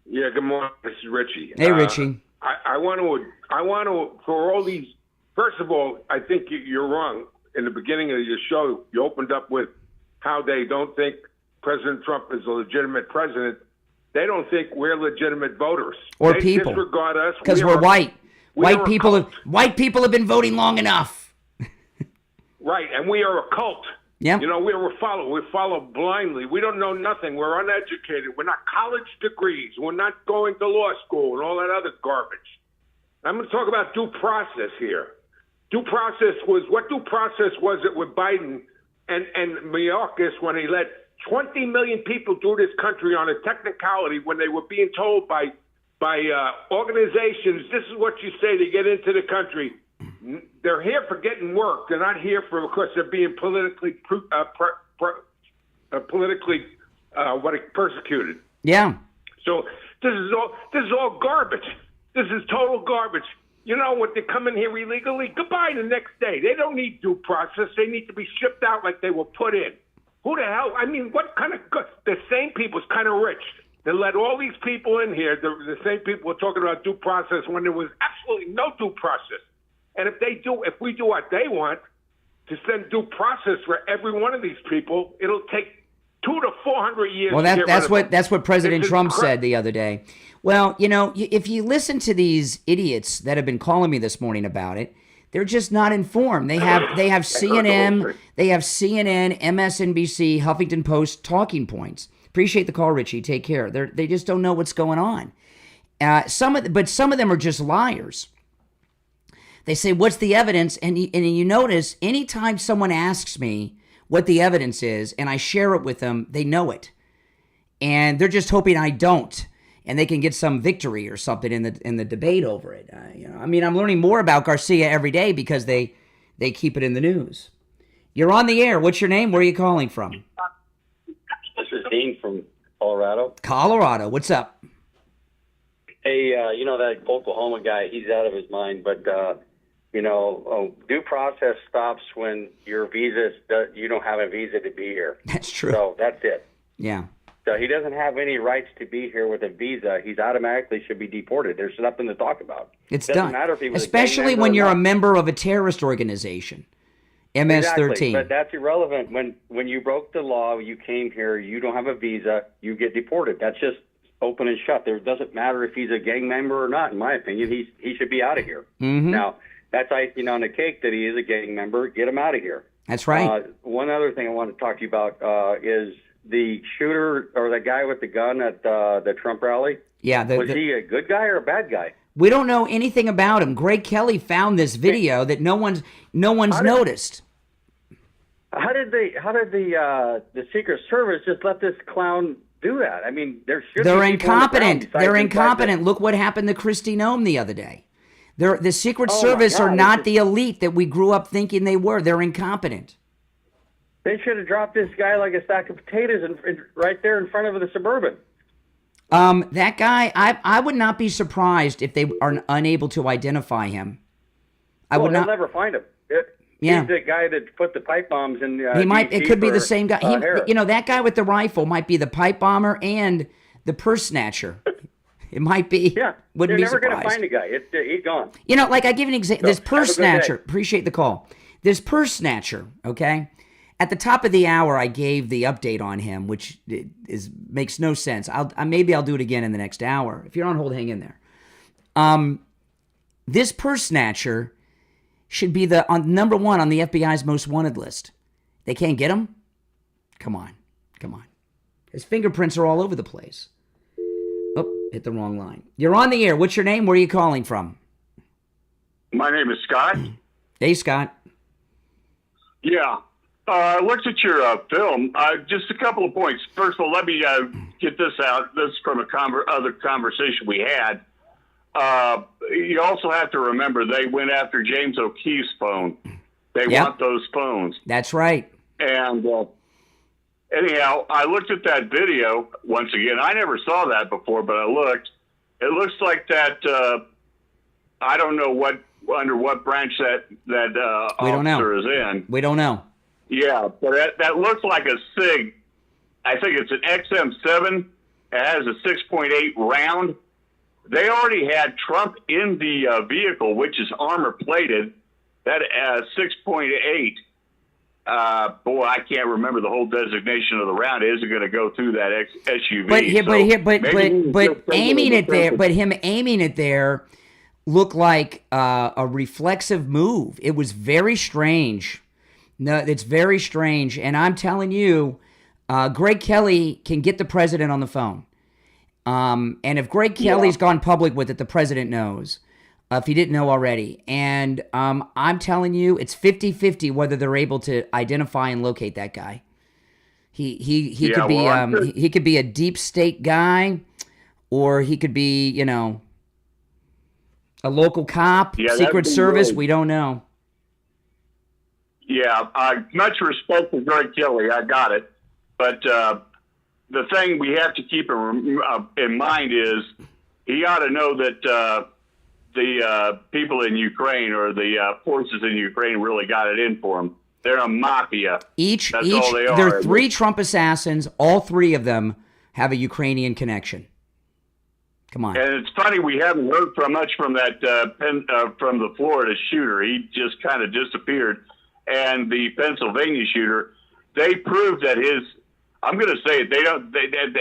Yeah, good morning. This is Richie. Hey, Richie. I want to, for all these, first of all, I think you're wrong. In the beginning of your show, you opened up with how they don't think President Trump is a legitimate president. They don't think we're legitimate voters. Or they people. disregard us. Because we're white. White people have been voting long enough. Right, and we are a cult. Yeah. You know, we follow blindly. We don't know nothing. We're uneducated. We're not college degrees. We're not going to law school and all that other garbage. I'm going to talk about due process here. What due process was it with Biden and Mayorkas when he let 20 million people through this country on a technicality when they were being told by organizations, this is what you say to get into the country. They're here for getting work. They're not here because they're being politically persecuted. Yeah. So this is all garbage. This is total garbage. You know what? They come in here illegally. Goodbye the next day. They don't need due process. They need to be shipped out like they were put in. Who the hell? I mean, what kind of the same people's kind of rich. They let all these people in here. The same people were talking about due process when there was absolutely no due process. And if we do what they want, to send due process for every one of these people, it'll take 200 to 400 years. Well, that's what President Trump said the other day. Well, you know, if you listen to these idiots that have been calling me this morning about it, they're just not informed. They have CNN, MSNBC, Huffington Post talking points. Appreciate the call, Richie. Take care. They just don't know what's going on. Some of them are just liars. They say, "What's the evidence?" And you notice anytime someone asks me what the evidence is, and I share it with them, they know it, and they're just hoping I don't, and they can get some victory or something in the debate over it. I mean, I'm learning more about Garcia every day because they keep it in the news. You're on the air. What's your name? Where are you calling from? This is Dean from Colorado. Colorado. What's up? Hey, you know that Oklahoma guy? He's out of his mind, but. Due process stops when your you don't have a visa to be here. That's true. So that's it. Yeah. So he doesn't have any rights to be here with a visa. He's automatically should be deported. There's nothing to talk about. It's doesn't done. Matter if he was especially when you're a member of a terrorist organization. MS-13. Exactly, but that's irrelevant. When you broke the law, you came here, you don't have a visa, you get deported. That's just open and shut. It doesn't matter if he's a gang member or not, in my opinion. He should be out of here. Mm-hmm. Now, that's icing on the cake that he is a gang member. Get him out of here. That's right. One other thing I want to talk to you about is the shooter or the guy with the gun at the Trump rally. Yeah. Was he a good guy or a bad guy? We don't know anything about him. Greg Kelly found this video that no one's noticed. How did the Secret Service just let this clown do that? I mean, they're incompetent. They're incompetent. Look what happened to Kristi Noem the other day. The Secret Service are not the elite that we grew up thinking they were. They're incompetent. They should have dropped this guy like a sack of potatoes right there in front of the Suburban. That guy, I would not be surprised if they are unable to identify him. They'll never find him. He's the guy that put the pipe bombs in. He might. DC it could be for, the same guy. That guy with the rifle might be the pipe bomber and the purse snatcher. It might be. Yeah. Wouldn't be never surprised. going to find a guy. He's gone. Like I give an example. This purse snatcher. Appreciate the call. This purse snatcher. Okay. At the top of the hour, I gave the update on him, which makes no sense. Maybe I'll do it again in the next hour. If you're on hold, hang in there. This purse snatcher should be number one on the FBI's most wanted list. They can't get him? Come on. His fingerprints are all over the place. Oh, hit the wrong line. You're on the air. What's your name? Where are you calling from? My name is Scott. Hey, Scott. Yeah. I looked at your film. Just a couple of points. First of all, let me get this out. This is from other conversation we had. You also have to remember they went after James O'Keefe's phone. They want those phones. That's right. And anyhow, I looked at that video once again. I never saw that before, but I looked. It looks like that. I don't know under what branch that officer is in. We don't know. Yeah, but that looks like a SIG. I think it's an XM7. It has a 6.8 round. They already had Trump in the vehicle, which is armor plated. That 6.8. Boy, I can't remember the whole designation of the round. It isn't going to go through that SUV. But aiming it there. But him aiming it there looked like a reflexive move. It was very strange. No, it's very strange. And I'm telling you, Greg Kelly can get the president on the phone. And if Greg Kelly's gone public with it, the president knows, if he didn't know already. And I'm telling you, it's 50-50 whether they're able to identify and locate that guy. He could be a deep state guy, or he could be, a local cop, Secret Service. We don't know. Yeah, much respect to Greg Kelly. I got it. But the thing we have to keep in mind is he ought to know that the people in Ukraine or the forces in Ukraine really got it in for him. They're a mafia. That's all they are. There are 3 Trump assassins. All 3 of them have a Ukrainian connection. Come on. And it's funny we haven't heard much from that from the Florida shooter. He just kind of disappeared. And the Pennsylvania shooter, they proved that I'm going to say it.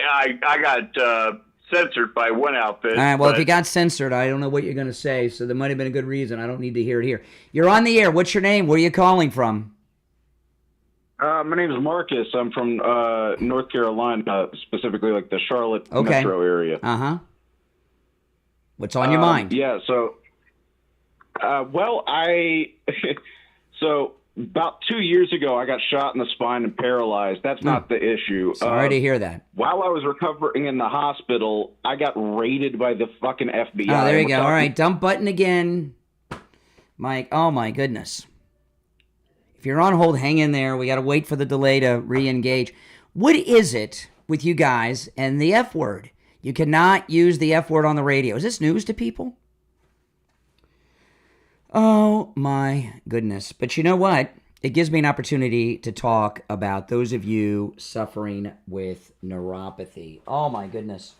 I got censored by one outfit. All right, well, if you got censored, I don't know what you're going to say, so there might have been a good reason. I don't need to hear it here. You're on the air. What's your name? Where are you calling from? My name is Marcus. I'm from North Carolina, specifically like the Charlotte metro area. Uh-huh. What's on your mind? Yeah, so, so about 2 years ago, I got shot in the spine and paralyzed. That's not the issue. Sorry to hear that. While I was recovering in the hospital, I got raided by the fucking FBI. Oh, there you go. All right, dump button again. Mike, oh my goodness. If you're on hold, hang in there. We got to wait for the delay to re-engage. What is it with you guys and the F word? You cannot use the F word on the radio. Is this news to people? Oh, my goodness. But you know what? It gives me an opportunity to talk about those of you suffering with neuropathy. Oh, my goodness.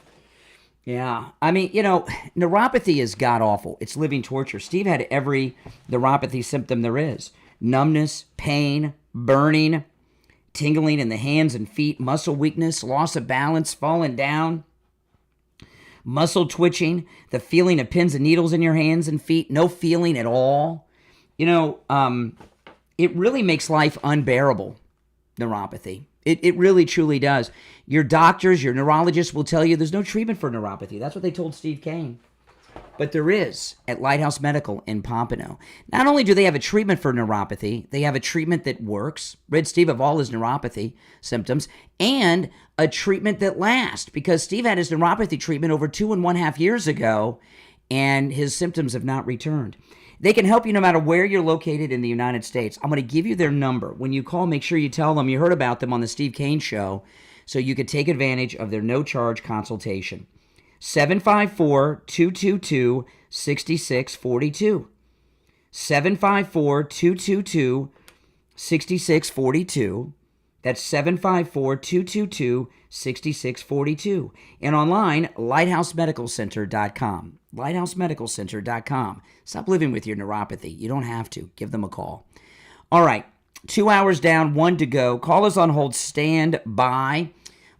Yeah. I mean, neuropathy is god-awful. It's living torture. Steve had every neuropathy symptom there is. Numbness, pain, burning, tingling in the hands and feet, muscle weakness, loss of balance, falling down, muscle twitching, the feeling of pins and needles in your hands and feet, no feeling at all. It really makes life unbearable, neuropathy. It really, truly does. Your doctors, your neurologists will tell you there's no treatment for neuropathy. That's what they told Steve Kane. But there is at Lighthouse Medical in Pompano. Not only do they have a treatment for neuropathy, they have a treatment that works, rid Steve of all his neuropathy symptoms, and a treatment that lasts, because Steve had his neuropathy treatment over 2.5 years ago, and his symptoms have not returned. They can help you no matter where you're located in the United States. I'm going to give you their number. When you call, make sure you tell them you heard about them on the Steve Kane Show so you could take advantage of their no-charge consultation. 754-222-6642. 754-222-6642. That's 754-222-6642. And online, lighthousemedicalcenter.com. lighthousemedicalcenter.com. Stop living with your neuropathy. You don't have to. Give them a call. All right. 2 hours down, 1 to go. Call us on hold. Stand by.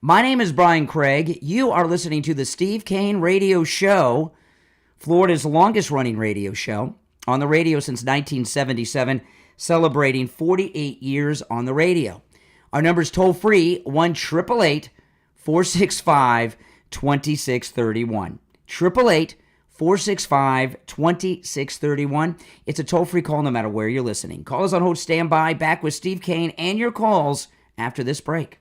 My name is Brian Craig. You are listening to the Steve Kane Radio Show, Florida's longest-running radio show, on the radio since 1977, celebrating 48 years on the radio. Our number is toll-free, 1-888-465-2631. 888-465-2631. It's a toll-free call no matter where you're listening. Call us on hold. Stand by. Back with Steve Kane and your calls after this break.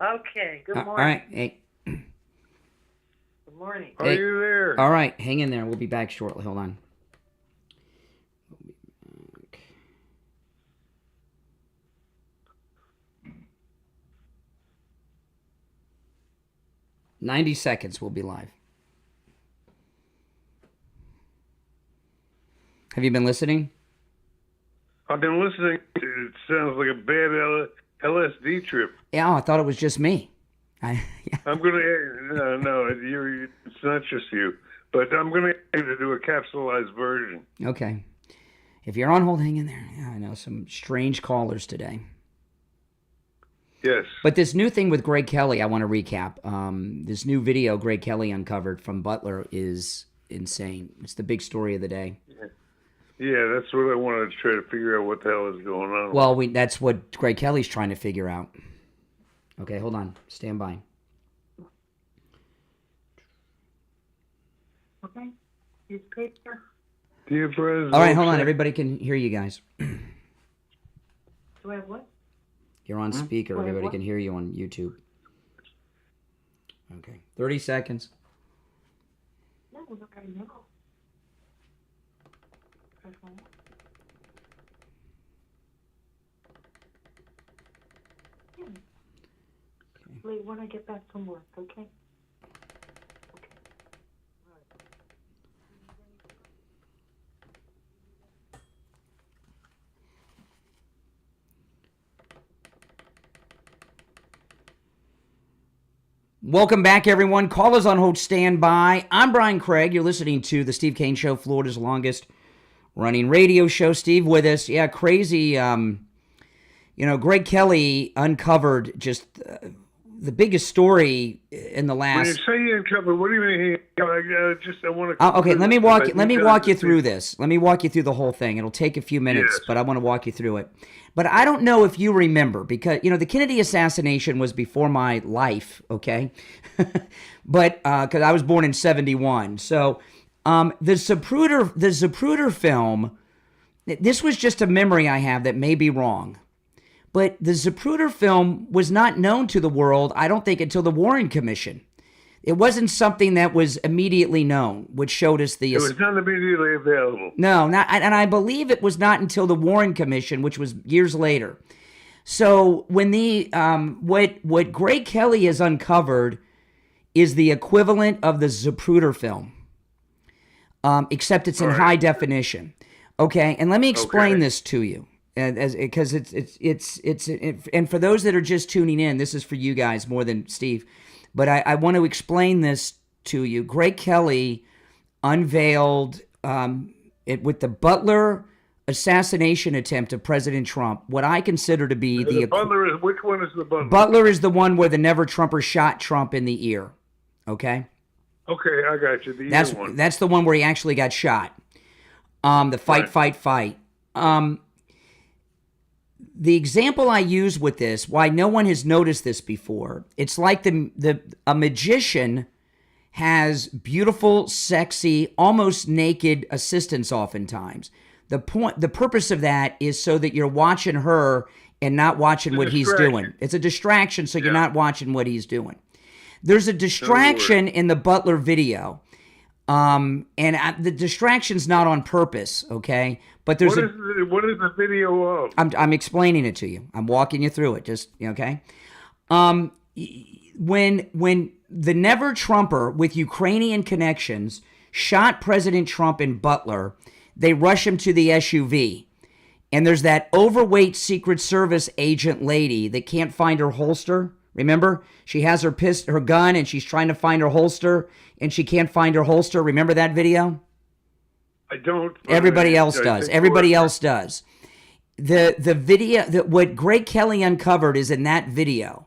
Okay, good morning. All right. Hey. Good morning. Are you there? All right, hang in there. We'll be back shortly. Hold on. 90 seconds, we'll be live. Have you been listening? I've been listening. It sounds like a bad LSD trip. Yeah, I thought it was just me. I'm going to, no, it's not just you, but I'm going to do a capsulized version. Okay. If you're on hold, hang in there. Yeah, I know some strange callers today. Yes. But this new thing with Greg Kelly, I want to recap. This new video Greg Kelly uncovered from Butler is insane. It's the big story of the day. Yeah, that's what I wanted to try to figure out what the hell is going on. Well, that's what Greg Kelly's trying to figure out. Okay, hold on. Stand by. Okay. He's paper. Dear friends. All right, hold on. Everybody can hear you guys. Do I have what? You're on speaker. Everybody can hear you on YouTube. Okay. 30 seconds. No, look, I know. Wait, when I get back from work, okay? Welcome back, everyone. Call us on hold. Stand by. I'm Brian Craig. You're listening to the Steve Kane Show, Florida's longest running radio show. Steve with us. Yeah, crazy. Greg Kelly uncovered just the biggest story in the last. When you say he uncovered, what do you mean? I want to. Okay, let me walk you through this. Let me walk you through the whole thing. It'll take a few minutes, but I want to walk you through it. But I don't know if you remember, because the Kennedy assassination was before my life. Okay, but because I was born in '71, so the Zapruder film. This was just a memory I have that may be wrong. But the Zapruder film was not known to the world, I don't think, until the Warren Commission. It wasn't something that was immediately known, which showed us the... It was not immediately available. No, and I believe it was not until the Warren Commission, which was years later. So when what Greg Kelly has uncovered is the equivalent of the Zapruder film, except it's in high definition. Okay, and let me explain this to you, because it's and for those that are just tuning in, this is for you guys more than Steve, but I want to explain this to you. Greg Kelly unveiled it with the Butler assassination attempt of President Trump, what I consider to be the Butler. Which one is the Butler? Butler is the one where the Never Trumper shot Trump in the ear. Okay. Okay, I got you. The ear one. That's the one where he actually got shot. The fight. The example I use with this, why no one has noticed this before, it's like a magician has beautiful, sexy, almost naked assistants oftentimes. The purpose of that is so that you're watching her and not watching what he's doing. It's a distraction, so you're not watching what he's doing. There's a distraction in the Butler video. The distraction's not on purpose, okay? But there's what is the video of? I'm explaining it to you. I'm walking you through it. Just okay. When the Never Trumper with Ukrainian connections shot President Trump in Butler, they rush him to the SUV, and there's that overweight Secret Service agent lady that can't find her holster. Remember, she has her gun, and she's trying to find her holster, and she can't find her holster. Remember that video? I don't. Everybody else does. Everybody else does. The video that what Greg Kelly uncovered is in that video,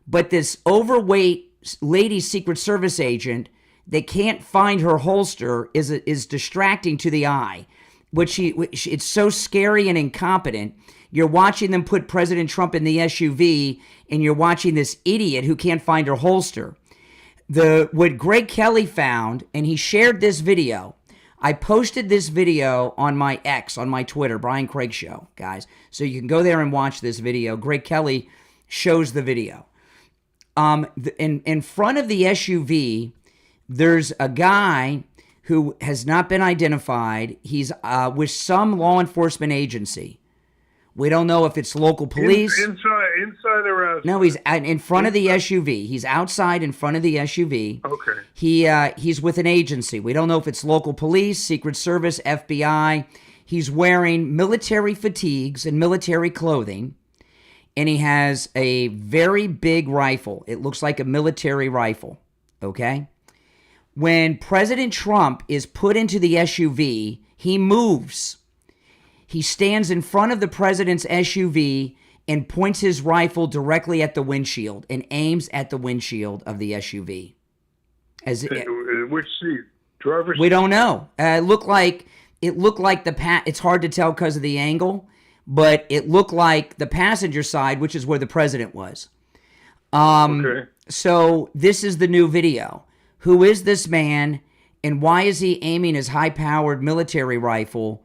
but this overweight lady Secret Service agent that can't find her holster is distracting to the eye. It's so scary and incompetent. You're watching them put President Trump in the SUV, and you're watching this idiot who can't find her holster. What Greg Kelly found, and he shared this video. I posted this video on my X, on my Twitter, Brian Craig Show, guys. So you can go there and watch this video. Greg Kelly shows the video. In front of the SUV, there's a guy who has not been identified. He's with some law enforcement agency. We don't know if it's local police. Inside or outside? No, he's in front of the SUV. He's outside in front of the SUV. Okay. He's with an agency. We don't know if it's local police, Secret Service, FBI. He's wearing military fatigues and military clothing, and he has a very big rifle. It looks like a military rifle, okay? When President Trump is put into the SUV, he moves. He stands in front of the president's SUV and points his rifle directly at the windshield and aims at the windshield of the SUV. Which seat? Driver's seat? We don't know. It looked like it's hard to tell because of the angle, but it looked like the passenger side, which is where the president was. Okay. So this is the new video. Who is this man, and why is he aiming his high-powered military rifle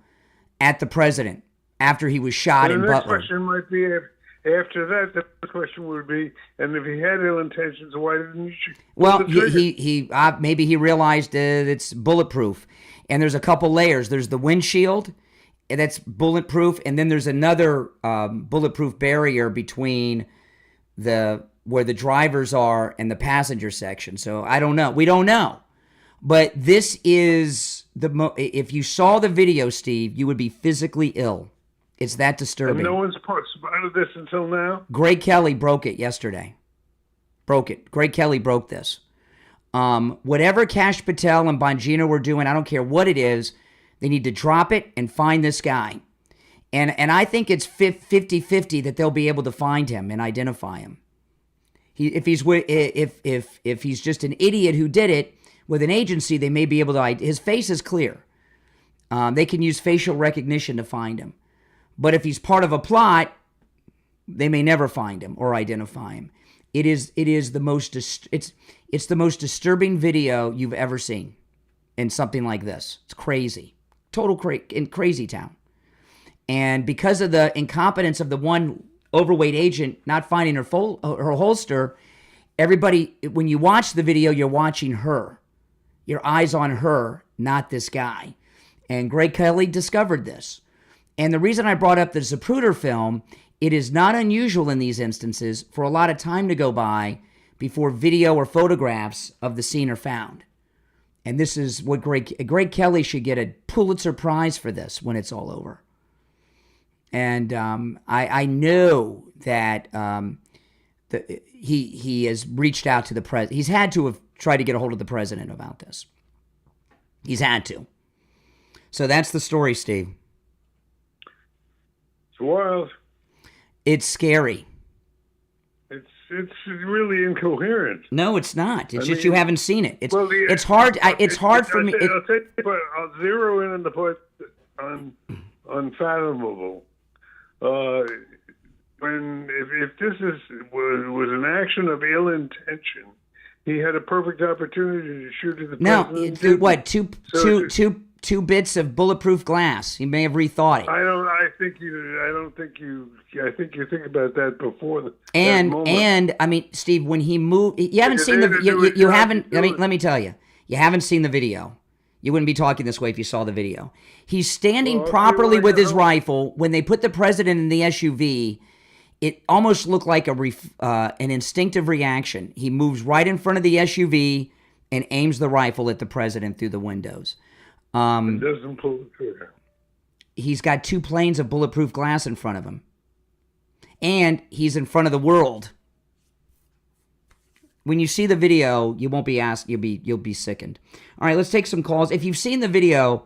at the president after he was shot in Butler? The next question might be, after that, the question would be, and if he had ill intentions, why didn't you shoot? Well, he maybe he realized it's bulletproof. And there's a couple layers. There's the windshield, and that's bulletproof, and then there's another bulletproof barrier between where the drivers are and the passenger section. So I don't know. We don't know. But this is if you saw the video, Steve, you would be physically ill. It's that disturbing. And no one's spotted this until now? Greg Kelly broke it yesterday. Greg Kelly broke this. Whatever Kash Patel and Bongino were doing, I don't care what it is, they need to drop it and find this guy. And I think it's 50-50 that they'll be able to find him and identify him. If he's just an idiot who did it with an agency, they may be able to. His face is clear. They can use facial recognition to find him. But if he's part of a plot, they may never find him or identify him. It is the most it's the most disturbing video you've ever seen in something like this. It's crazy, total crazy town. And because of the incompetence of the one overweight agent not finding her holster, everybody, when you watch the video, you're watching her. Your eyes on her, not this guy. And Greg Kelly discovered this. And the reason I brought up the Zapruder film, it is not unusual in these instances for a lot of time to go by before video or photographs of the scene are found. And this is what Greg Kelly should get a Pulitzer Prize for this when it's all over. And I know that he has reached out to the president. He's had to have tried to get a hold of the president about this. He's had to. So that's the story, Steve. It's wild. It's scary. It's really incoherent. No, it's not. It's just you haven't seen it. It's hard. It's hard for me. I'll zero in on the point unfathomable. If this was an action of ill intention, he had a perfect opportunity to shoot at the president. No, what? Two bits of bulletproof glass. He may have rethought it. I think you think about that before the. And I mean, Steve, when he moved, you haven't seen the. You haven't. I mean, let me tell you, you haven't seen the video. You wouldn't be talking this way if you saw the video. He's standing properly with his rifle. When they put the president in the SUV, it almost looked like an instinctive reaction. He moves right in front of the SUV and aims the rifle at the president through the windows. Doesn't pull the trigger. He's got 2 planes of bulletproof glass in front of him. And he's in front of the world. When you see the video, you won't be asked. You'll be sickened. All right, let's take some calls. If you've seen the video,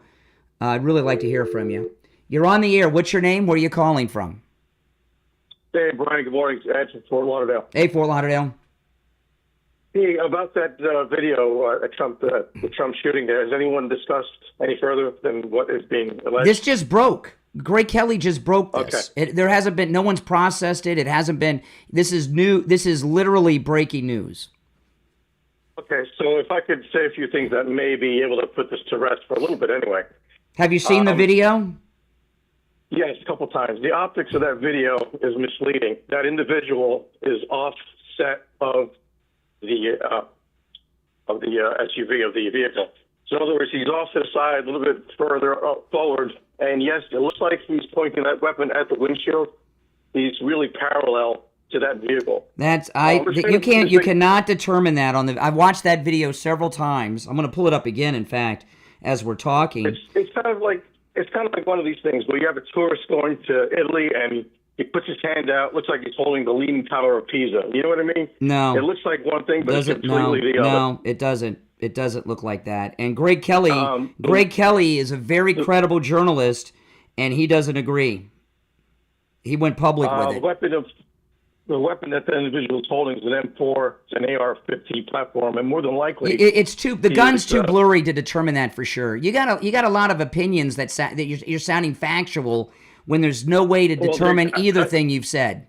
I'd really like to hear from you. You're on the air. What's your name? Where are you calling from? Hey, Brian. Good morning. Ed from Fort Lauderdale. Hey, Fort Lauderdale. Hey, about that video, the Trump shooting there, has anyone discussed any further than what is being alleged? This just broke. Greg Kelly just broke this. Okay. There hasn't been, no one's processed it. It hasn't been, this is new. This is literally breaking news. Okay, so if I could say a few things that may be able to put this to rest for a little bit anyway. Have you seen the video? Yes, a couple times. The optics of that video is misleading. That individual is offset of the SUV of the vehicle. So in other words, he's off to the side a little bit further forward, and yes, it looks like he's pointing that weapon at the windshield. He's really parallel to that vehicle. You cannot determine that on the. I've watched that video several times. I'm going to pull it up again. In fact, as we're talking, it's kind of like one of these things where you have a tourist going to Italy and he puts his hand out, looks like he's holding the Leaning Tower of Pisa. You know what I mean? No. It looks like one thing, but it's completely the other. No, it doesn't. It doesn't look like that. And Greg Kelly is a very credible journalist, and he doesn't agree. He went public with it. The weapon that the individual is holding is an M4, it's an AR-15 platform, and more than likely, the gun's too blurry to determine that for sure. You got a lot of opinions that you're sounding factual when there's no way to determine either thing you've said.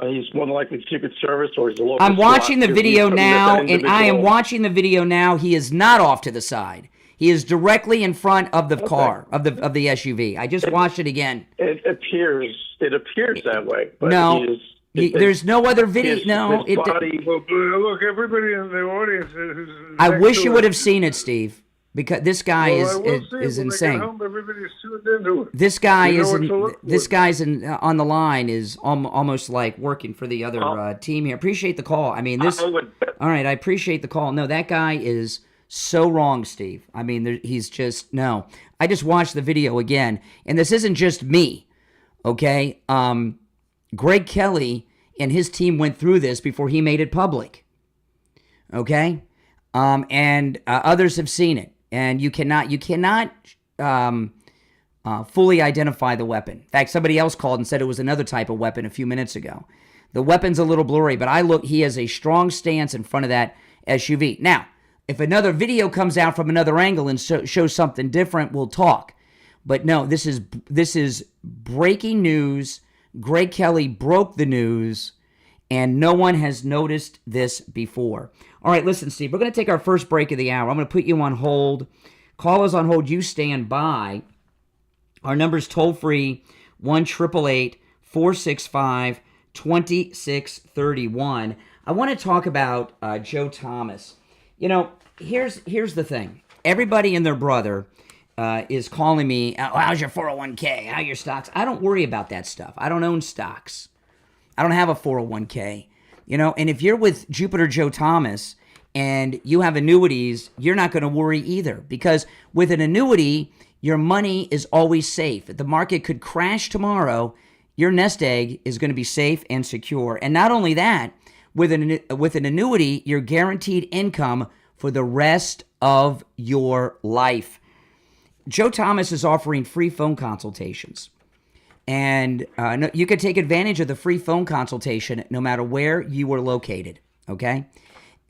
He's more than likely Secret Service or he's a local. I'm watching the video now, and I am watching the video now. He is not off to the side. He is directly in front of the car, of the SUV. I just watched it again. It appears that way. But no, there's no other video. Look, everybody in the audience. I wish you would have seen it, Steve. Because this guy is insane. This guy on the line is almost like working for the other team here. Appreciate the call. I mean, all right, I appreciate the call. No, that guy is so wrong, Steve. I mean, he's just no. I just watched the video again, and this isn't just me. Okay, Greg Kelly and his team went through this before he made it public. Okay, and others have seen it. And you cannot fully identify the weapon. In fact, somebody else called and said it was another type of weapon a few minutes ago. The weapon's a little blurry, but he has a strong stance in front of that SUV. Now, if another video comes out from another angle and shows something different, we'll talk. But no, this is breaking news. Greg Kelly broke the news, and no one has noticed this before. All right, listen, Steve, we're going to take our first break of the hour. I'm going to put you on hold. Call us on hold. You stand by. Our number's toll-free, 1-888-465-2631. I want to talk about Joe Thomas. You know, here's the thing. Everybody and their brother is calling me, oh, how's your 401k? How are your stocks? I don't worry about that stuff. I don't own stocks. I don't have a 401k. You know, and if you're with Jupiter Joe Thomas and you have annuities, you're not going to worry either, because with an annuity, your money is always safe. If the market could crash tomorrow, your nest egg is going to be safe and secure. And not only that, with an annuity, you're guaranteed income for the rest of your life. Joe Thomas is offering free phone consultations. And you can take advantage of the free phone consultation no matter where you are located, okay?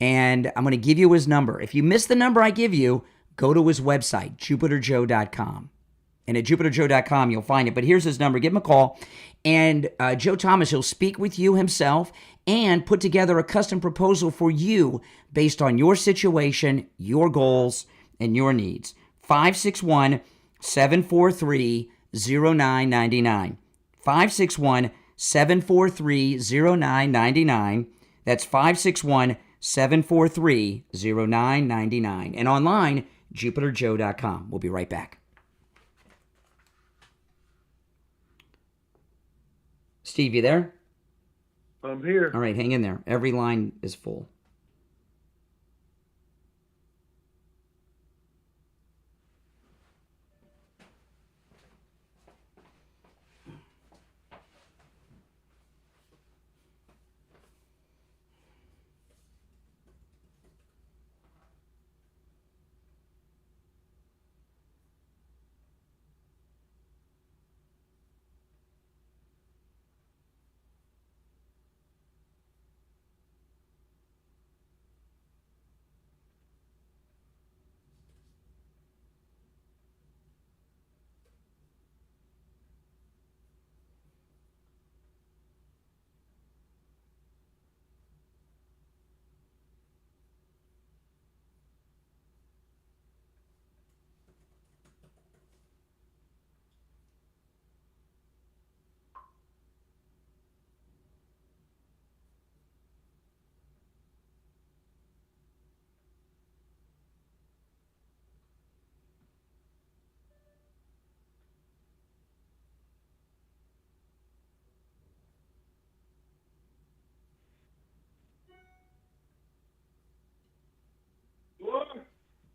And I'm going to give you his number. If you miss the number I give you, go to his website, jupiterjoe.com. And at jupiterjoe.com, you'll find it. But here's his number. Give him a call. And Joe Thomas, he'll speak with you himself and put together a custom proposal for you based on your situation, your goals, and your needs. 561-743-0999. 561-743-0999. That's 561-743-0999. And online, jupiterjoe.com. We'll be right back. Steve, you there? I'm here. All right, hang in there. Every line is full.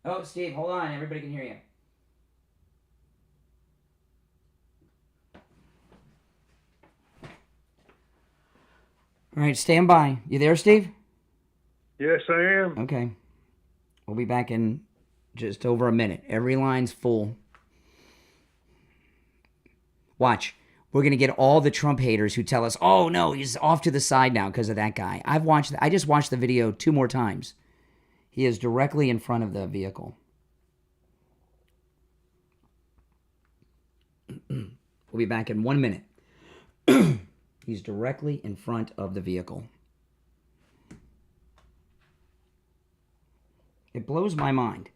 Oh, Steve, hold on. Everybody can hear you. All right, stand by. You there, Steve? Yes, I am. Okay. We'll be back in just over a minute. Every line's full. Watch. We're going to get all the Trump haters who tell us, oh, no, he's off to the side now because of that guy. I just watched the video 2 more times. He is directly in front of the vehicle. We'll be back in 1 minute. He's directly in front of the vehicle. It blows my mind.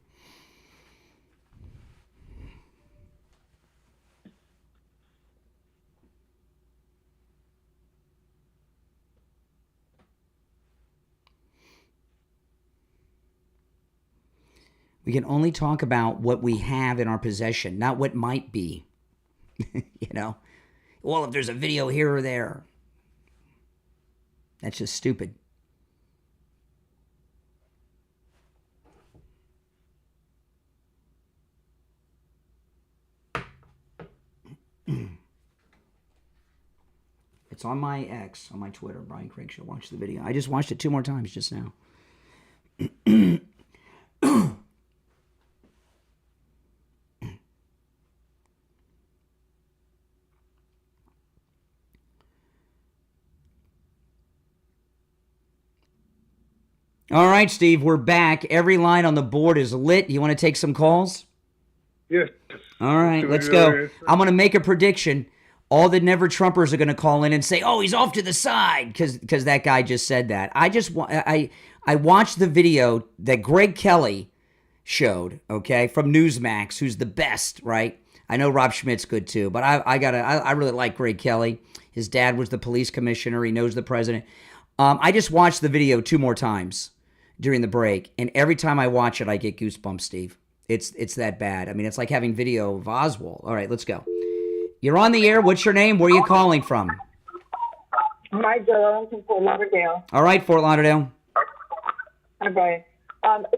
We can only talk about what we have in our possession, not what might be. You know? Well, if there's a video here or there. That's just stupid. It's on my X, on my Twitter, Brian Craig Show. Watch the video. I just watched it 2 more times just now. All right, Steve, we're back. Every line on the board is lit. You want to take some calls? Yes. All right, let's go. I'm going to make a prediction. All the Never Trumpers are going to call in and say, "Oh, he's off to the side," because that guy just said that. I watched the video that Greg Kelly showed, okay, from Newsmax, who's the best, right? I know Rob Schmidt's good too, but I really like Greg Kelly. His dad was the police commissioner. He knows the president. I just watched the video 2 more times during the break, and every time I watch it, I get goosebumps, Steve. It's that bad. I mean, it's like having video of Oswald. All right, let's go. You're on the air. What's your name? Where are you calling from? Hi, Joe. I'm from Fort Lauderdale. All right, Fort Lauderdale. Hi, Brian.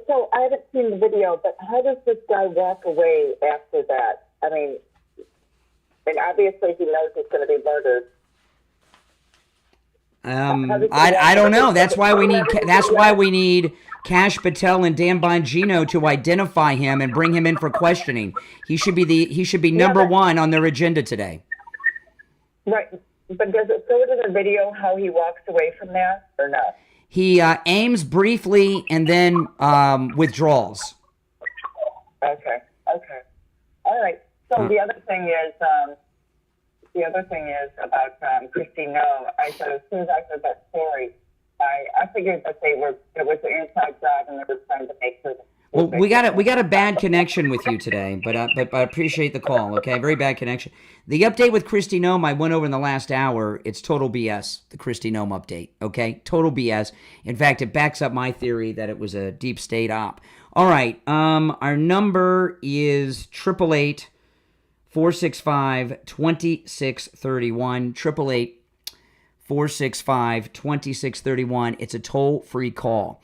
So I haven't seen the video, but how does this guy walk away after that? I mean, and obviously he knows he's going to be murdered. I don't know. That's why we need Cash Patel and Dan Bongino to identify him and bring him in for questioning. He should be number one on their agenda today. Right, but does it show in the video how he walks away from that or not? He aims briefly and then withdraws. Okay. All right. So the other thing is about Kristi Noem. I said as soon as I heard that story, I figured that it was an inside job and they were trying to make sure. Well, we got a bad connection with you today, but I appreciate the call. Okay, very bad connection. The update with Kristi Noem I went over in the last hour. It's total BS. The Kristi Noem update. Okay, total BS. In fact, it backs up my theory that it was a deep state op. All right, our number is 888-465-2631. 888-465-2631. It's a toll-free call.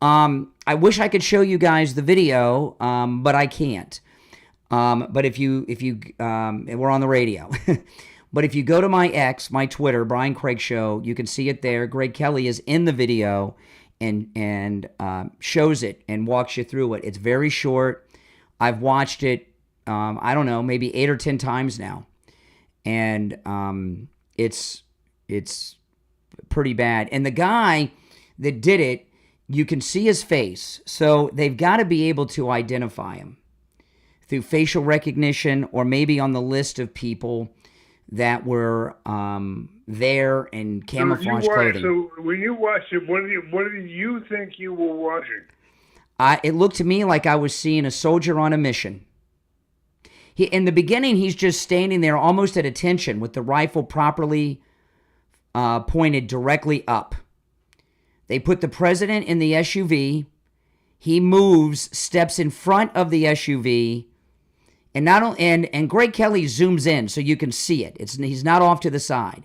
I wish I could show you guys the video, but I can't. But if you we're on the radio. But if you go to my Twitter, Brian Craig Show, you can see it there. Greg Kelly is in the video and shows it and walks you through it. It's very short. I've watched it, I don't know, maybe 8 or 10 times now. And it's pretty bad. And the guy that did it, you can see his face. So they've got to be able to identify him through facial recognition or maybe on the list of people that were there in camouflage clothing. So when you watched it, what did you think you were watching? It looked to me like I was seeing a soldier on a mission. In the beginning, he's just standing there almost at attention with the rifle properly pointed directly up. They put the president in the SUV. He moves, steps in front of the SUV, and Greg Kelly zooms in so you can see it. He's not off to the side.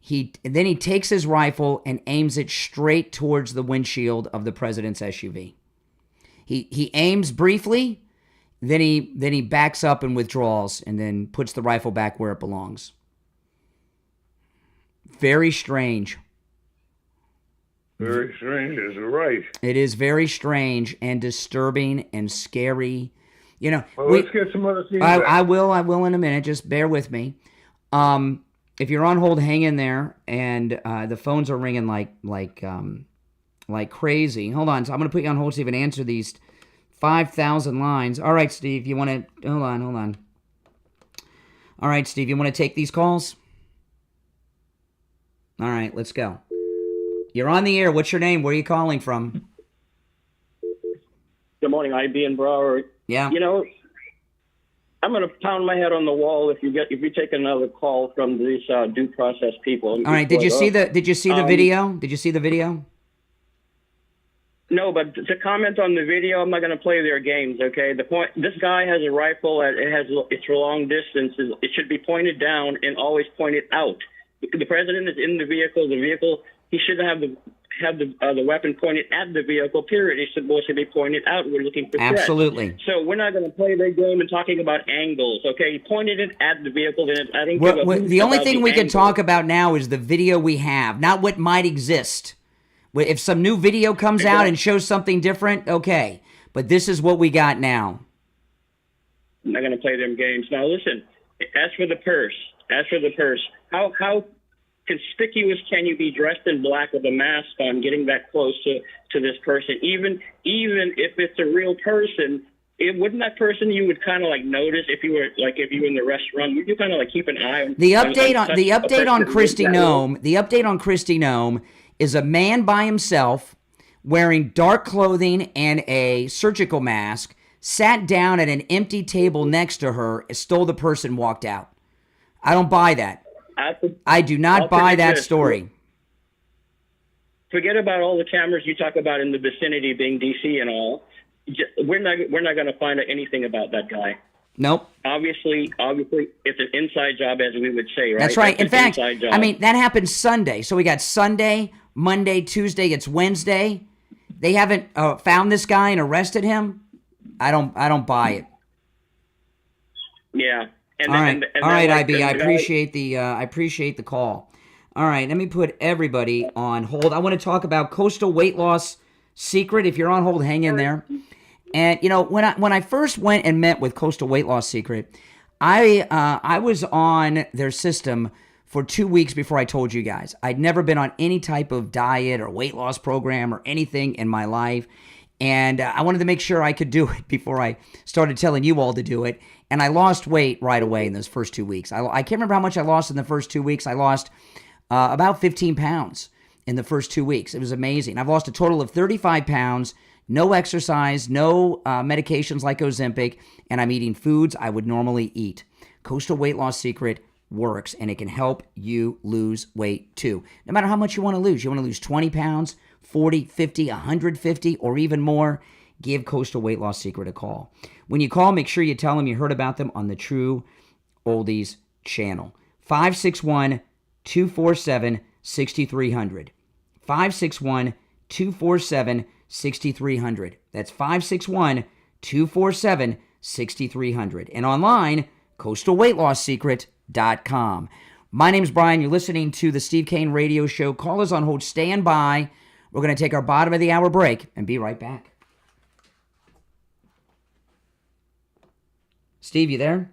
Then he takes his rifle and aims it straight towards the windshield of the president's SUV. He aims briefly, then he backs up and withdraws, and then puts the rifle back where it belongs. Very strange. Very strange is right. It is very strange and disturbing and scary. You know, well, let's get some other feedback. I will in a minute. Just bear with me. If you're on hold, hang in there. And the phones are ringing like crazy. Hold on. So I'm going to put you on hold so you can answer these 5,000 lines. All right, Steve. You want to hold on. All right, Steve. You want to take these calls? All right, let's go. You're on the air. What's your name? Where are you calling from? Good morning, IB in Broward. Yeah. You know, I'm going to pound my head on the wall if you take another call from these due process people. All right. Did you see the video? Did you see the video? No, but to comment on the video, I'm not going to play their games. Okay. The point: this guy has a rifle. It's for long distances. It should be pointed down and always pointed out. The president is in the vehicle. The vehicle. He shouldn't have the weapon pointed at the vehicle, period. It's supposed to be pointed out. We're looking for threats. Absolutely. So we're not going to play their game and talking about angles, okay? He pointed it at the vehicle. Then I don't give a hoot the only about thing the we can angle. talk about now is the video we have, not what might exist. If some new video comes out and shows something different, okay. But this is what we got now. I'm not going to play them games. Now, listen, as for the purse, how conspicuous can you be dressed in black with a mask on, getting that close to this person? Even if it's a real person, wouldn't that person you would kind of like notice if you were in the restaurant? Would you kind of like keep an eye on The update on Kristi Noem? Noem? The update on Kristi Noem is a man by himself wearing dark clothing and a surgical mask sat down at an empty table next to her, stole the purse, and walked out. I don't buy that. I do not buy that story. Forget about all the cameras you talk about in the vicinity being DC and all. We're not going to find out anything about that guy. Nope. Obviously, it's an inside job, as we would say, right? That's right. In fact, that happened Sunday. So we got Sunday, Monday, Tuesday. It's Wednesday. They haven't found this guy and arrested him. I don't buy it. Yeah. All right, IB. I appreciate the call. All right, let me put everybody on hold. I want to talk about coastal weight loss secret. If you're on hold, hang in there. And when I first went and met with Coastal Weight Loss Secret, I was on their system for 2 weeks before I told you guys. I'd never been on any type of diet or weight loss program or anything in my life. And I wanted to make sure I could do it before I started telling you all to do it. And I lost weight right away in those first 2 weeks. I can't remember how much I lost in the first 2 weeks. I lost about 15 pounds in the first 2 weeks. It was amazing. I've lost a total of 35 pounds, no exercise, no medications like Ozempic, and I'm eating foods I would normally eat. Coastal Weight Loss Secret works, and it can help you lose weight too. No matter how much you want to lose. You want to lose 20 pounds, 40, 50, 150, or even more, give Coastal Weight Loss Secret a call. When you call, make sure you tell them you heard about them on the True Oldies channel. 561-247-6300. 561-247-6300. That's 561-247-6300. And online, coastalweightloss.secret.com. My name's Brian. You're listening to the Steve Kane Radio Show. Call us on hold. Stand by. We're going to take our bottom of the hour break and be right back. Steve, you there?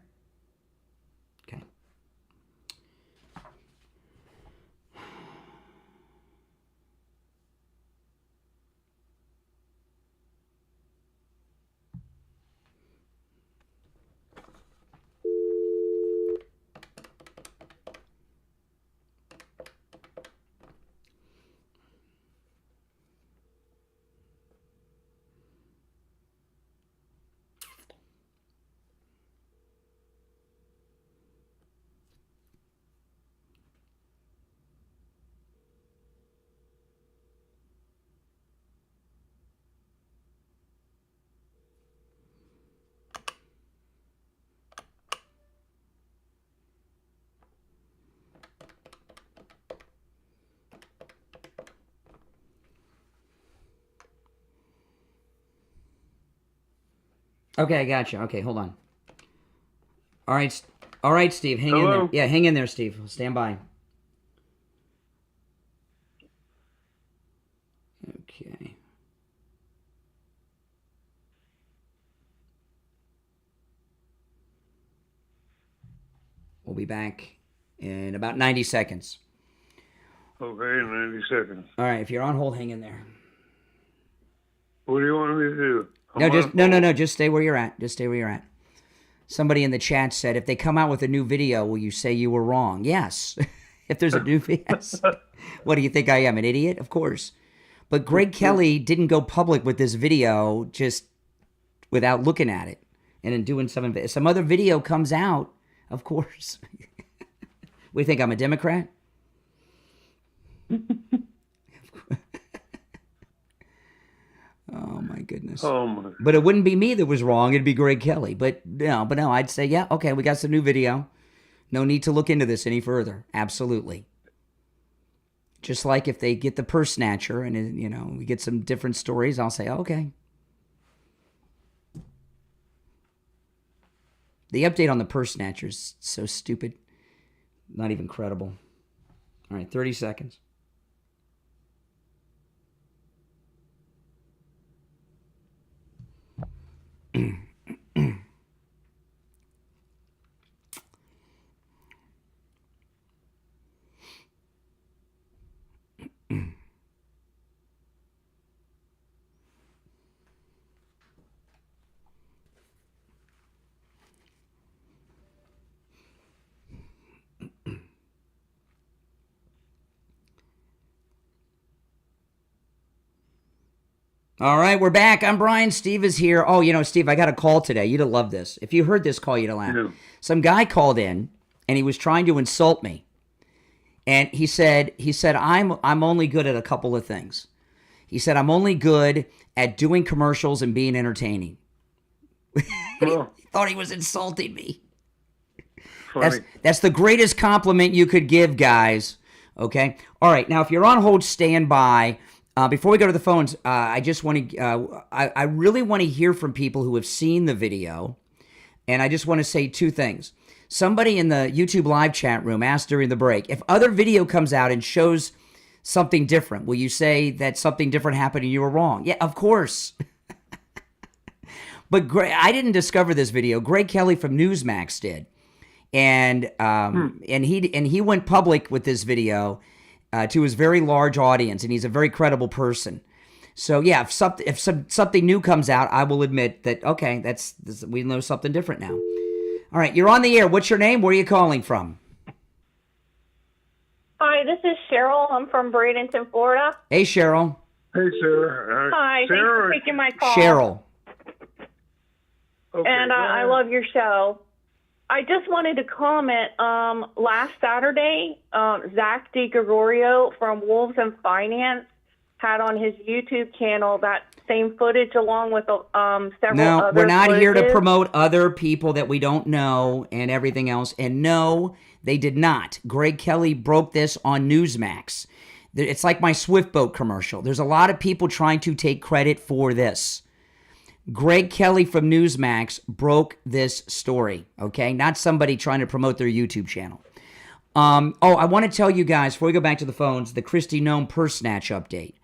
Okay. Okay, I got you. Okay, hold on. All right, Steve, hang in there. Yeah, hang in there, Steve. Stand by. Okay. We'll be back in about 90 seconds. Okay, 90 seconds. All right, if you're on hold, hang in there. What do you want me to do? No, just stay where you're at. Just stay where you're at. Somebody in the chat said, if they come out with a new video, will you say you were wrong? Yes. If there's a new video. What do you think I am, an idiot? Of course. But Greg Kelly didn't go public with this video just without looking at it. And then doing some other video comes out, of course. We think I'm a Democrat? Oh my goodness. Oh my. But it wouldn't be me that was wrong, it'd be Greg Kelly. But no, I'd say, yeah, okay, we got some new video. No need to look into this any further. Absolutely. Just like if they get the purse snatcher and, we get some different stories, I'll say, okay. The update on the purse snatcher is so stupid. Not even credible. All right, 30 seconds. All right, we're back. I'm Brian. Steve is here. Oh, Steve, I got a call today. You'd have loved this. If you heard this call, you'd have laughed. Yeah. Some guy called in, and he was trying to insult me. And he said, I'm only good at a couple of things. He said, I'm only good at doing commercials and being entertaining. And he thought he was insulting me. That's the greatest compliment you could give, guys. Okay? All right, now if you're on hold, stand by. Before we go to the phones, I just want to, I really want to hear from people who have seen the video. And I just want to say two things. Somebody in the YouTube live chat room asked during the break, if other video comes out and shows something different, will you say that something different happened and you were wrong? Yeah, of course. But I didn't discover this video. Greg Kelly from Newsmax did. And he went public with this video to his very large audience, and he's a very credible person. So yeah, if something new comes out, I will admit that, okay, we know something different now. All right, you're on the air. What's your name? Where are you calling from? Hi, this is Cheryl. I'm from Bradenton, Florida. Hey, Cheryl. Hey, Sarah. Hi, Sarah, thanks for taking my call. Cheryl. Okay, and I love your show. I just wanted to comment. Last Saturday, Zach DiGregorio from Wolves and Finance had on his YouTube channel that same footage along with several other No, we're not here to footages. promote other people that we don't know and everything else. And no, they did not. Greg Kelly broke this on Newsmax. It's like my Swift Boat commercial. There's a lot of people trying to take credit for this. Greg Kelly from Newsmax broke this story, okay? Not somebody trying to promote their YouTube channel. I want to tell you guys, before we go back to the phones, the Kristi Noem purse snatch update.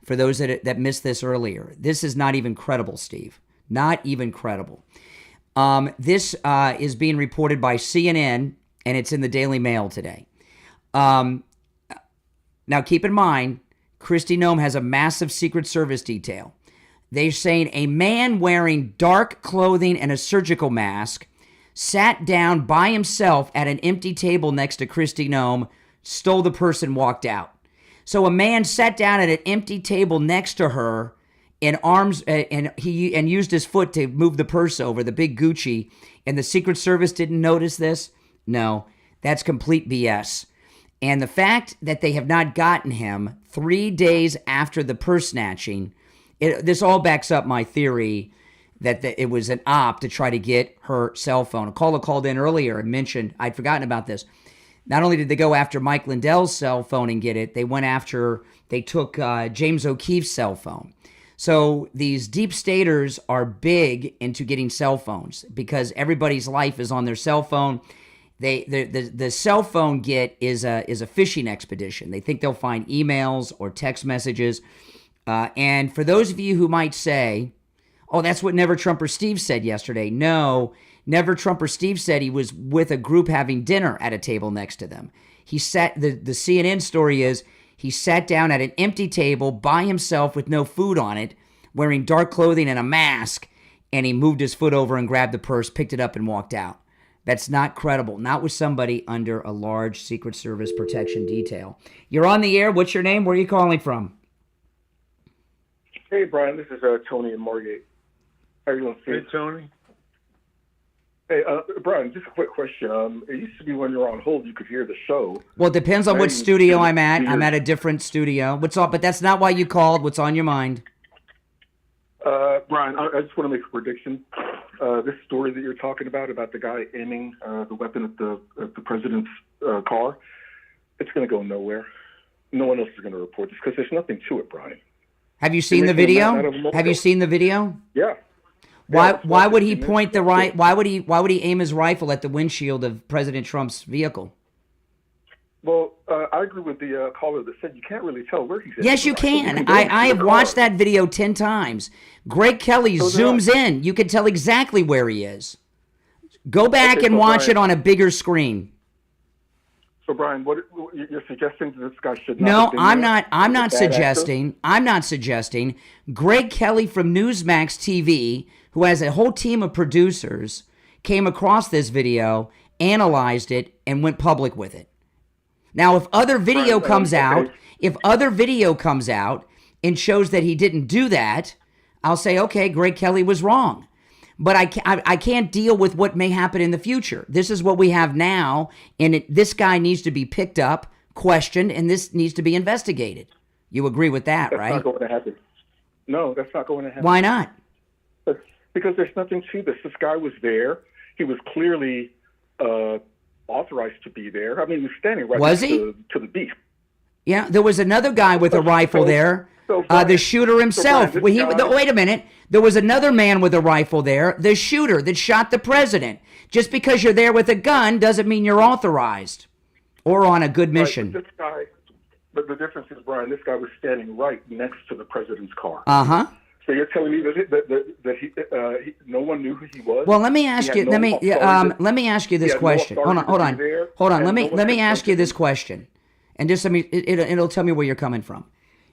For those that missed this earlier. This is not even credible, Steve. Not even credible. This is being reported by CNN, and it's in the Daily Mail today. Now, keep in mind, Kristi Noem has a massive Secret Service detail. They're saying a man wearing dark clothing and a surgical mask sat down by himself at an empty table next to Kristi Noem, stole the purse, and walked out. So a man sat down at an empty table next to her and used his foot to move the purse over, the big Gucci, and the Secret Service didn't notice this? No, that's complete BS. And the fact that they have not gotten him 3 days after the purse snatching, this all backs up my theory that it was an op to try to get her cell phone. A caller called in earlier and mentioned, I'd forgotten about this. Not only did they go after Mike Lindell's cell phone and get it, they took James O'Keefe's cell phone. So these deep staters are big into getting cell phones because everybody's life is on their cell phone. The cell phone get is a fishing expedition. They think they'll find emails or text messages. And for those of you who might say, oh, that's what Never Trumper Steve said yesterday. No, Never Trumper Steve said he was with a group having dinner at a table next to them. The CNN story is he sat down at an empty table by himself with no food on it, wearing dark clothing and a mask, and he moved his foot over and grabbed the purse, picked it up, and walked out. That's not credible. Not with somebody under a large Secret Service protection detail. You're on the air. What's your name? Where are you calling from? Hey, Brian. This is Tony in Margate. How are you doing, Steve? Hey, Tony. Hey, Brian, just a quick question. It used to be when you're on hold, you could hear the show. Well, it depends on what studio I'm at. I'm at a different studio. What's up? But that's not why you called. What's on your mind? Brian, I just want to make a prediction. This story that you're talking about the guy aiming the weapon at the president's car, it's going to go nowhere. No one else is going to report this because there's nothing to it, Brian. Have you seen the video? Have you seen the video? Yeah. Why would he point the right? Why would he aim his rifle at the windshield of President Trump's vehicle? Well, I agree with the caller that said you can't really tell where he's at. Yes, you can. I have watched that video 10 times. Greg Kelly zooms in. You can tell exactly where he is. Go back and watch it on a bigger screen. So, Brian, what you're suggesting that this guy should not? No, I'm not suggesting. I'm not suggesting. Greg Kelly from Newsmax TV, who has a whole team of producers, came across this video, analyzed it, and went public with it. Now, if other video comes out, and shows that he didn't do that, I'll say, okay, Greg Kelly was wrong. But I can't deal with what may happen in the future. This is what we have now, and this guy needs to be picked up, questioned, and this needs to be investigated. You agree with that, right? That's not going to happen. No, that's not going to happen. Why not? Because there's nothing to this. This guy was there. He was clearly authorized to be there. I mean, he was standing right next to the beef. Yeah, there was another guy with a rifle there. The shooter himself. Wait a minute. There was another man with a rifle there. The shooter that shot the president. Just because you're there with a gun doesn't mean you're authorized or on a good mission. Right, but the difference is, Brian, this guy was standing right next to the president's car. Uh-huh. So you're telling me that no one knew who he was? Well, let me ask you. Let me ask you this question. Hold on. Let me ask you this question, and just it'll tell me where you're coming from.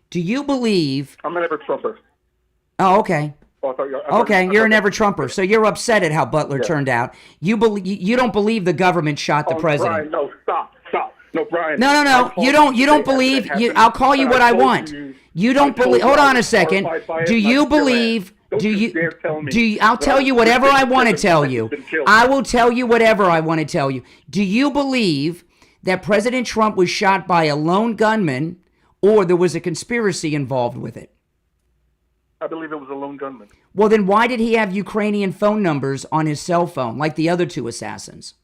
Do you believe? I'm an ever-Trumper. Oh, okay. You're an ever-Trumper, so you're upset at how Butler turned out. You don't believe the government shot the president. Brian, no, stop. No, Brian. No. You don't believe. I'll call you what I want. You don't believe. Hold on a second. Do you believe? I'll tell you whatever I want to tell you. I will tell you whatever I want to tell you. Do you believe that President Trump was shot by a lone gunman, or there was a conspiracy involved with it? I believe it was a lone gunman. Well, then why did he have Ukrainian phone numbers on his cell phone, like the other two assassins?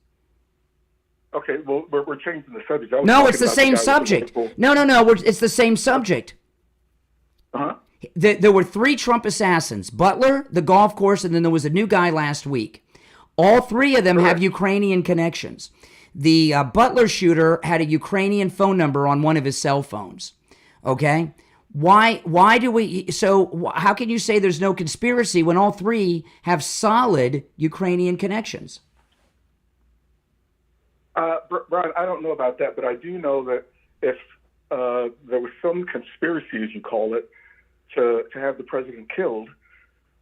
Okay, well, we're changing the subject. No, it's the same subject. No, it's the same subject. Uh-huh. There were 3 Trump assassins, Butler, the golf course, and then there was a new guy last week. All 3 of them have Ukrainian connections. The Butler shooter had a Ukrainian phone number on one of his cell phones. Okay? Why do we, so how can you say there's no conspiracy when all 3 have solid Ukrainian connections? Brian, I don't know about that, but I do know that if there was some conspiracy, as you call it, to have the president killed,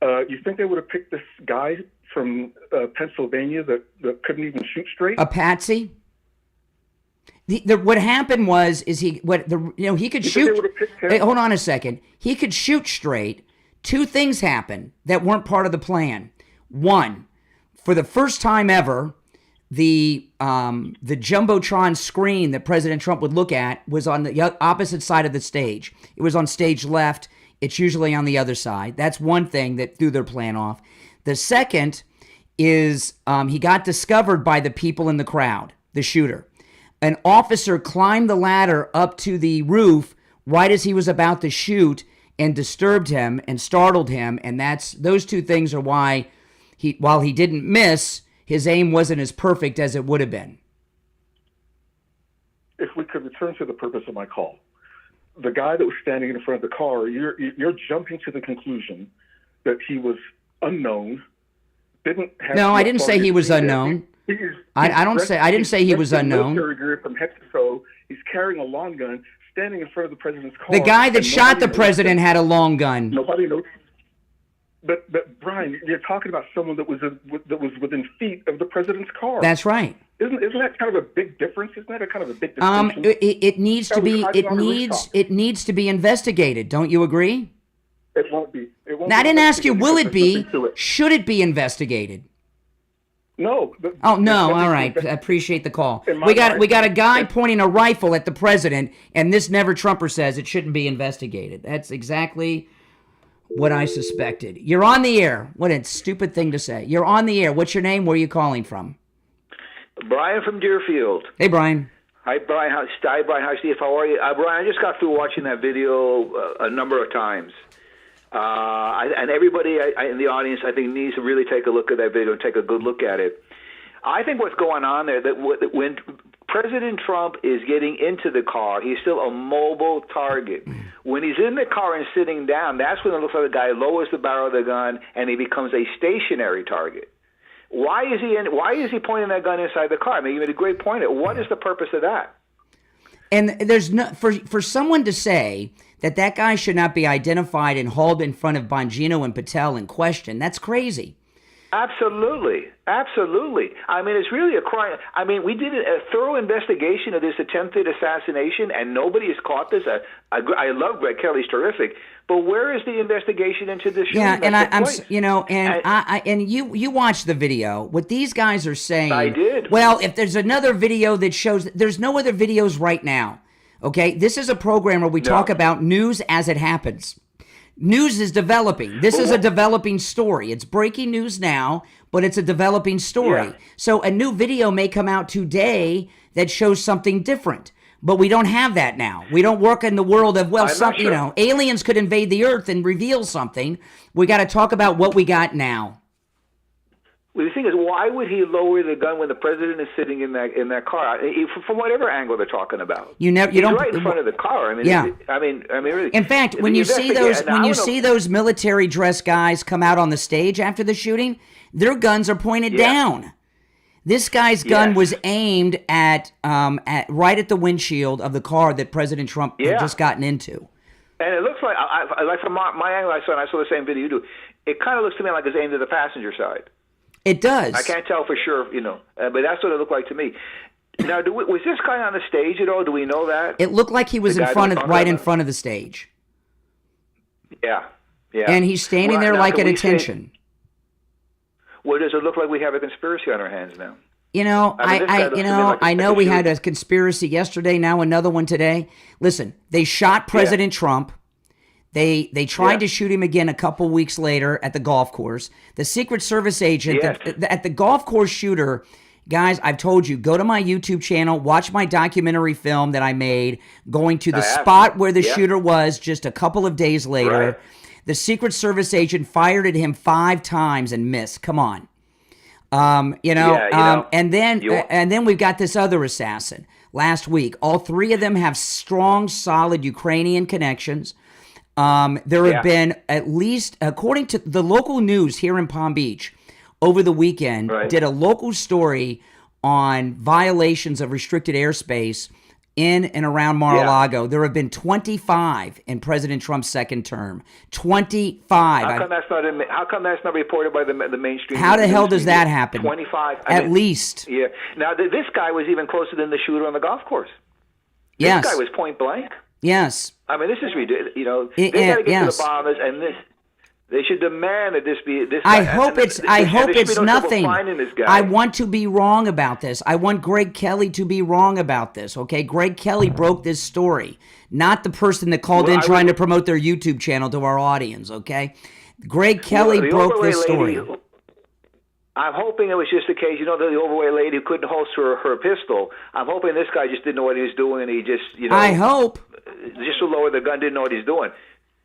you think they would have picked this guy from Pennsylvania that couldn't even shoot straight? A patsy? What happened was he could shoot. Hey, hold on a second. He could shoot straight. 2 things happened that weren't part of the plan. One, for the first time ever, the jumbotron screen that President Trump would look at was on the opposite side of the stage. It was on stage left. It's usually on the other side. That's one thing that threw their plan off. The second is he got discovered by the people in the crowd, the shooter. An officer climbed the ladder up to the roof right as he was about to shoot and disturbed him and startled him. And those 2 things are why while he didn't miss, his aim wasn't as perfect as it would have been. If we could return to the purpose of my call, the guy that was standing in front of the car, you're jumping to the conclusion that he was unknown, didn't have. No, I didn't say he was unknown. I didn't say he was unknown. From Hegseth, he's carrying a long gun, standing in front of the president's car. The guy that shot the president had a long gun. Nobody knows. But Brian, you're talking about someone that was within feet of the president's car. That's right. Isn't that kind of a big difference? Isn't that a kind of a big distinction? It needs to be. It needs to be investigated. Don't you agree? It won't be. Now, I didn't ask you. Will it be? Should it be investigated? No. Oh no! All right. I appreciate the call. We got a guy pointing a rifle at the president, and this never Trumper says it shouldn't be investigated. That's exactly what I suspected. You're on the air. What a stupid thing to say. You're on the air. What's your name? Where are you calling from? Brian from Deerfield. Hey, Brian. Hi, Brian. Hi, Steve. How are you? Brian, I just got through watching that video a number of times. And everybody in the audience, I think, needs to really take a look at that video and take a good look at it. I think what's going on there, that when President Trump is getting into the car, he's still a mobile target. When he's in the car and sitting down, that's when it looks like the guy lowers the barrel of the gun and he becomes a stationary target. Why is he pointing that gun inside the car? I mean, you made a great point. What is the purpose of that? And there's no for someone to say that guy should not be identified and hauled in front of Bongino and Patel and questioned. That's crazy. Absolutely. I mean, it's really a crime. I mean, we did a thorough investigation of this attempted assassination, and nobody has caught this. I love Greg Kelly's terrific, but where is the investigation into this shooting? Yeah, and you watched the video. What these guys are saying. I did. Well, if there's another video that shows, there's no other videos right now. Okay, this is a program where we talk about news as it happens. News is developing. This is a developing story. It's breaking news now, but it's a developing story. Yeah. So a new video may come out today that shows something different, but we don't have that now. We don't work in the world of, aliens could invade the earth and reveal something. We got to talk about what we got now. Well, the thing is, why would he lower the gun when the president is sitting in that car? From whatever angle they're talking about, He's right in front of the car. I mean, really. In fact, when you see those military dress guys come out on the stage after the shooting, their guns are pointed down. This guy's gun was aimed at right at the windshield of the car that President Trump had just gotten into. And it looks like from my angle, I saw the same video you do. It kind of looks to me like it's aimed at the passenger side. It does. I can't tell for sure, but that's what it looked like to me. Now, was this guy on the stage at all? Do we know that? It looked like he was in front of the stage. Yeah. And he's standing there like at attention. Well, does it look like we have a conspiracy on our hands now? I know we had a conspiracy yesterday, now another one today. Listen, they shot President Trump. They tried to shoot him again a couple weeks later at the golf course. The Secret Service agent at the golf course shooter, guys, I've told you, go to my YouTube channel, watch my documentary film that I made going to the spot where the shooter was just a couple of days later. Right. The Secret Service agent fired at him 5 times and missed. Come on. And then we've got this other assassin last week. All 3 of them have strong, solid Ukrainian connections. There have been, at least, according to the local news here in Palm Beach, over the weekend, did a local story on violations of restricted airspace in and around Mar-a-Lago. There have been 25 in President Trump's second term. 25. How come that's not reported by the mainstream? How the hell does that happen? 25. At least. Yeah. Now, this guy was even closer than the shooter on the golf course. Yes. This guy was point blank. Yes. I mean, this is ridiculous. They got to get to the bombers, and they should demand that this be this. I hope it's nothing. I want to be wrong about this. I want Greg Kelly to be wrong about this. Okay, Greg Kelly broke this story, not the person that called in trying to promote their YouTube channel to our audience. Okay, Greg Kelly broke this story. I'm hoping it was just the case, the overweight lady who couldn't holster her pistol. I'm hoping this guy just didn't know what he was doing, and he just, I hope. Just to lower the gun, didn't know what he's doing.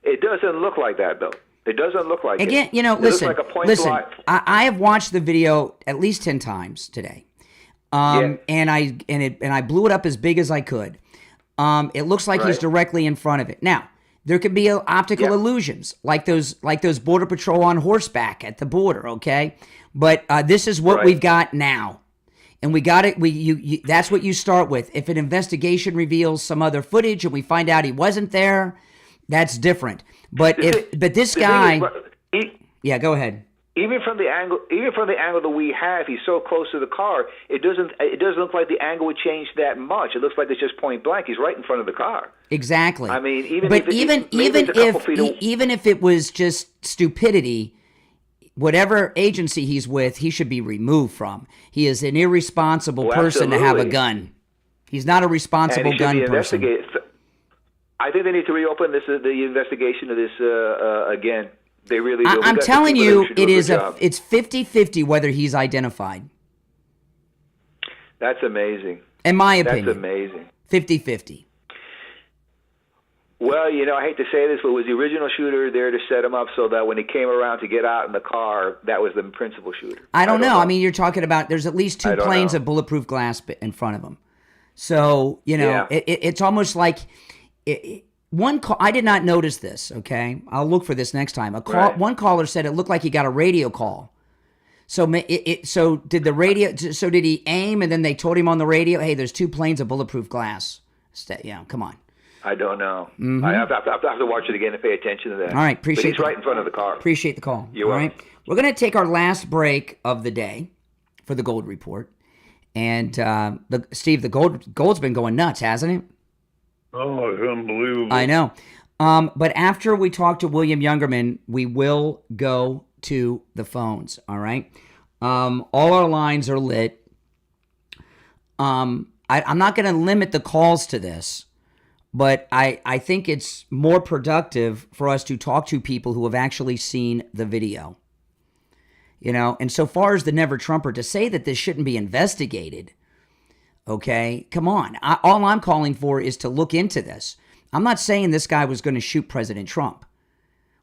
It doesn't look like that, though. It doesn't look like Again, it. Listen, I have watched the video at least 10 times today. And I blew it up as big as I could. It looks like he's directly in front of it. Now, there could be optical illusions, like those Border Patrol on horseback at the border, okay? But this is what we've got now. And we got it. That's what you start with. If an investigation reveals some other footage and we find out he wasn't there, that's different. But this guy, go ahead. Even from the angle that we have, he's so close to the car. It doesn't look like the angle would change that much. It looks like it's just point blank. He's right in front of the car. Exactly. I mean, even if it was just stupidity, whatever agency he's with, he should be removed from. He is an irresponsible person to have a gun. He's not a responsible gun person. I think they need to reopen the investigation of this again. They really do. I'm telling you, it's 50-50 whether he's identified. That's amazing. In my opinion. That's amazing. 50-50. Well, I hate to say this, but was the original shooter there to set him up so that when he came around to get out in the car, that was the principal shooter? I don't know. I mean, you're talking about there's at least 2 planes of bulletproof glass in front of him. So, it's almost like one call. I did not notice this, okay? I'll look for this next time. One caller said it looked like he got a radio call. So did he aim and then they told him on the radio, hey, there's 2 planes of bulletproof glass? Come on. I don't know. Mhm. I have to watch it again and pay attention to that. All right, appreciate But he's the- right in front of the car. Appreciate the call. You're All welcome. right. We're going to take our last break of the day for the gold report. And Steve, the gold's been going nuts, hasn't it? Oh, it's unbelievable. I know. But after we talk to William Youngerman, we will go to the phones. All right. All our lines are lit. I'm not going to limit the calls to this, but I think it's more productive for us to talk to people who have actually seen the video. You know, and so far as the Never Trumper, to say that this shouldn't be investigated, okay, come on. All I'm calling for is to look into this. I'm not saying this guy was going to shoot President Trump.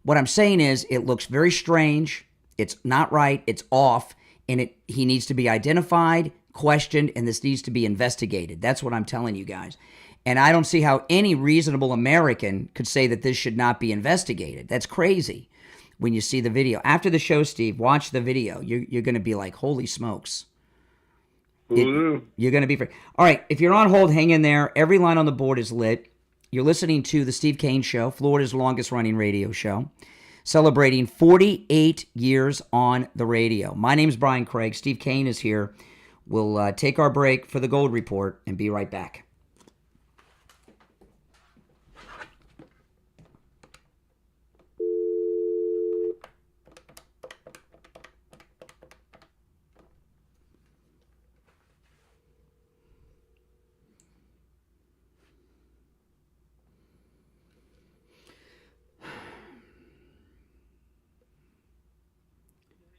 What I'm saying is it looks very strange. It's not right. It's off. And he needs to be identified, questioned, and this needs to be investigated. That's what I'm telling you guys. And I don't see how any reasonable American could say that this should not be investigated. That's crazy. When you see the video. After the show, Steve, watch the video. You're going to be like, holy smokes. You're going to be... All right, if you're on hold, hang in there. Every line on the board is lit. You're listening to The Steve Kane Show, Florida's longest-running radio show, celebrating 48 years on the radio. My name's Brian Craig. Steve Kane is here. We'll take our break for the Gold Report and be right back.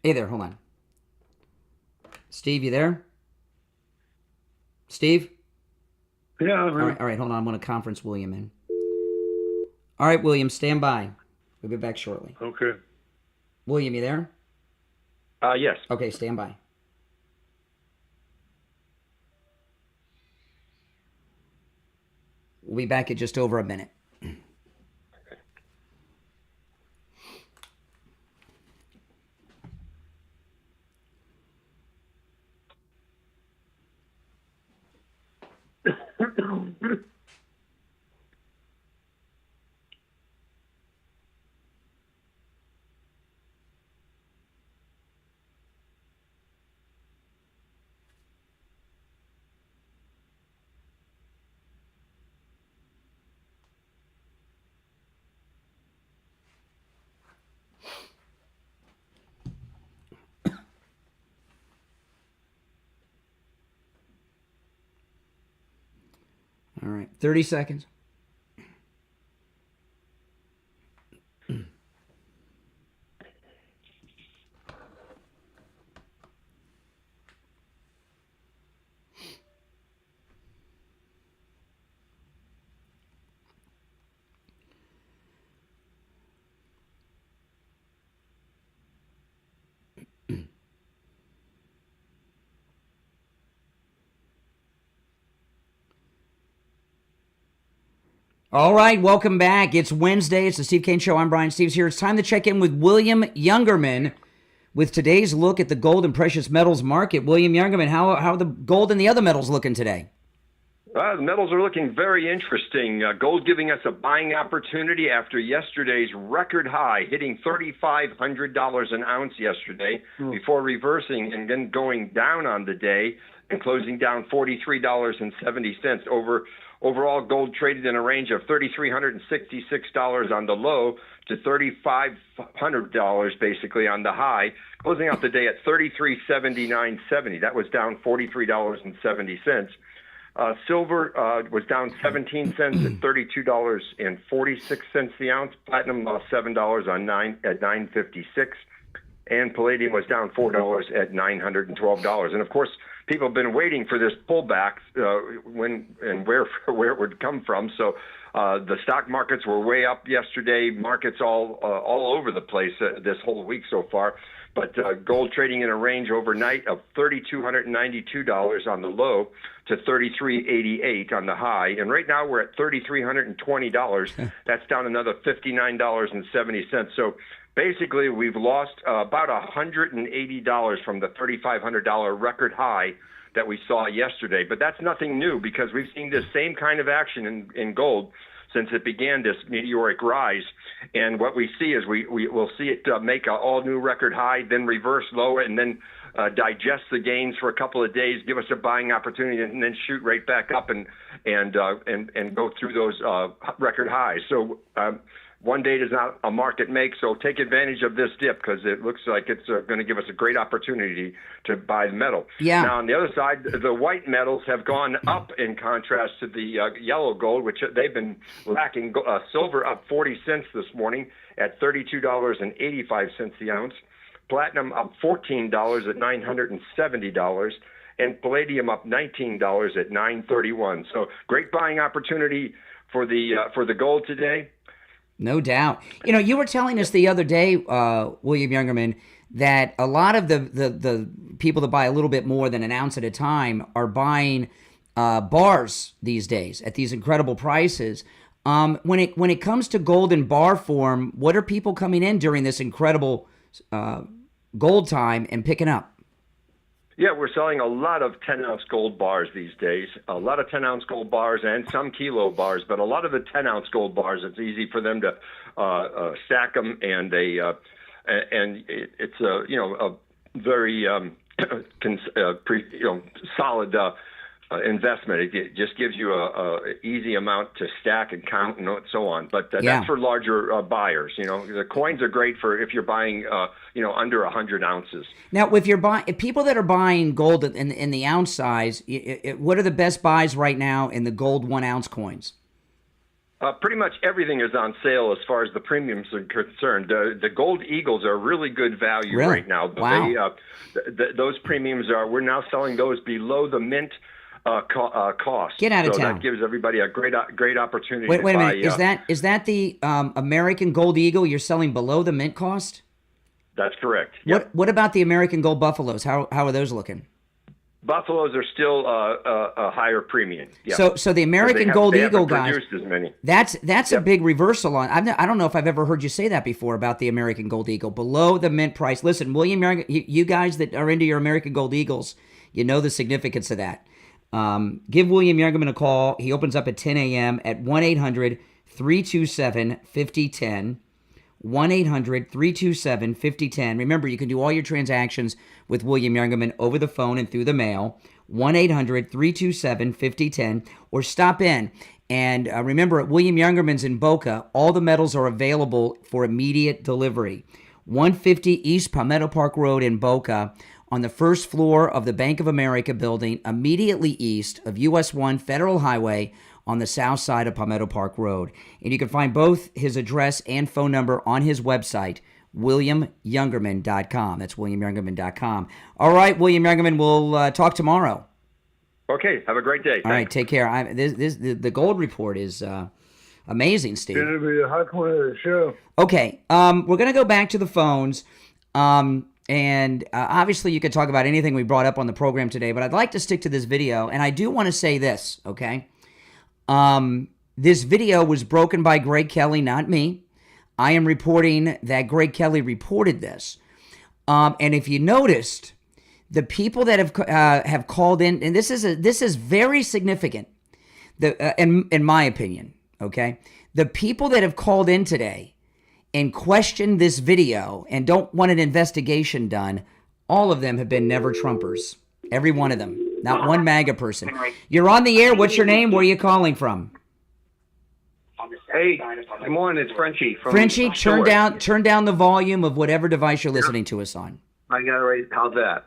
Hey there, hold on. Steve, you there? Steve? Yeah. All right, hold on. I'm going to conference William in. All right, William, stand by. We'll be back shortly. Okay. William, you there? Yes. Okay, stand by. We'll be back in just over a minute. All right, 30 seconds. All right, welcome back. It's Wednesday. It's the Steve Kane Show. I'm Brian. Steve's here. It's time to check in with William Youngerman with today's look at the gold and precious metals market. William Youngerman, how are the gold and the other metals looking today? The metals are looking very interesting. Gold giving us a buying opportunity after yesterday's record high, hitting $3,500 an ounce yesterday before reversing and then going down on the day and closing down $43.70 Overall, gold traded in a range of $3,366 on the low to $3,500 basically on the high, closing out the day at $33.79.70. That was down $43.70. Silver was down 17 cents at $32.46 the ounce. Platinum lost $7 at $9.56. And palladium was down $4 at $912. And of course, people have been waiting for this pullback when and where it would come from. So the stock markets were way up yesterday. Markets all over the place this whole week so far. But gold trading in a range overnight of $3,292 on the low to $3,388 on the high. And right now we're at $3,320. That's down another $59.70. So basically, we've lost about $180 from the $3,500 record high that we saw yesterday. But that's nothing new because we've seen this same kind of action in gold since it began this meteoric rise. And what we see is we will see it make an all-new record high, then reverse lower, and then digest the gains for a couple of days, give us a buying opportunity, and then shoot right back up and go through those record highs. So one day does not a market make, so take advantage of this dip because it looks like it's going to give us a great opportunity to buy the metal. Yeah. Now, on the other side, the white metals have gone up in contrast to the yellow gold, which they've been lacking. Silver up 40 cents this morning at $32.85 the ounce. Platinum up $14 at $970, and palladium up $19 at $931. So great buying opportunity for the gold today. No doubt. You know, you were telling us the other day, William Youngerman, that a lot of the people that buy a little bit more than an ounce at a time are buying bars these days at these incredible prices. When it comes to gold in bar form, what are people coming in during this incredible gold time and picking up? Yeah, we're selling a lot of 10-ounce gold bars these days, a lot of 10-ounce gold bars and some kilo bars, but a lot of the 10-ounce gold bars, it's easy for them to stack them, and it's a very solid investment. It just gives you a easy amount to stack and count and so on. But that's for larger buyers. You know, the coins are great for if you're buying under 100 ounces. Now, if people that are buying gold in the ounce size, what are the best buys right now in the gold 1 ounce coins? Pretty much everything is on sale as far as the premiums are concerned. The gold eagles are really good value right now. Wow. Those premiums we're now selling those below the mint cost. Get out of town. That gives everybody a great opportunity. Wait a minute. Buy, is that the American Gold Eagle you're selling below the mint cost? That's correct. What about the American Gold Buffaloes? How are those looking? Buffaloes are still a higher premium. Yeah. So the American Gold Eagle guys. As many. That's a big reversal on. I don't know if I've ever heard you say that before about the American Gold Eagle below the mint price. Listen, William, you guys that are into your American Gold Eagles, you know the significance of that. Give William Youngerman a call. He opens up at 10 a.m. at 1-800-327-5010. 1-800-327-5010. Remember, you can do all your transactions with William Youngerman over the phone and through the mail. 1-800-327-5010. Or stop in. And remember, at William Youngerman's in Boca, all the metals are available for immediate delivery. 150 East Palmetto Park Road in Boca, on the first floor of the Bank of America building, immediately east of US 1 Federal Highway on the south side of Palmetto Park Road. And you can find both his address and phone number on his website, WilliamYoungerman.com. That's WilliamYoungerman.com. All right, William Youngerman, we'll talk tomorrow. Okay, have a great day. All right, take care. The gold report is amazing, Steve. It's going to be a hot point of the show. Okay, we're going to go back to the phones. And obviously you could talk about anything we brought up on the program today, but I'd like to stick to this video. And I do want to say this, okay? This video was broken by Greg Kelly, not me. I am reporting that Greg Kelly reported this. And if you noticed, the people that have called in, and this is very significant, in my opinion, okay? The people that have called in today and questioned this video and don't want an investigation done, all of them have been never Trumpers. Every one of them. Not one MAGA person. You're on the air. What's your name? Where are you calling from? Hey, good morning. It's Frenchie. Frenchie, turn down the volume of whatever device you're listening to us on. I got it right. How's that?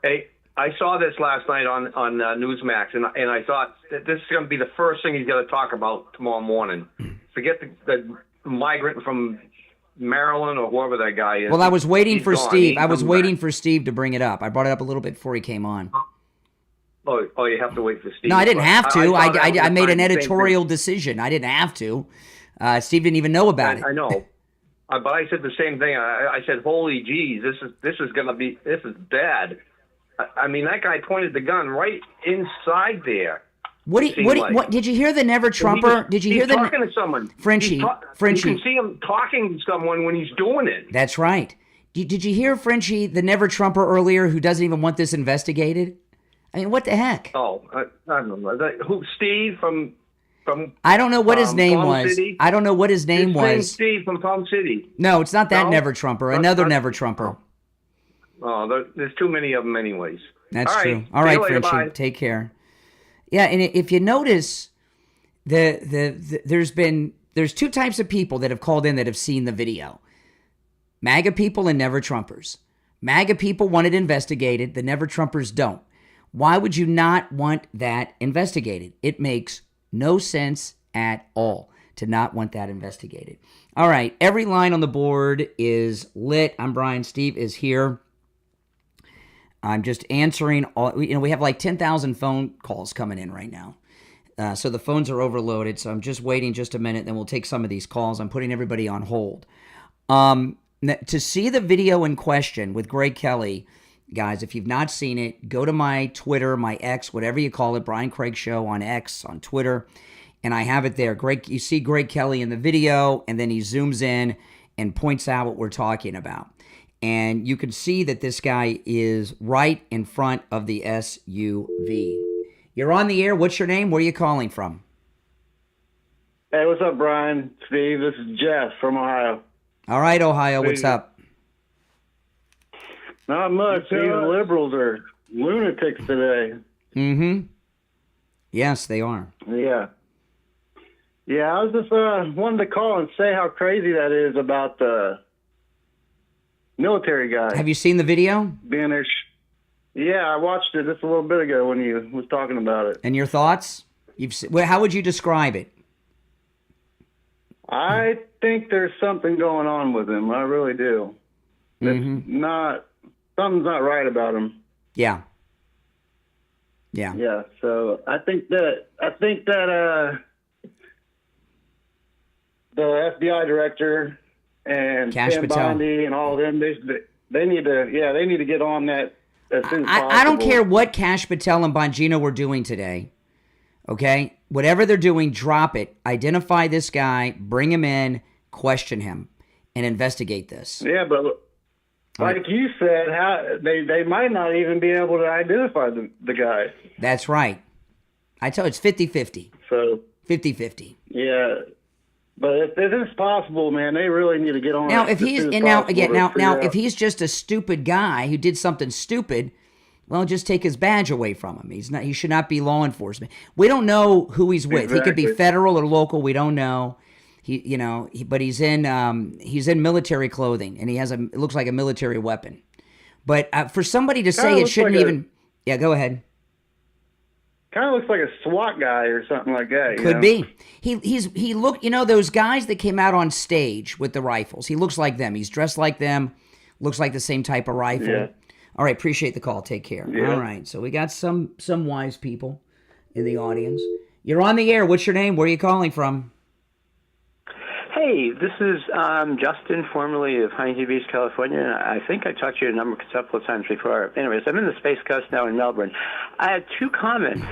Hey, I saw this last night on Newsmax, and I thought that this is going to be the first thing he's going to talk about tomorrow morning. Forget the migrant from Maryland or whoever that guy is. Well, I was waiting for Steve. I was waiting for Steve to bring it up. I brought it up a little bit before he came on. Oh, you have to wait for Steve. No, I didn't have to. I made an editorial decision. I didn't have to. Steve didn't even know about it. I know. But I said the same thing. I said, "Holy geez, this is bad." I mean, that guy pointed the gun right inside there. What did you hear the Never Trumper? Did you hear the talking to someone? Frenchie. You can see him talking to someone when he's doing it. That's right. Did you hear Frenchie, the Never Trumper earlier, who doesn't even want this investigated? I mean, what the heck? Oh, I don't know. Who? Steve from? I don't know what his name Palm was. City? I don't know what his name His name's was. Steve from Palm City. No, it's not that No? Never Trumper. Another Never Trumper. Oh, there's too many of them anyways. That's All right. true. All See right, you later. Frenchie. Bye. Take care. Yeah, and if you notice, there's two types of people that have called in that have seen the video. MAGA people and Never Trumpers. MAGA people want it investigated. The Never Trumpers don't. Why would you not want that investigated? It makes no sense at all to not want that investigated. All right, every line on the board is lit. I'm Brian. Steve is here. I'm just answering all, we have like 10,000 phone calls coming in right now. So the phones are overloaded. So I'm just waiting just a minute. Then we'll take some of these calls. I'm putting everybody on hold. To see the video in question with Greg Kelly, guys, if you've not seen it, go to my Twitter, my X, whatever you call it, Brian Craig Show on X, on Twitter. And I have it there. You see Greg Kelly in the video, and then he zooms in and points out what we're talking about. And you can see that this guy is right in front of the SUV. You're on the air. What's your name? Where are you calling from? Hey, what's up, Brian? Steve, this is Jeff from Ohio. All right, Ohio. What's up? Not much. These liberals are lunatics today. Mm-hmm. Yes, they are. Yeah. Yeah, I was just wanted to call and say how crazy that is about the military guy. Have you seen the video? Being there. Yeah, I watched it just a little bit ago when you was talking about it. And your thoughts? How would you describe it? I think there's something going on with him. I really do. Something's not right about him. Yeah. Yeah. Yeah. So I think that the FBI director and Pam Bondi and all of them, they need to get on that as soon as possible. I don't care what Cash Patel and Bongino were doing today. Okay? Whatever they're doing, drop it. Identify this guy, bring him in, question him, and investigate this. Yeah, but like you said, they might not even be able to identify the guy. That's right. I tell you, it's 50-50. So 50-50. Yeah. But if it's possible, man, they really need to get on. Now, if if he's just a stupid guy who did something stupid, well, just take his badge away from him. He should not be law enforcement. We don't know who he's with. Exactly. He could be federal or local. We don't know. But he's in military clothing, and it looks like a military weapon. But for somebody to say it shouldn't even, yeah, go ahead. Kind of looks like a SWAT guy or something like that. Could be. He looked, those guys that came out on stage with the rifles. He looks like them. He's dressed like them. Looks like the same type of rifle. Yeah. All right, appreciate the call. Take care. Yeah. All right, so we got some wise people in the audience. You're on the air. What's your name? Where are you calling from? Hey, this is Justin, formerly of Huntington Beach, California. I think I talked to you a couple of times before. Anyways, I'm in the Space Coast now in Melbourne. I had two comments.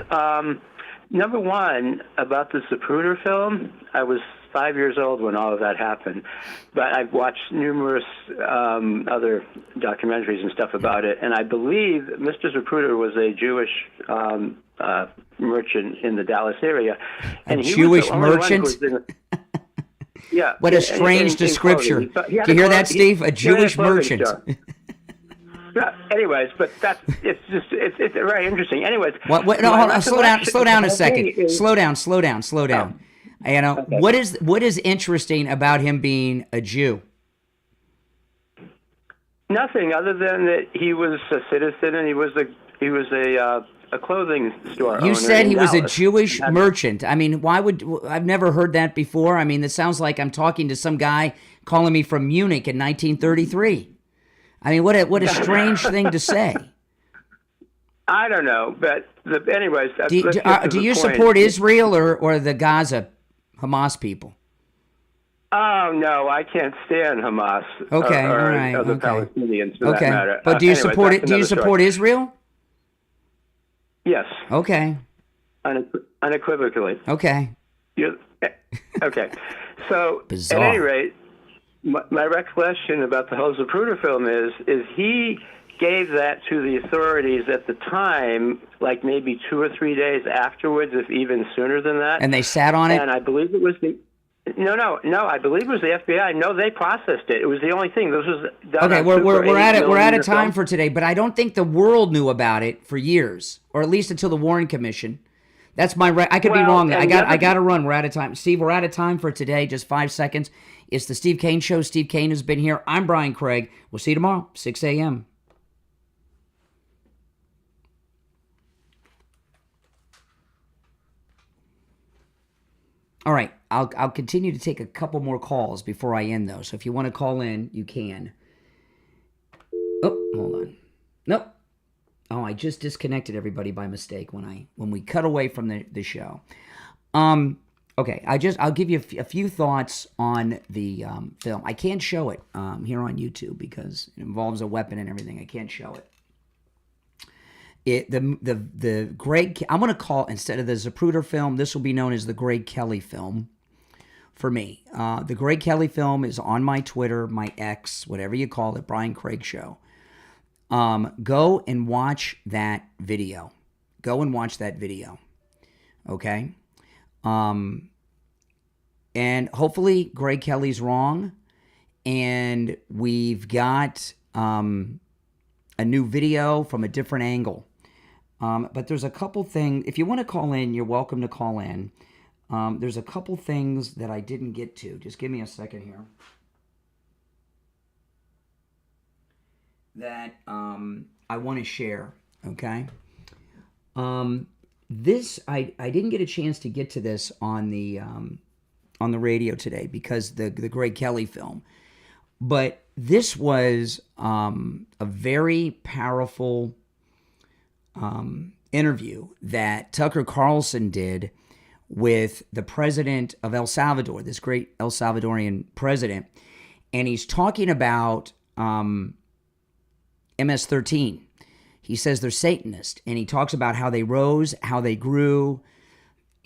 Number one, about the Zapruder film. I was 5 years old when all of that happened, but I've watched numerous other documentaries and stuff about it, and I believe Mr. Zapruder was a Jewish merchant in the Dallas area. And a Jewish merchant? Yeah. What a strange description. Do you hear that, Steve? A Jewish merchant. Anyways, but it's very interesting. Anyways. No, hold on. Slow down a second. Slow down. Okay. What is interesting about him being a Jew? Nothing other than that he was a citizen and he was a clothing store owner. You said he was a Dallas. Jewish merchant. I mean, I've never heard that before. I mean, it sounds like I'm talking to some guy calling me from Munich in 1933. I mean, what a strange thing to say. I don't know, but anyways. Do you support Israel or the Gaza Hamas people? Oh no, I can't stand Hamas. Okay, or all right. Other Palestinians for that matter. But do you support it? Do you support Israel? Yes. Okay. Unequivocally. Okay. Okay. So, Bizarre. At any rate, my recollection about the whole Zapruder film is he gave that to the authorities at the time, like maybe 2 or 3 days afterwards, if even sooner than that. And they sat on it? And I believe it was the... No, I believe it was the FBI. No, they processed it. It was the only thing. This was done. Okay, on we're at it. We're out of time film. for today, but I don't think the world knew about it for years, or at least until the Warren Commission. That's my right. I could be wrong. I got to run. We're out of time. Steve, we're out of time for today. Just 5 seconds. It's the Steve Kane Show. Steve Kane has been here. I'm Brian Craig. We'll see you tomorrow, 6 a.m. All right, I'll continue to take a couple more calls before I end, though. So if you want to call in, you can. Oh, hold on. Nope. Oh, I just disconnected everybody by mistake when we cut away from the show. Okay, I'll give you a few thoughts on the film. I can't show it here on YouTube because it involves a weapon and everything. I can't show it. The Greg, I'm going to call, instead of the Zapruder film, this will be known as the Greg Kelly film for me. The Greg Kelly film is on my Twitter, my X, whatever you call it, Brian Craig Show. Go and watch that video. Go and watch that video. Okay? And hopefully Greg Kelly's wrong, and we've got a new video from a different angle. But there's a couple things. If you want to call in, you're welcome to call in. There's a couple things that I didn't get to. Just give me a second here. That I want to share, okay? This, I didn't get a chance to get to this on the radio today because the Greg Kelly film. But this was a very powerful interview that Tucker Carlson did with the president of El Salvador, this great El Salvadorian president. And he's talking about MS-13. He says they're Satanist, and he talks about how they rose, how they grew,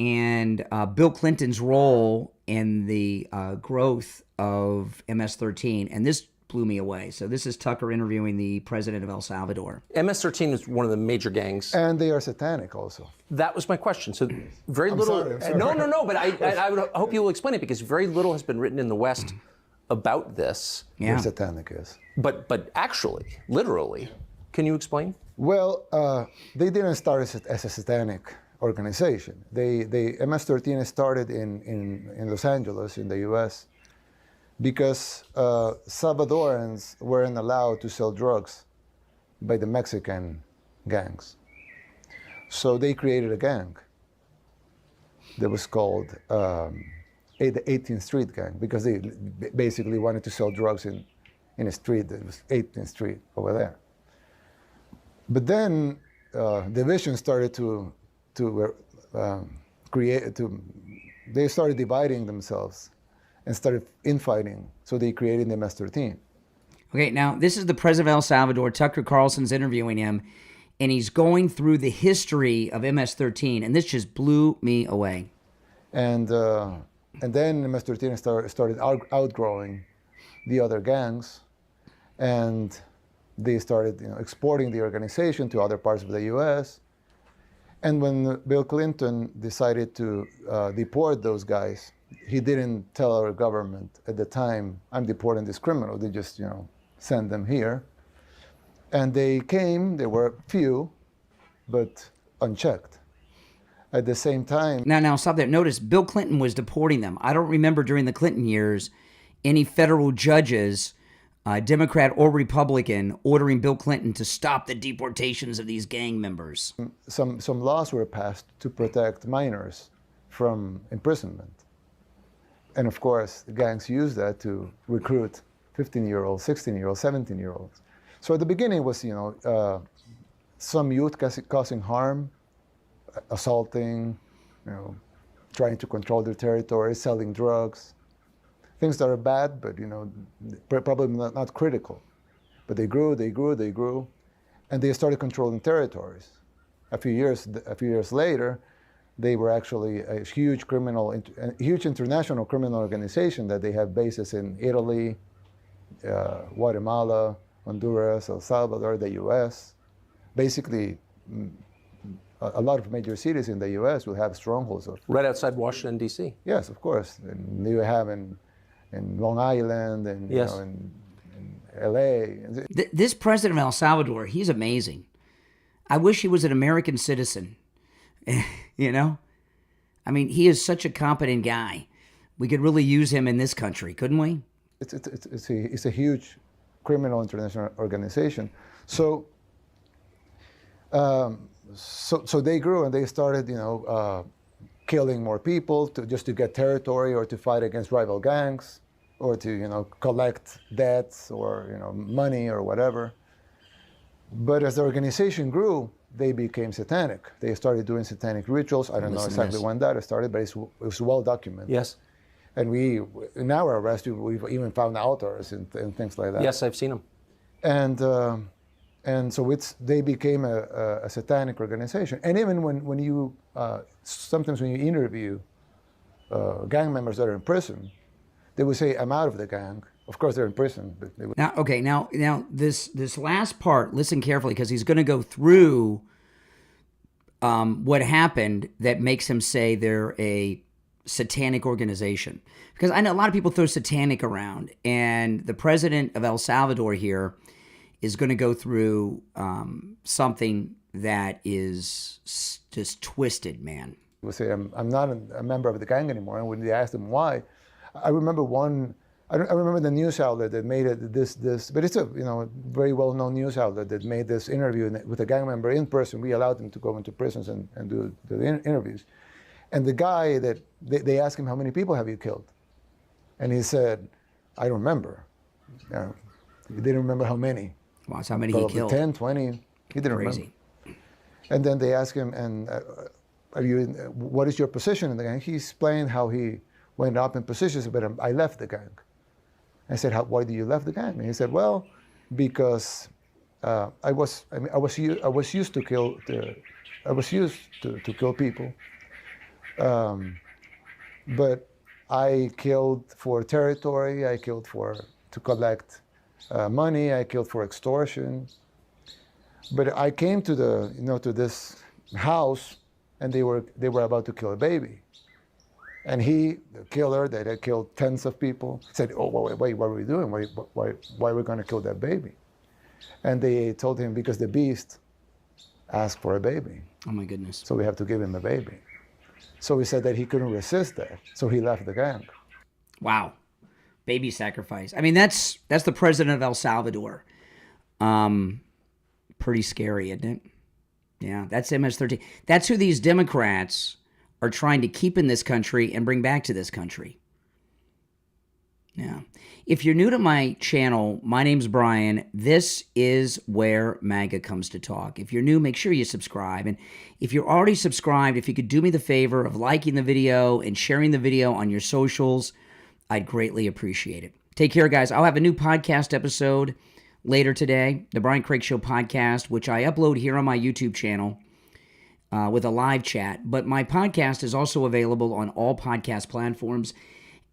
and Bill Clinton's role in the growth of MS-13. And this blew me away. So this is Tucker interviewing the president of El Salvador. MS-13 is one of the major gangs. And they are satanic also. That was my question. So very I'm little... sorry. No, but I would hope you will explain it, because very little has been written in the West about this. Yeah. They're satanic, yes. But actually, literally, can you explain? Well, they didn't start as a satanic organization. They MS-13 started in Los Angeles, in the U.S., because Salvadorans weren't allowed to sell drugs by the Mexican gangs. So they created a gang that was called the 18th Street Gang, because they basically wanted to sell drugs in a street that was 18th Street over there. But then division started they started dividing themselves and started infighting. So they created the MS-13. Okay, now this is the president of El Salvador. Tucker Carlson's interviewing him, and he's going through the history of MS-13, and this just blew me away. And then MS-13 started outgrowing the other gangs, and they started exporting the organization to other parts of the U.S. And when Bill Clinton decided to deport those guys, he didn't tell our government at the time, I'm deporting this criminal. They just, send them here. And they came, there were few, but unchecked. At the same time... Now, stop there. Notice, Bill Clinton was deporting them. I don't remember during the Clinton years any federal judges, Democrat or Republican, ordering Bill Clinton to stop the deportations of these gang members. Some laws were passed to protect minors from imprisonment. And of course, the gangs use that to recruit 15-year-olds, 16-year-olds, 17-year-olds. So at the beginning it was, some youth causing harm, assaulting, trying to control their territory, selling drugs. Things that are bad, but probably not critical. But they grew, and they started controlling territories. A few years later, they were actually a huge international criminal organization that they have bases in Italy, Guatemala, Honduras, El Salvador, the U.S. Basically, a lot of major cities in the U.S. will have strongholds of. Right outside Washington, D.C. Yes, of course. And you have in Long Island and yes. in L.A. This president of El Salvador, he's amazing. I wish he was an American citizen. You know? I mean, he is such a competent guy. We could really use him in this country, couldn't we? It's a huge criminal international organization. So they grew and they started, killing more people just to get territory or to fight against rival gangs or to, collect debts or, money or whatever. But as the organization grew, they became satanic. They started doing satanic rituals. I don't know exactly when that started, but it was well documented. Yes. And in our arrest, we've even found altars and things like that. Yes, I've seen them. And so they became a satanic organization. And even when you, sometimes when you interview gang members that are in prison, they would say, I'm out of the gang. Of course, they're in prison. But they would... Now this last part, listen carefully, because he's going to go through what happened that makes him say they're a satanic organization. Because I know a lot of people throw satanic around, and the president of El Salvador here is going to go through something that is just twisted, man. He would say, I'm not a member of the gang anymore. And when they asked him why, I remember I remember the news outlet that made it this, but it's a very well-known news outlet that made this interview with a gang member in person. We allowed them to go into prisons and do the interviews. And the guy that they asked him, how many people have you killed? And he said, I don't remember. He didn't remember how many. Wow, so how many he killed? 10, 20. He didn't remember. And then they asked him, and what is your position in the gang? He explained how he went up in positions, but I left the gang. I said, why did you left the gang? And he said, well, because I was used to kill people, but I killed for territory. I killed to collect money. I killed for extortion. But I came to to this house, and they were about to kill a baby. And the killer that had killed tens of people, said, oh, wait, what are we doing? Why are we going to kill that baby? And they told him, because the beast asked for a baby. Oh, my goodness. So we have to give him a baby. So he said that he couldn't resist that. So he left the gang. Wow. Baby sacrifice. I mean, that's the president of El Salvador. Pretty scary, isn't it? Yeah, that's MS-13. That's who these Democrats are trying to keep in this country and bring back to this country. Yeah. If you're new to my channel, my name's Brian. This is where MAGA comes to talk. If you're new, make sure you subscribe. And if you're already subscribed, if you could do me the favor of liking the video and sharing the video on your socials, I'd greatly appreciate it. Take care, guys. I'll have a new podcast episode later today, the Brian Craig Show podcast, which I upload here on my YouTube channel. With a live chat, but my podcast is also available on all podcast platforms.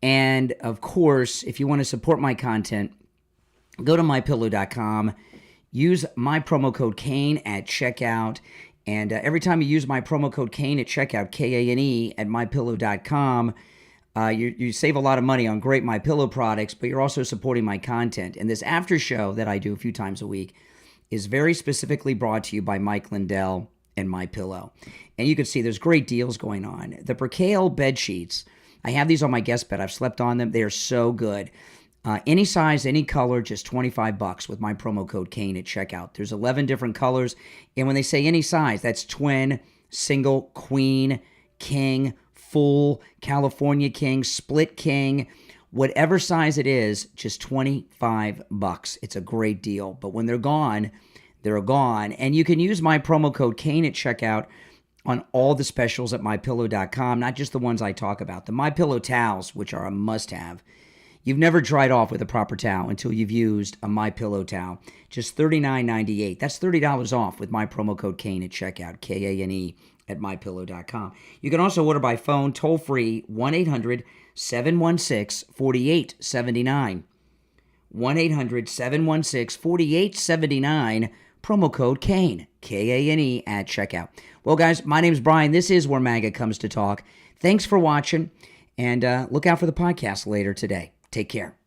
And of course, if you want to support my content, go to mypillow.com, use my promo code Kane at checkout. And every time you use my promo code Kane at checkout, Kane at mypillow.com, you save a lot of money on great MyPillow products, but you're also supporting my content. And this after show that I do a few times a week is very specifically brought to you by Mike Lindell and MyPillow. And you can see there's great deals going on. The Percale bed sheets, I have these on my guest bed. I've slept on them. They are so good. Any size, any color, just $25 with my promo code Kane at checkout. There's 11 different colors. And when they say any size, that's twin, single, queen, king, full, California king, split king, whatever size it is, just $25. It's a great deal. But when they're gone, they're gone. And you can use my promo code Kane at checkout on all the specials at mypillow.com, not just the ones I talk about. The MyPillow towels, which are a must-have. You've never dried off with a proper towel until you've used a MyPillow towel. Just $39.98. That's $30 off with my promo code Kane at checkout, Kane at mypillow.com. You can also order by phone, toll-free, 1-800-716-4879. 1-800-716-4879, promo code KANE, K-A-N-E, at checkout. Well, guys, my name's Brian. This is Where MAGA Comes to Talk. Thanks for watching, and look out for the podcast later today. Take care.